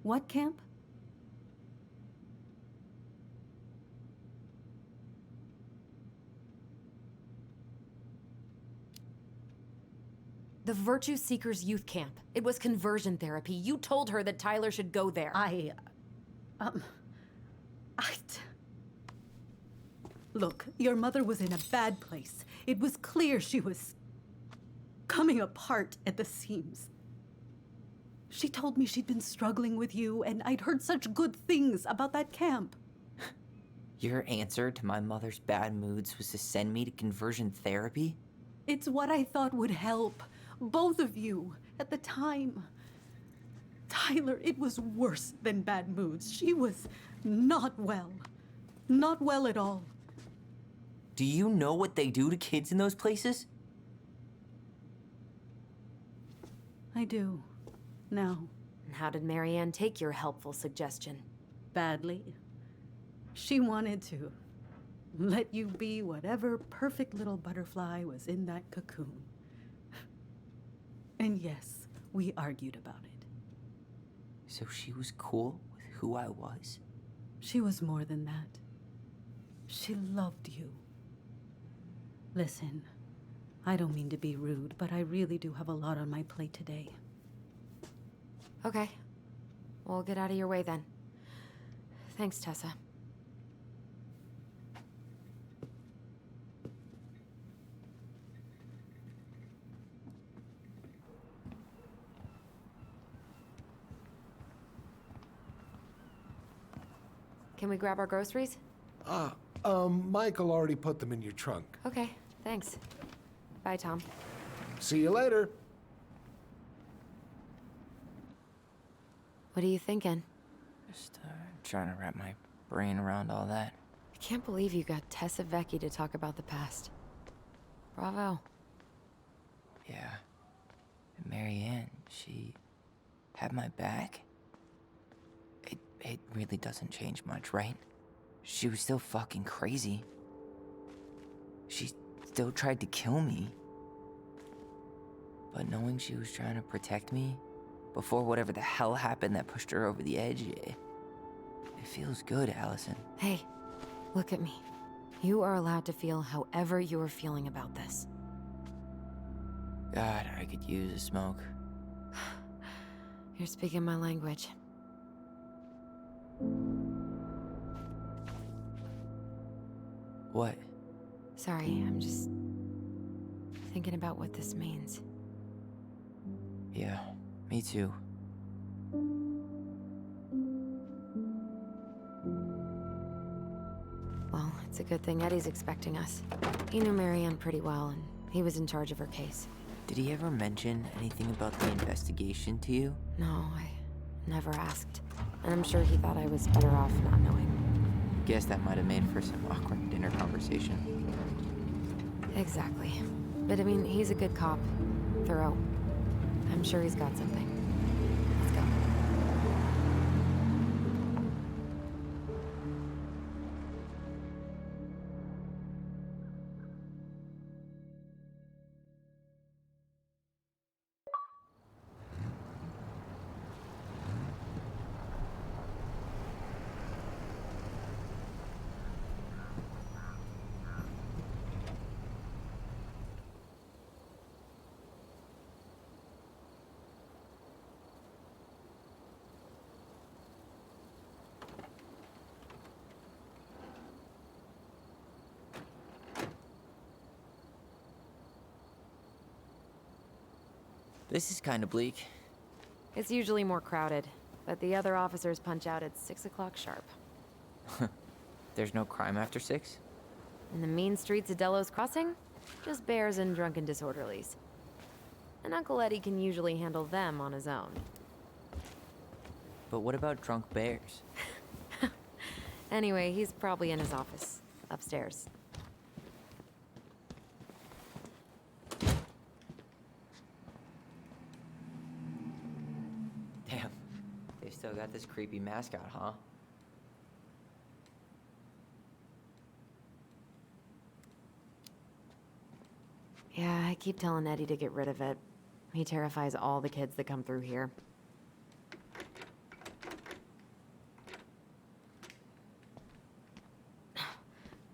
What camp? The Virtue Seekers Youth Camp. It was conversion therapy. You told her that Tyler should go there. Look, your mother was in a bad place. It was clear she was coming apart at the seams. She told me she'd been struggling with you, and I'd heard such good things about that camp. Your answer to my mother's bad moods was to send me to conversion therapy? It's what I thought would help. Both of you, at the time. Tyler, it was worse than bad moods. She was not well. Not well at all. Do you know what they do to kids in those places? I do. Now. And how did Marianne take your helpful suggestion? Badly. She wanted to let you be whatever perfect little butterfly was in that cocoon. And yes, we argued about it. So she was cool with who I was? She was more than that. She loved you. Listen, I don't mean to be rude, but I really do have a lot on my plate today. Okay. We'll get out of your way then. Thanks, Tessa. Can we grab our groceries? Michael already put them in your trunk. Okay, thanks. Bye, Tom. See you later. What are you thinking? Just trying to wrap my brain around all that. I can't believe you got Tessa Vecchi to talk about the past. Bravo. Yeah. And Marianne, she had my back. It really doesn't change much, right? She was still fucking crazy. She still tried to kill me. But knowing she was trying to protect me before whatever the hell happened that pushed her over the edge, it feels good, Allison. Hey, look at me. You are allowed to feel however you are feeling about this. God, I could use a smoke. You're speaking my language. What? Sorry, I'm just thinking about what this means. Yeah, me too. Well, it's a good thing Eddie's expecting us. He knew Marianne pretty well, and he was in charge of her case. Did he ever mention anything about the investigation to you? No, I never asked. And I'm sure he thought I was better off not knowing. Guess that might have made for some awkward dinner conversation. Exactly. But I mean, he's a good cop. Thorough. I'm sure he's got something. Let's go. This is kind of bleak. It's usually more crowded, but the other officers punch out at 6 o'clock sharp. There's no crime after 6? In the mean streets of Delos Crossing, just bears and drunken disorderlies. And Uncle Eddie can usually handle them on his own. But what about drunk bears? Anyway, he's probably in his office, upstairs. Damn, they still got this creepy mascot, huh? Yeah, I keep telling Eddie to get rid of it. He terrifies all the kids that come through here.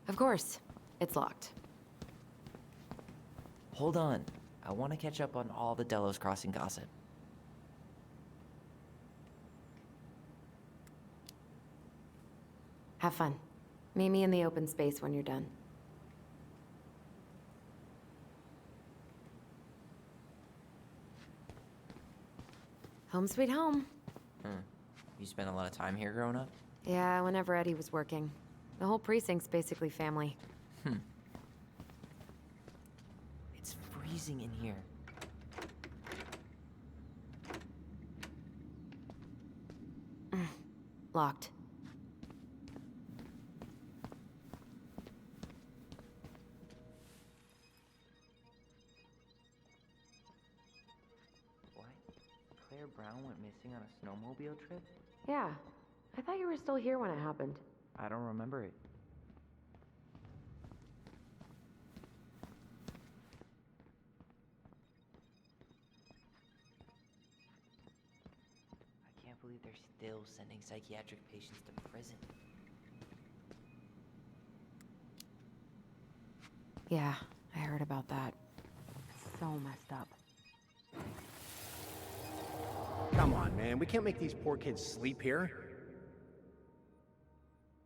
Of course, it's locked. Hold on. I want to catch up on all the Delos Crossing gossip. Have fun. Meet me in the open space when you're done. Home sweet home. You spent a lot of time here growing up? Yeah, whenever Eddie was working. The whole precinct's basically family. It's freezing in here. Locked. What? Claire Brown went missing on a snowmobile trip? Yeah. I thought you were still here when it happened. I don't remember it. I can't believe they're still sending psychiatric patients to prison. Yeah, I heard about that. So messed up. Come on, man. We can't make these poor kids sleep here.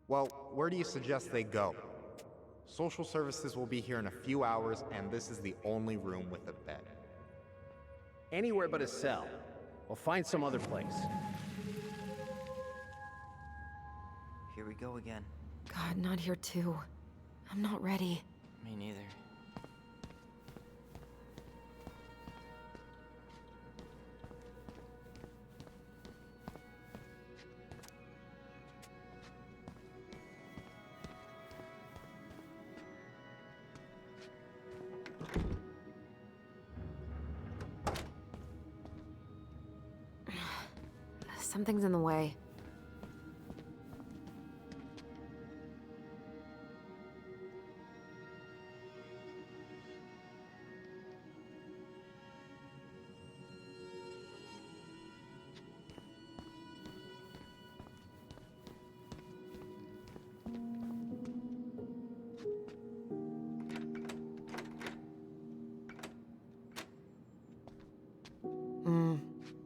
Well, where do you suggest they go? Social services will be here in a few hours, and this is the only room with a bed. Anywhere but a cell. We'll find some other place. Here we go again. God, not here too. I'm not ready. Me neither. Something's in the way.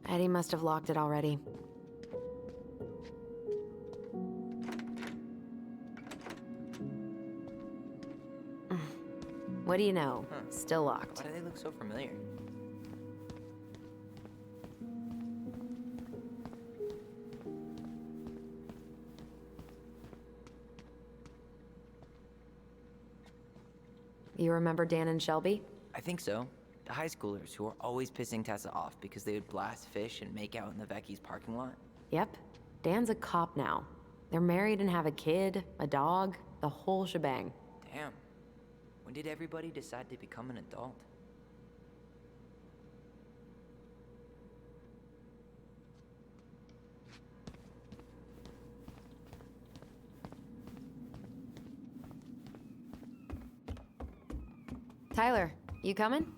Eddie must have locked it already. What do you know? Huh. Still locked. Why do they look so familiar? You remember Dan and Shelby? I think so. The high schoolers who were always pissing Tessa off because they would blast fish and make out in the Vecchi's parking lot. Yep. Dan's a cop now. They're married and have a kid, a dog, the whole shebang. Damn. When did everybody decide to become an adult? Tyler, you coming?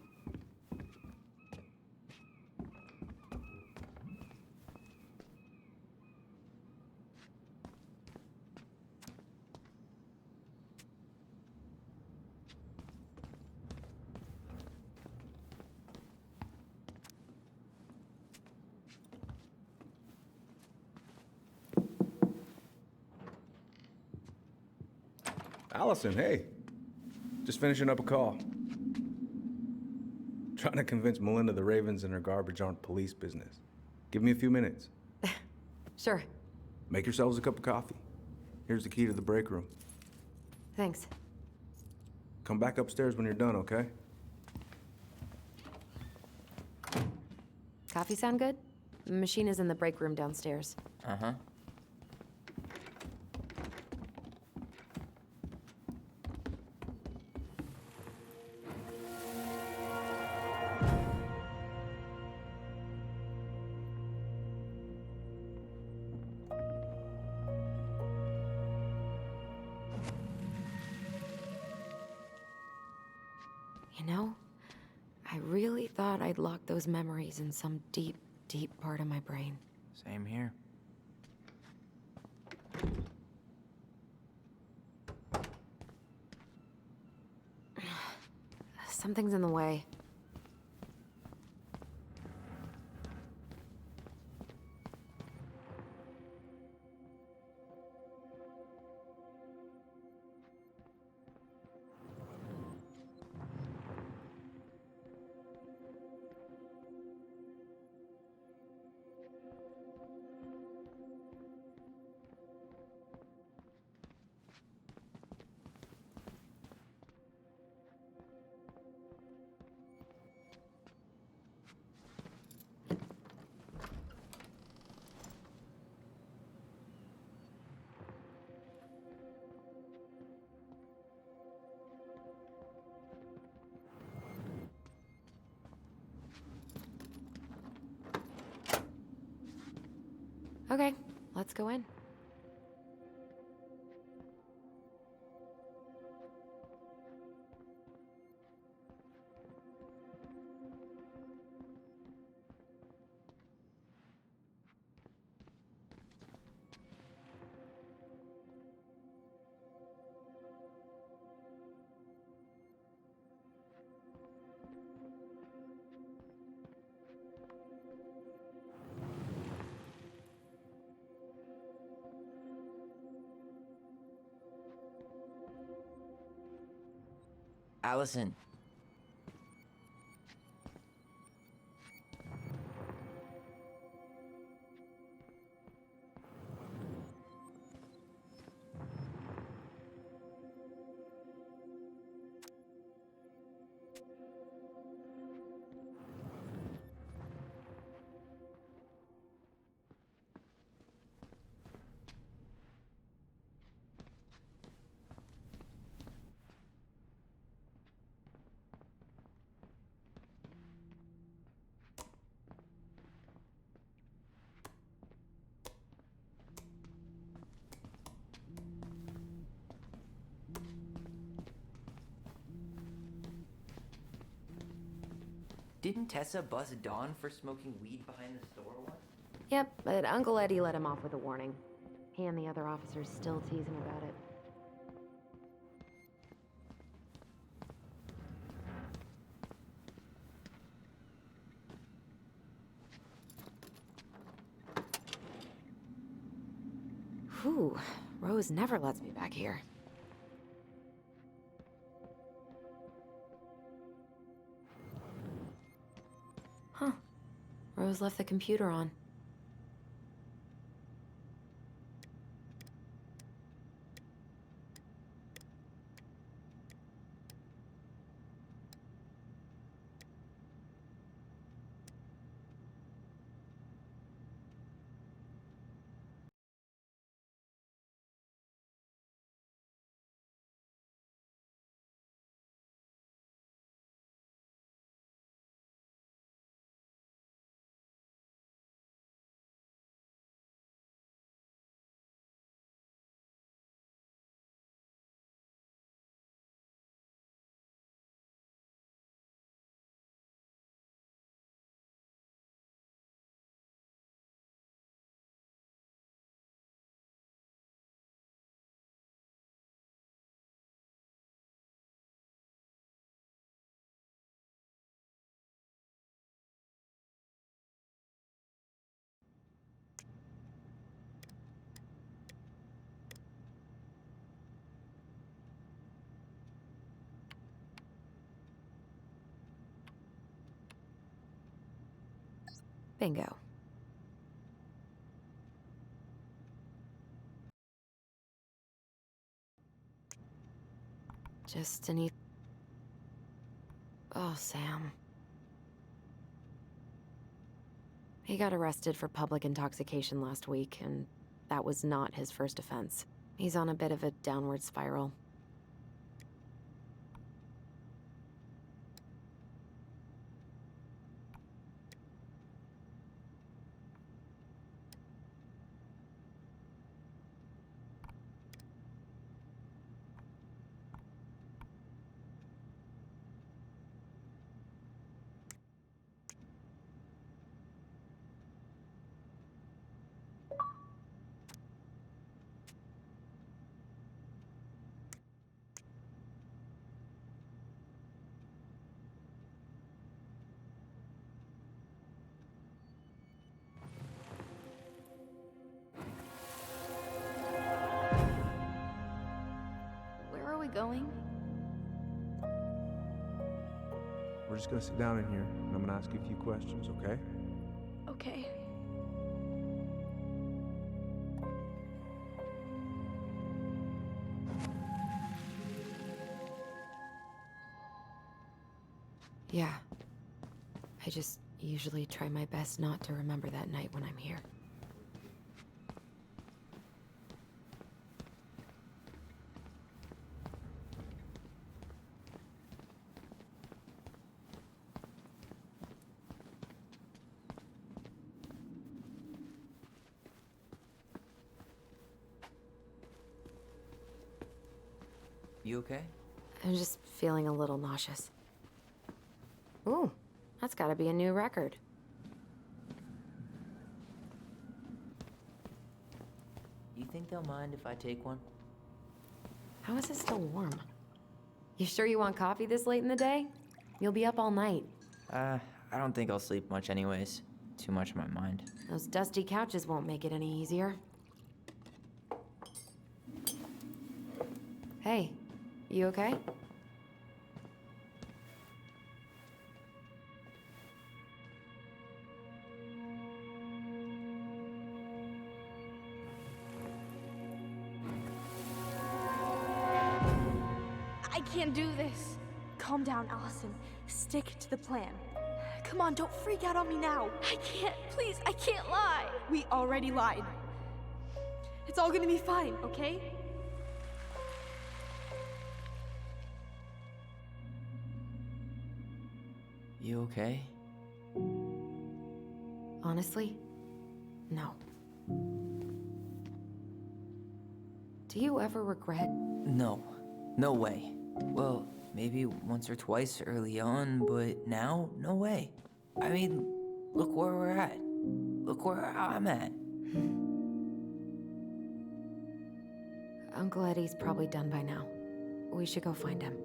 Allison, hey. Just finishing up a call. Trying to convince Melinda the Ravens and her garbage aren't police business. Give me a few minutes. Sure. Make yourselves a cup of coffee. Here's the key to the break room. Thanks. Come back upstairs when you're done, okay? Coffee sound good? The machine is in the break room downstairs. Uh-huh. You know, I really thought I'd locked those memories in some deep, deep part of my brain. Same here. Something's in the way. Okay, let's go in. Allison. Didn't Tessa bust Dawn for smoking weed behind the store once? Yep, but Uncle Eddie let him off with a warning. He and the other officers still tease him about it. Whew, Rose never lets me back here. Rose left the computer on. Bingo. Just an Oh, Sam. He got arrested for public intoxication last week, and that was not his first offense. He's on a bit of a downward spiral. Where are we going? We're just gonna sit down in here, and I'm gonna ask you a few questions, okay? Okay. Yeah. I just usually try my best not to remember that night when I'm here. You okay? I'm just feeling a little nauseous. Ooh, that's gotta be a new record. You think they'll mind if I take one? How is it still warm? You sure you want coffee this late in the day? You'll be up all night. I don't think I'll sleep much anyways. Too much on my mind. Those dusty couches won't make it any easier. Hey, you okay? I can't do this. Calm down, Allison. Stick to the plan. Come on, don't freak out on me now. I can't, please, I can't lie. We already lied. It's all gonna be fine, okay? You okay? Honestly, no. Do you ever regret? No. No way. Well, maybe once or twice early on, but now, no way. I mean, look where we're at. Look where I'm at. Uncle Eddie's probably done by now. We should go find him.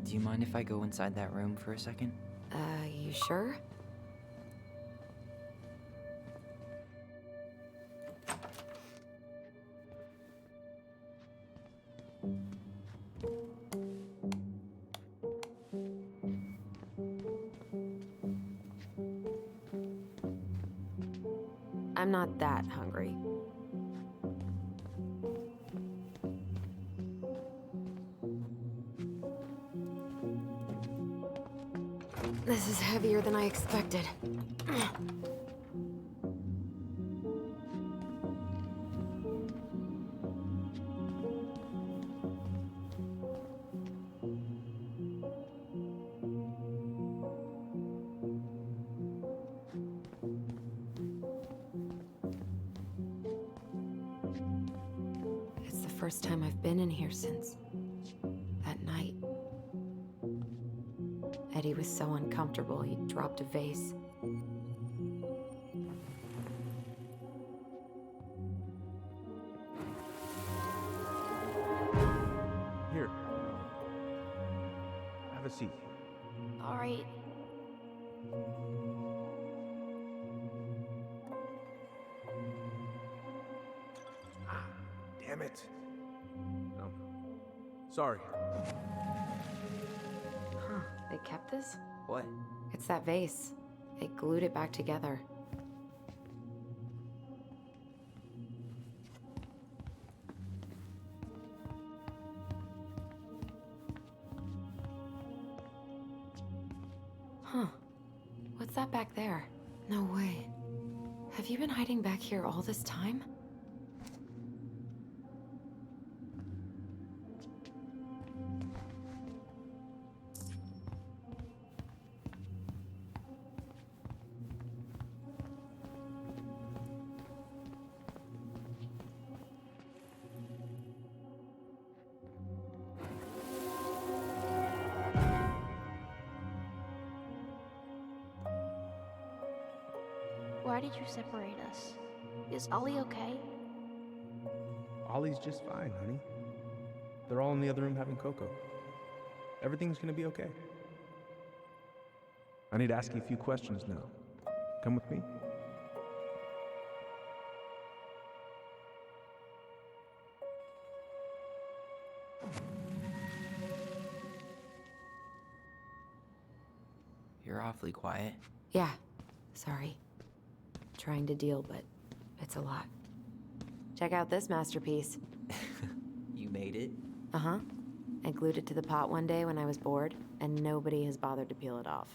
Do you mind if I go inside that room for a second? You sure? I'm not that hungry. This is heavier than I expected. It's the first time I've been in here since that night. Eddie was so uncomfortable, he dropped a vase. Here. Have a seat. All right. Damn it. No. Sorry. Huh, they kept this? What? It's that vase. They glued it back together. Huh. What's that back there? No way. Have you been hiding back here all this time? Why did you separate us? Is Ollie okay? Ollie's just fine, honey. They're all in the other room having cocoa. Everything's gonna be okay. I need to ask you a few questions now. Come with me. You're awfully quiet. Yeah. Sorry. Trying to deal, but it's a lot. Check out this masterpiece. You made it? Uh-huh. I glued it to the pot one day when I was bored, and nobody has bothered to peel it off.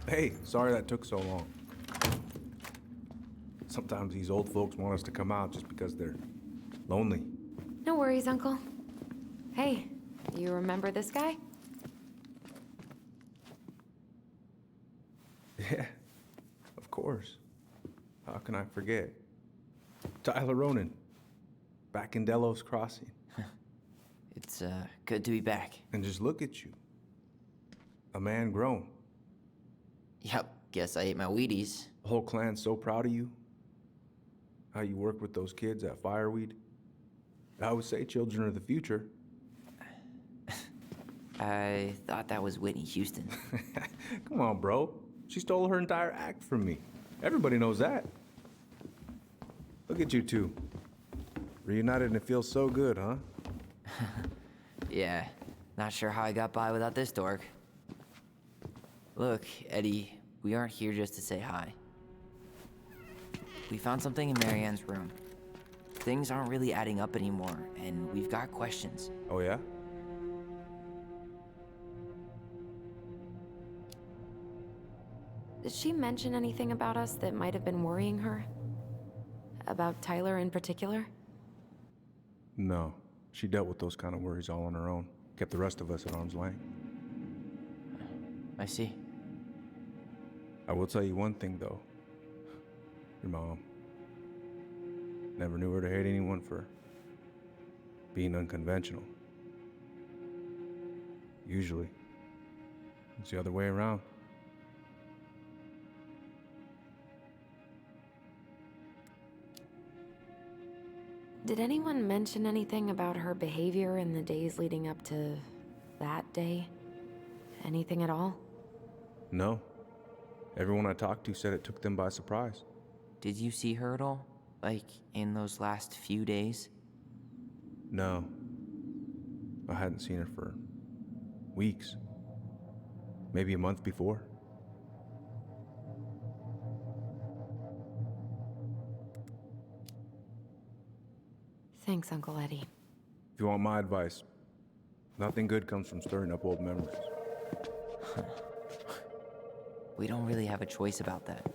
Hey, sorry that took so long. Sometimes these old folks want us to come out just because they're lonely. No worries, Uncle. Hey, you remember this guy? Yeah, of course. How can I forget? Tyler Ronan, back in Delos Crossing. It's, good to be back. And just look at you. A man grown. Yep, guess I ate my Wheaties. The whole clan's so proud of you. How you work with those kids at Fireweed. I would say children are the future. I thought that was Whitney Houston. Come on, bro. She stole her entire act from me. Everybody knows that. Look at you two. Reunited and it feels so good, huh? Yeah, not sure how I got by without this dork. Look, Eddie, we aren't here just to say hi. We found something in Marianne's room. Things aren't really adding up anymore, and we've got questions. Oh, yeah? Did she mention anything about us that might have been worrying her? About Tyler in particular? No. She dealt with those kind of worries all on her own. Kept the rest of us at arm's length. I see. I will tell you one thing, though. Your mom. Never knew her to hate anyone for being unconventional. Usually, it's the other way around. Did anyone mention anything about her behavior in the days leading up to that day? Anything at all? No. Everyone I talked to said it took them by surprise. Did you see her at all? Like, in those last few days? No. I hadn't seen her for weeks. Maybe a month before. Thanks, Uncle Eddie. If you want my advice, nothing good comes from stirring up old memories. We don't really have a choice about that.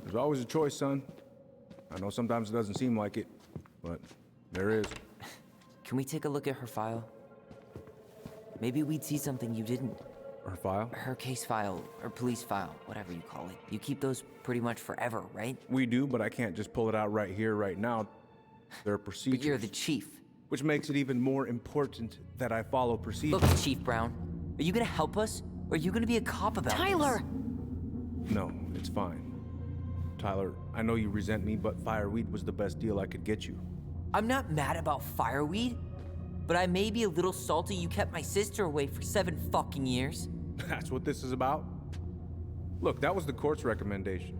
There's always a choice, son. I know sometimes it doesn't seem like it, but there is. Can we take a look at her file? Maybe we'd see something you didn't. Her file? Her case file, or police file, whatever you call it. You keep those pretty much forever, right? We do, but I can't just pull it out right here, right now. There are procedures. But you're the chief. Which makes it even more important that I follow procedures. Look, Chief Brown, are you gonna help us? Or are you gonna be a cop about Tyler! this? No, it's fine. Tyler, I know you resent me, but fireweed was the best deal I could get you. I'm not mad about fireweed, but I may be a little salty you kept my sister away for 7 fucking years. That's what this is about? Look, that was the court's recommendation.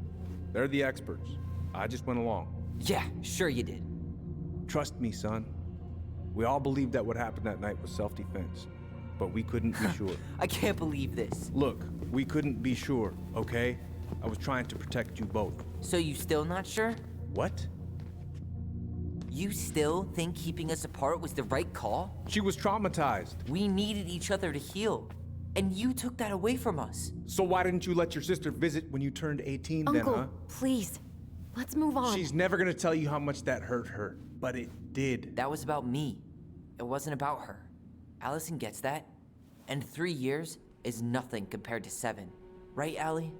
They're the experts. I just went along. Yeah, sure you did. Trust me, son. We all believed that what happened that night was self-defense, but we couldn't be sure. I can't believe this. Look, we couldn't be sure, okay? I was trying to protect you both. So you still not sure? What? You still think keeping us apart was the right call? She was traumatized. We needed each other to heal, and you took that away from us. So why didn't you let your sister visit when you turned 18 Uncle, then, huh? please. Let's move on. She's never gonna tell you how much that hurt her, but it did. That was about me. It wasn't about her. Allison gets that, and 3 years is nothing compared to 7. Right, Allie?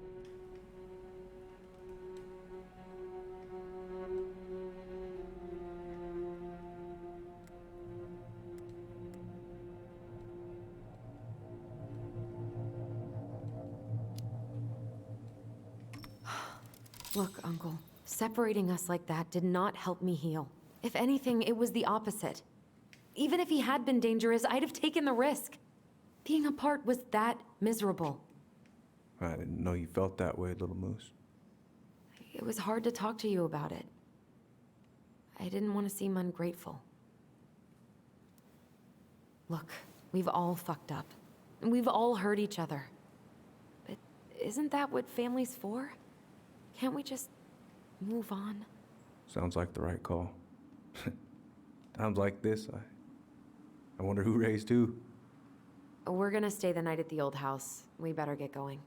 Look, Uncle, separating us like that did not help me heal. If anything, it was the opposite. Even if he had been dangerous, I'd have taken the risk. Being apart was that miserable. I didn't know you felt that way, little moose. It was hard to talk to you about it. I didn't want to seem ungrateful. Look, we've all fucked up. And we've all hurt each other. But isn't that what family's for? Can't we just move on? Sounds like the right call. Times like this, I wonder who raised who. We're gonna stay the night at the old house. We better get going.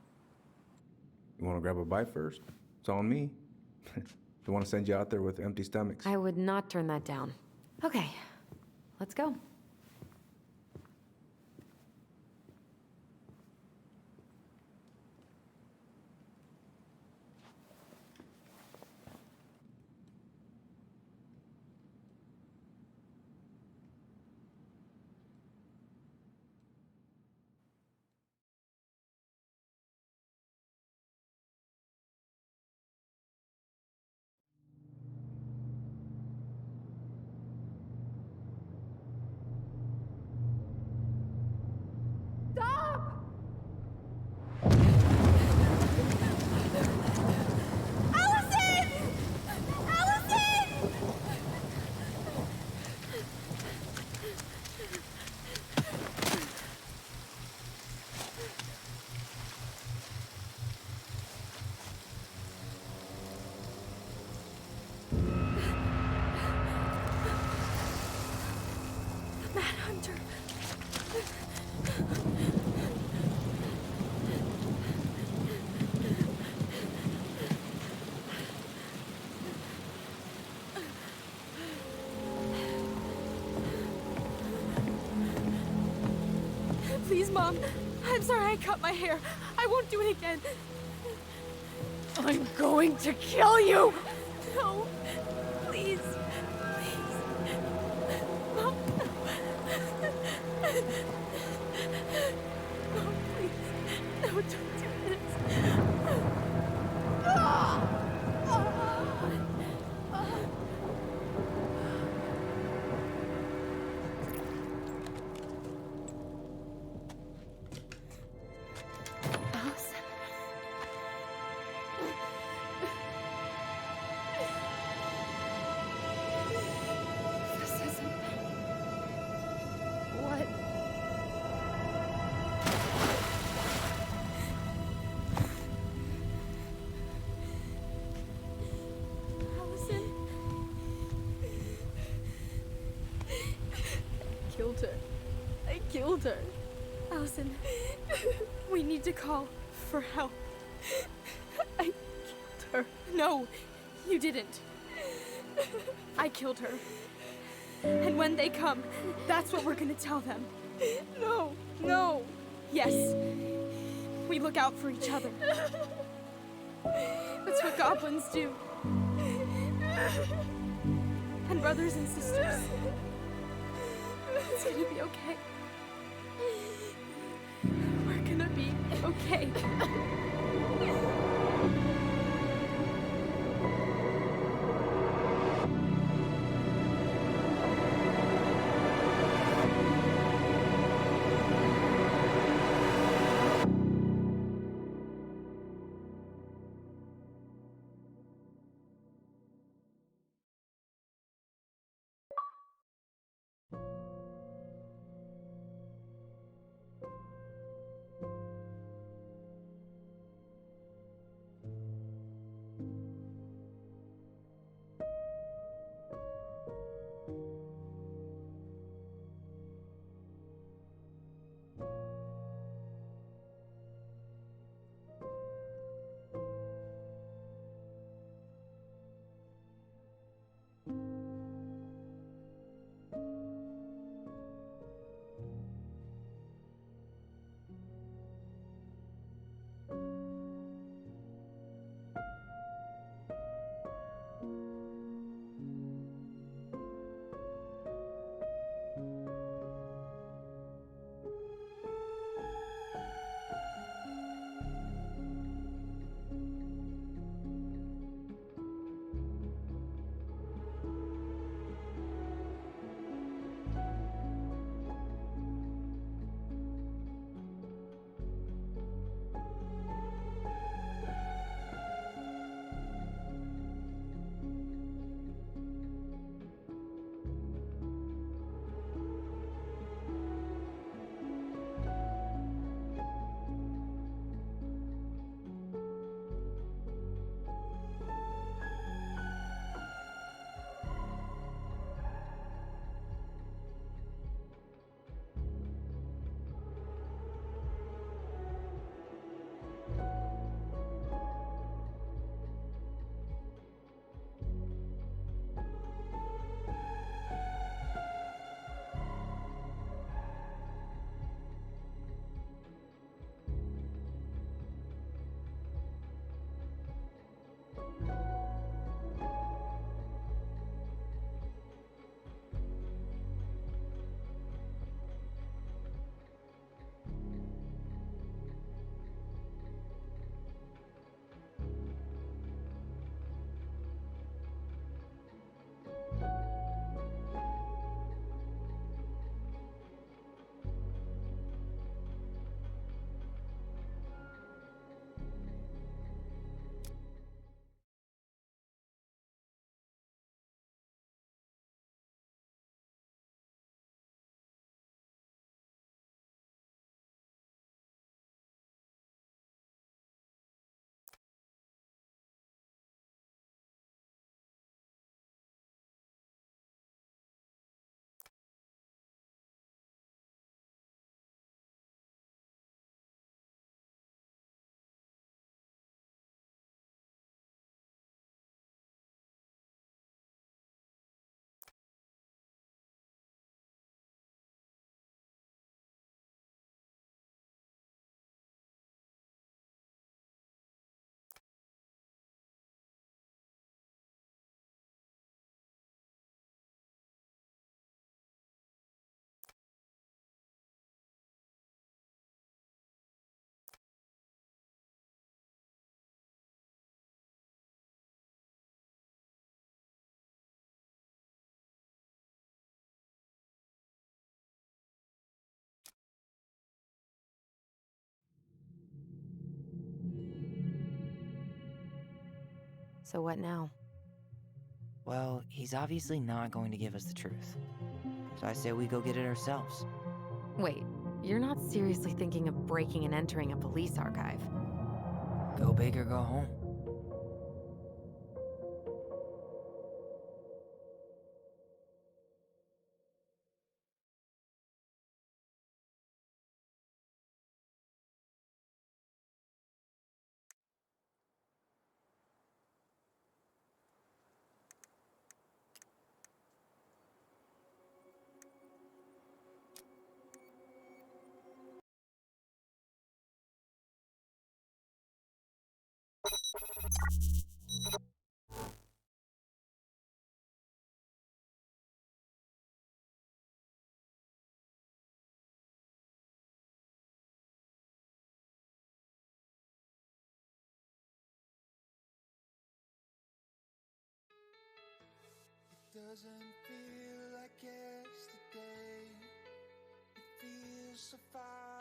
You want to grab a bite first? It's on me. Don't want to send you out there with empty stomachs. I would not turn that down. Okay, let's go. Manhunter. Please, Mom. I'm sorry I cut my hair. I won't do it again. I'm going to kill you! No. Please. Please. Mom. Mom, please. No, don't do this. killed her. Allison, we need to call for help. I killed her. No, you didn't. I killed her. And when they come, that's what we're gonna tell them. No, no. Yes, we look out for each other. That's what goblins do. And brothers and sisters. It's gonna be okay. We're gonna be okay. So what now? Well, he's obviously not going to give us the truth. So I say we go get it ourselves. Wait, you're not seriously thinking of breaking and entering a police archive? Go big or go home. Doesn't feel like yesterday. It feels so far